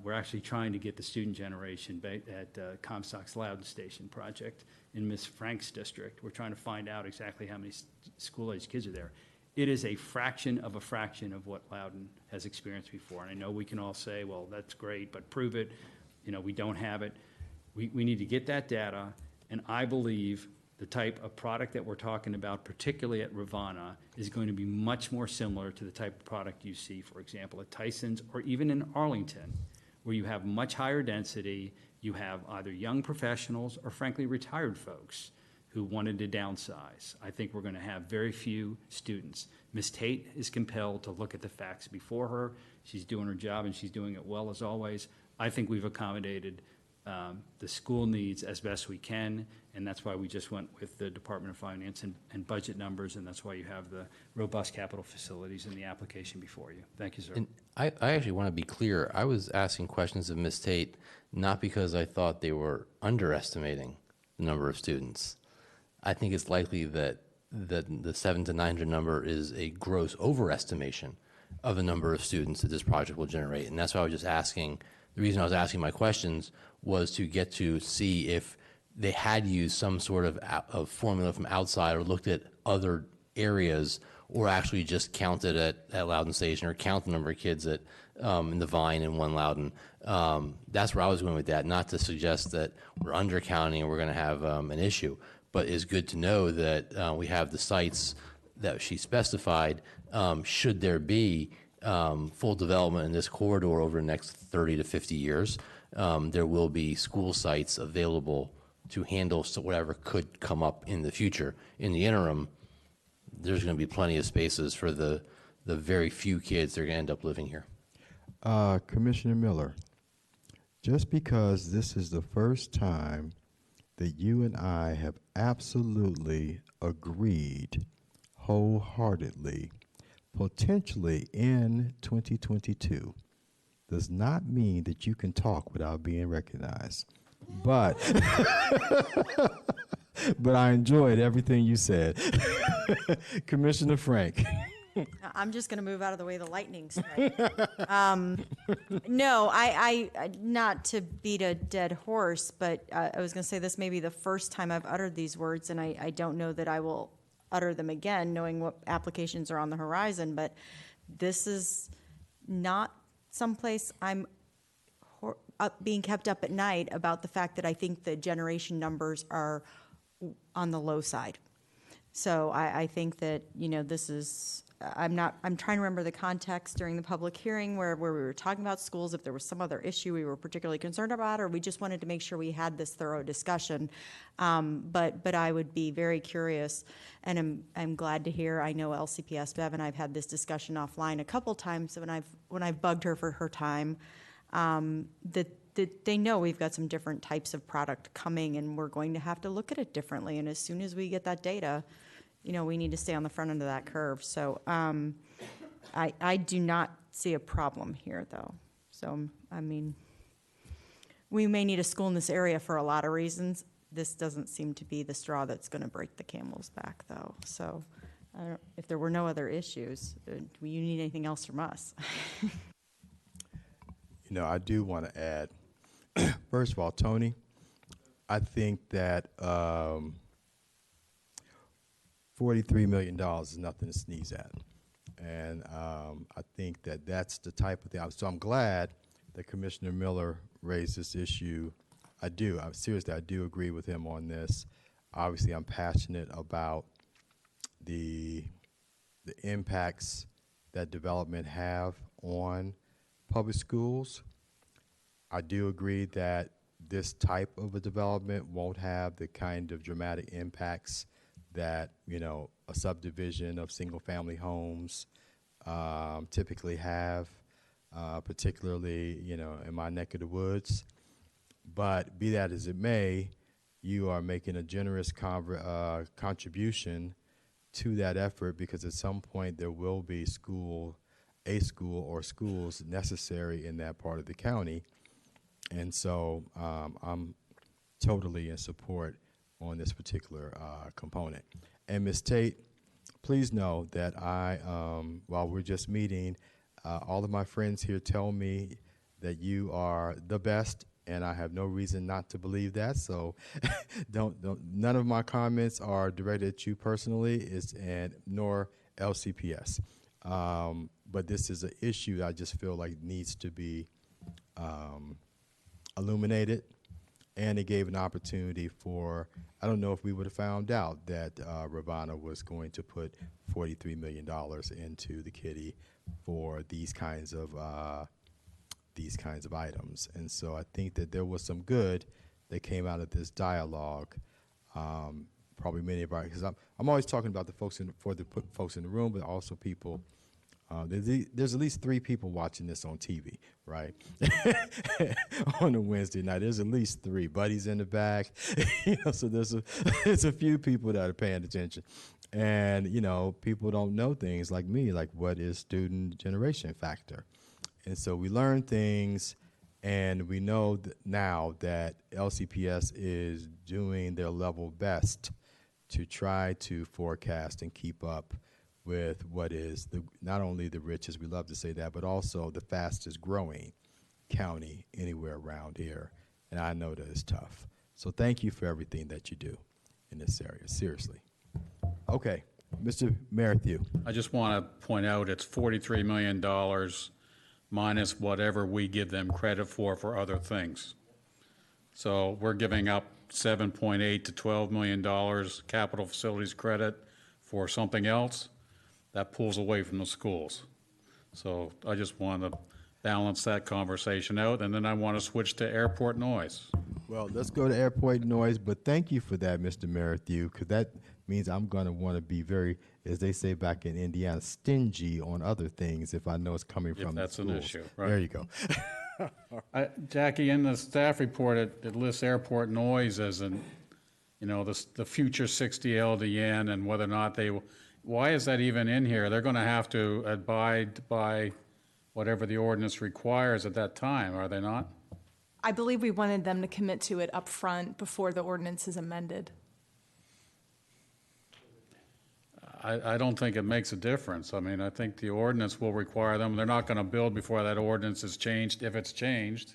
we're actually trying to get the student generation at Comstock's Loudon Station project in Ms. Frank's district. We're trying to find out exactly how many school-age kids are there. It is a fraction of what Loudon has experienced before. And I know we can all say, well, that's great, but prove it. We don't have it. We need to get that data, and I believe The type of product that we're talking about, particularly at Rivanna, is going to be much more similar to the type of product you see, for example, at Tyson's or even in Arlington, where you have much higher density. You have either young professionals or frankly retired folks who wanted to downsize. I think we're going to have very few students. Ms. Tate is compelled to look at the facts before her. She's doing her job and she's doing it well as always. I think we've accommodated the school needs as best we can, and that's why we just went with the Department of Finance and budget numbers, and that's why you have the robust capital facilities in the application before you. Thank you, sir. And I actually want to be clear. I was asking questions of Ms. Tate not because I thought they were underestimating the number of students. I think it's likely that the 700 to 900 number is a gross overestimation of the number of students that this project will generate. And that's why I was just asking, the reason I was asking my questions was to get to see if they had used some sort of formula from outside or looked at other areas or actually just counted at Loudon Station or count the number of kids at in the Vine and One Loudon. That's where I was going with that, not to suggest that we're undercounting and we're going to have an issue, but it's good to know that we have the sites that she specified. Should there be full development in this corridor over the next 30 to 50 years, there will be school sites available to handle whatever could come up in the future. In the interim, there's going to be plenty of spaces for the very few kids that are going to end up living here. Commissioner Miller, just because this is the first time that you and I have absolutely agreed wholeheartedly, potentially in 2022, does not mean that you can talk without being recognized. But but I enjoyed everything you said. Commissioner Frank. I'm just going to move out of the way of the lightning strike. No, I not to beat a dead horse, but I was going to say this may be the first time I've uttered these words, and I don't know that I will utter them again, knowing what applications are on the horizon, but this is not someplace I'm being kept up at night about the fact that I think the generation numbers are on the low side. So I think that, this is, I'm trying to remember the context during the public hearing where we were talking about schools, if there was some other issue we were particularly concerned about, or we just wanted to make sure we had this thorough discussion. But I would be very curious, and I'm glad to hear, I know LCPS Bev and I've had this discussion offline a couple times when I've bugged her for her time, that they know we've got some different types of product coming and we're going to have to look at it differently. And as soon as we get that data, we need to stay on the front end of that curve. So I do not see a problem here, though. So, we may need a school in this area for a lot of reasons. This doesn't seem to be the straw that's going to break the camel's back, though. So if there were no other issues, do you need anything else from us? I do want to add, first of all, Tony, I think that $43 million is nothing to sneeze at. And I think that that's the type of thing. So I'm glad that Commissioner Miller raised this issue. I do agree with him on this. Obviously, I'm passionate about the impacts that development have on public schools. I do agree that this type of a development won't have the kind of dramatic impacts that, a subdivision of single-family homes typically have, particularly, in my neck of the woods. But be that as it may, you are making a generous contribution to that effort, because at some point there will be a school or schools necessary in that part of the county. And so I'm totally in support on this particular component. And Ms. Tate, please know that while we're just meeting, all of my friends here tell me that you are the best, and I have no reason not to believe that. So none of my comments are directed at you personally, nor LCPS. But this is an issue that I just feel like needs to be illuminated and it gave an opportunity for, I don't know if we would have found out that Ravana was going to put $43 million into the kitty for these kinds of items. And so I think that there was some good that came out of this dialogue. Probably many of our, because I'm always talking about the folks for the folks in the room, but also people. There's at least 3 people watching this on TV, right? On a Wednesday night, there's at least 3. Buddy's in the back, so there's a few people that are paying attention, and people don't know things like me, like what is student generation factor, and so we learn things, and we know now that LCPS is doing their level best to try to forecast and keep up with what is not only the richest, we love to say that, but also the fastest growing county anywhere around here. And I know that it's tough. So thank you for everything that you do in this area, seriously. Okay, Mr. Merrithew. I just want to point out it's $43 million minus whatever we give them credit for other things. So we're giving up $7.8 to $12 million capital facilities credit for something else. That pulls away from the schools. So I just want to balance that conversation out, and then I want to switch to airport noise. Well, let's go to airport noise, but thank you for that, Mr. Merrithew, because that means I'm going to want to be very, as they say back in Indiana, stingy on other things if I know it's coming from the schools. If that's an issue, right. There you go. Jackie, in the staff report, it lists airport noise as the future 60 LDN and whether or not why is that even in here? They're going to have to abide by whatever the ordinance requires at that time, are they not? I believe we wanted them to commit to it up front before the ordinance is amended. I don't think it makes a difference. I mean, I think the ordinance will require them. They're not going to build before that ordinance is changed, if it's changed.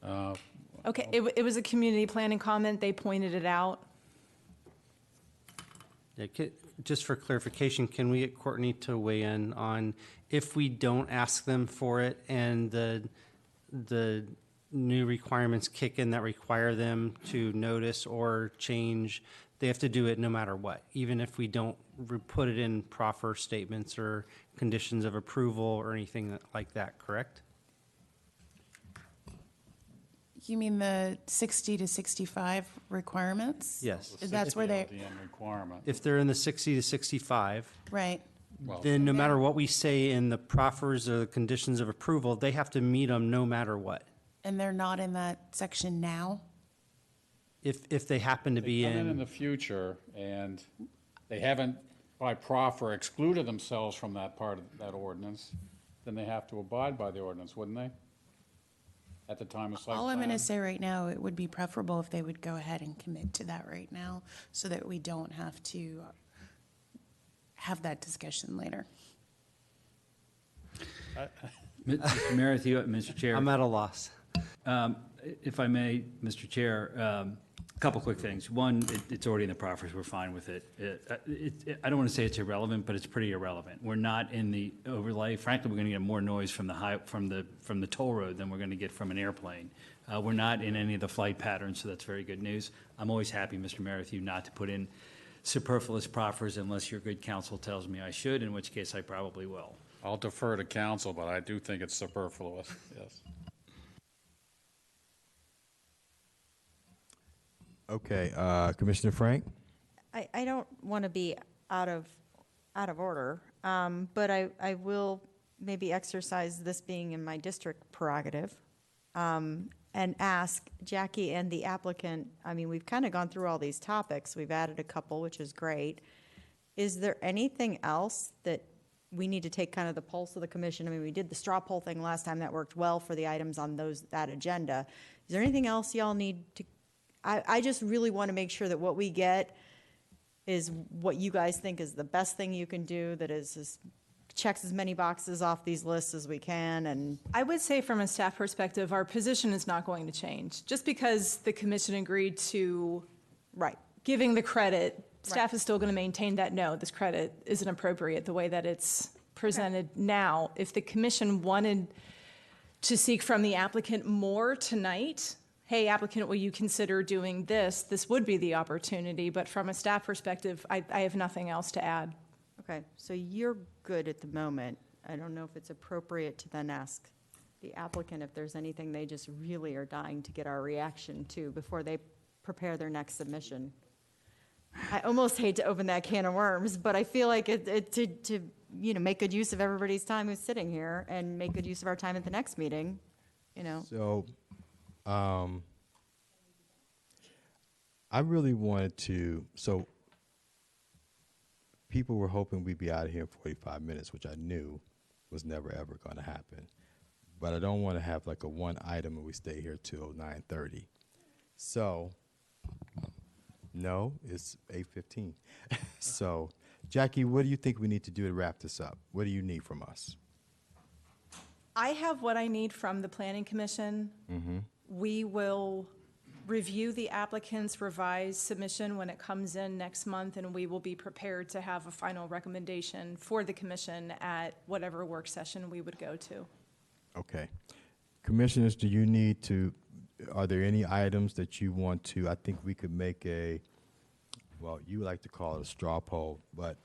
Okay, it was a community planning comment. They pointed it out. Yeah, just for clarification, can we get Courtney to weigh in on if we don't ask them for it and the new requirements kick in that require them to notice or change, they have to do it no matter what, even if we don't put it in proffer statements or conditions of approval or anything like that, correct? You mean the 60 to 65 requirements? Yes. That's where they, LDN requirement. If they're in the 60 to 65, right. then no matter what we say in the proffers or the conditions of approval, they have to meet them no matter what. And they're not in that section now? If they happen to be They come in in, the future, and they haven't, by proffer, excluded themselves from that part of that ordinance, then they have to abide by the ordinance, wouldn't they? At the time of site plan? All I'm going to say right now, it would be preferable if they would go ahead and commit to that right now so that we don't have to have that discussion later. Mr. Merrithew, Mr. Chair. I'm at a loss. If I may, Mr. Chair, a couple quick things. One, it's already in the proffers. We're fine with it. I don't want to say it's irrelevant, but it's pretty irrelevant. We're not in the overlay. Frankly, we're going to get more noise from the toll road than we're going to get from an airplane. We're not in any of the flight patterns, so that's very good news. I'm always happy, Mr. Merrithew, not to put in superfluous proffers unless your good counsel tells me I should, in which case I probably will. I'll defer to council, but I do think it's superfluous, yes. Okay, Commissioner Frank? I don't want to be out of order, but I will maybe exercise this being in my district prerogative, and ask Jackie and the applicant, I mean, we've kind of gone through all these topics, we've added a couple, which is great. Is there anything else that we need to take kind of the pulse of the commission? I mean, we did the straw poll thing last time, that worked well for the items on that agenda. Is there anything else y'all need to, I just really want to make sure that what we get is what you guys think is the best thing you can do, that checks as many boxes off these lists as we can. And I would say from a staff perspective, our position is not going to change. Just because the commission agreed to giving the credit, staff is still going to maintain that, no, this credit isn't appropriate the way that it's presented now. If the commission wanted to seek from the applicant more tonight, hey, applicant, will you consider doing this? This would be the opportunity, but from a staff perspective, I have nothing else to add. Okay, so you're good at the moment. I don't know if it's appropriate to then ask the applicant if there's anything they just really are dying to get our reaction to before they prepare their next submission. I almost hate to open that can of worms, but I feel like to make good use of everybody's time who's sitting here and make good use of our time at the next meeting, So, I really wanted to, so people were hoping we'd be out of here in 45 minutes, which I knew was never, ever going to happen. But I don't want to have like a one item and we stay here till 9:30. So, no, it's 8:15. So, Jackie, what do you think we need to do to wrap this up? What do you need from us? I have what I need from the Planning Commission. We will review the applicant's revised submission when it comes in next month, and we will be prepared to have a final recommendation for the commission at whatever work session we would go to. Okay. Commissioners, are there any items that you want to, I think we could make you like to call it a straw poll, but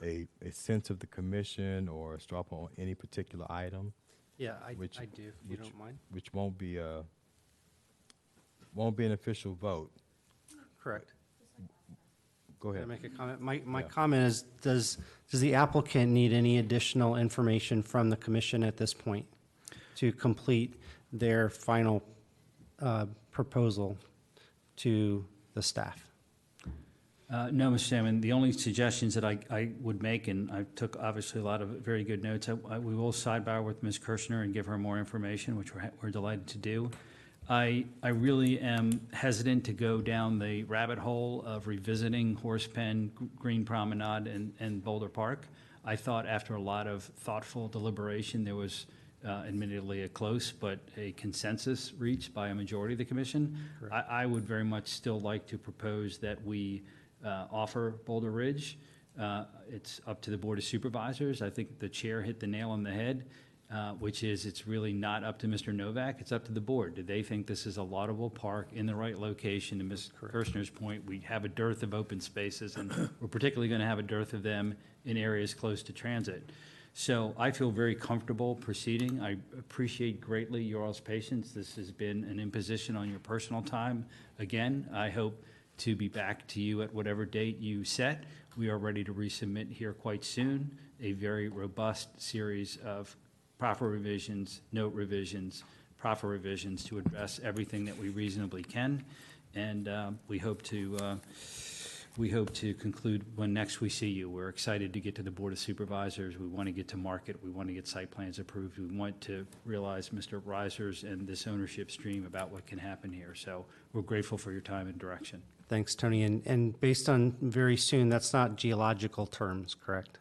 a sense of the commission or a straw poll on any particular item? Yeah, I do, if you don't mind. Which won't be an official vote. Correct. Go Can I ahead. make a comment? My Yeah. comment is, does the applicant need any additional information from the commission at this point to complete their final proposal to the staff? No, Mr. Chairman, the only suggestions that I would make, and I took obviously a lot of very good notes, we will sidebar with Ms. Kirshner and give her more information, which we're delighted to do. I really am hesitant to go down the rabbit hole of revisiting Horse Pen, Green Promenade, and Boulder Park. I thought after a lot of thoughtful deliberation, there was admittedly a close but a consensus reached by a majority of the commission. I would very much still like to propose that we offer Boulder Ridge. It's up to the Board of Supervisors. I think the chair hit the nail on the head, which is it's really not up to Mr. Novak, it's up to the board. Do they think this is a laudable park in the right location? To Ms. Kirshner's point, we have a dearth of open spaces, and we're particularly going to have a dearth of them in areas close to transit. So I feel very comfortable proceeding. I appreciate greatly your all's patience. This has been an imposition on your personal time. Again, I hope to be back to you at whatever date you set. We are ready to resubmit here quite soon, a very robust series of proper revisions, note revisions, proper revisions to address everything that we reasonably can. And we hope to conclude when next we see you. We're excited to get to the Board of Supervisors. We want to get to market. We want to get site plans approved. We want to realize Mr. Reiser's and this ownership stream about what can happen here. So we're grateful for your time and direction. Thanks, Tony. And based on very soon, that's not geological terms, correct?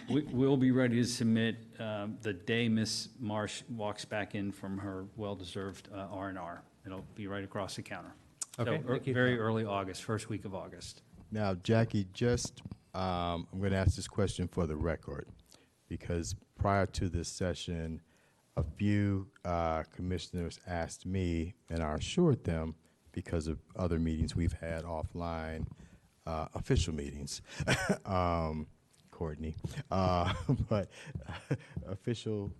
We'll be ready to submit the day Ms. Marsh walks back in from her well-deserved R&R. It'll be right across the counter. Okay, So, thank you. very early August, first week of August. Now, Jackie, I'm going to ask this question for the record, because prior to this session, a few commissioners asked me, and I assured them, because of other meetings we've had offline, official meetings, Courtney, but official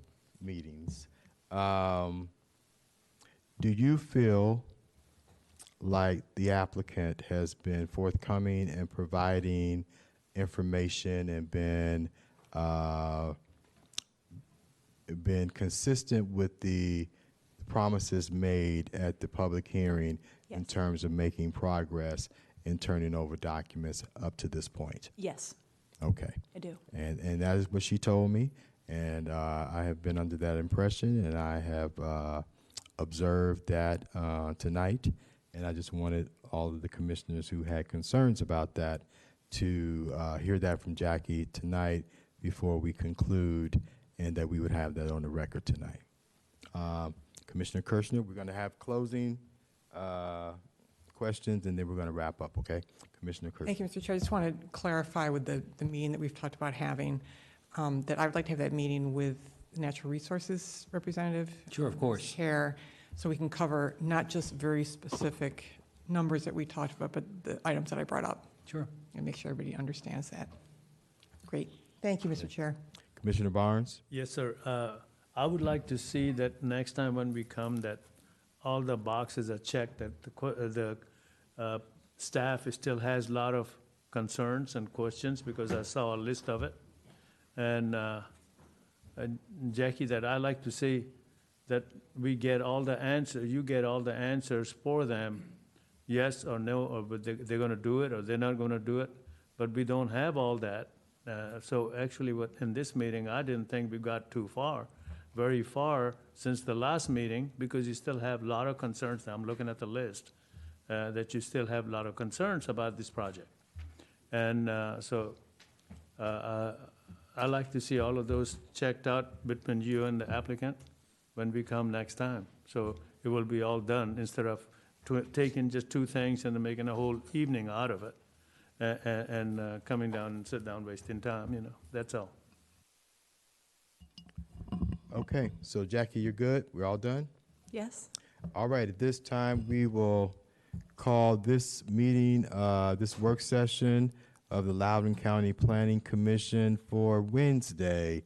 meetings. Do you feel like the applicant has been forthcoming and providing information and been consistent with the promises made at the public hearing in terms of making progress in turning over documents up to this point? Yes, Okay. I do. And that is what she told me, and I have been under that impression, and I have observed that tonight, and I just wanted all of the commissioners who had concerns about that to hear that from Jackie tonight before we conclude, and that we would have that on the record tonight. Commissioner Kirshner, we're going to have closing questions, and then we're going to wrap up, okay? Commissioner Kirshner. Thank you, Mr. Chair. I just want to clarify with the meeting that we've talked about having, that I would like to have that meeting with the Natural Resources representative. Sure, of course. Chair, so we can cover not just very specific numbers that we talked about, but the items that I brought up, Sure. and make sure everybody understands that. Great. Thank you, Mr. Chair. Commissioner Barnes? Yes, sir. I would like to see that next time when we come, that all the boxes are checked, that the staff still has a lot of concerns and questions, because I saw a list of it. And Jackie, that I like to see that we get all the answers, you get all the answers for them, yes or no, or but they're gonna do it, or they're not gonna do it, but we don't have all that. So actually, in this meeting, I didn't think we got very far since the last meeting, because you still have a lot of concerns. Now, I'm looking at the list, that you still have a lot of concerns about this project. And so I like to see all of those checked out between you and the applicant when we come next time. So it will be all done, instead of taking just two things and then making a whole evening out of it, and coming down and sit down wasting time, that's all. Okay, so Jackie, you're good? We're all done? Yes? All right, at this time, we will call this meeting, this work session of the Loudoun County Planning Commission for Wednesday,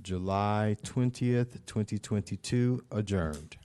July 20th, 2022, adjourned.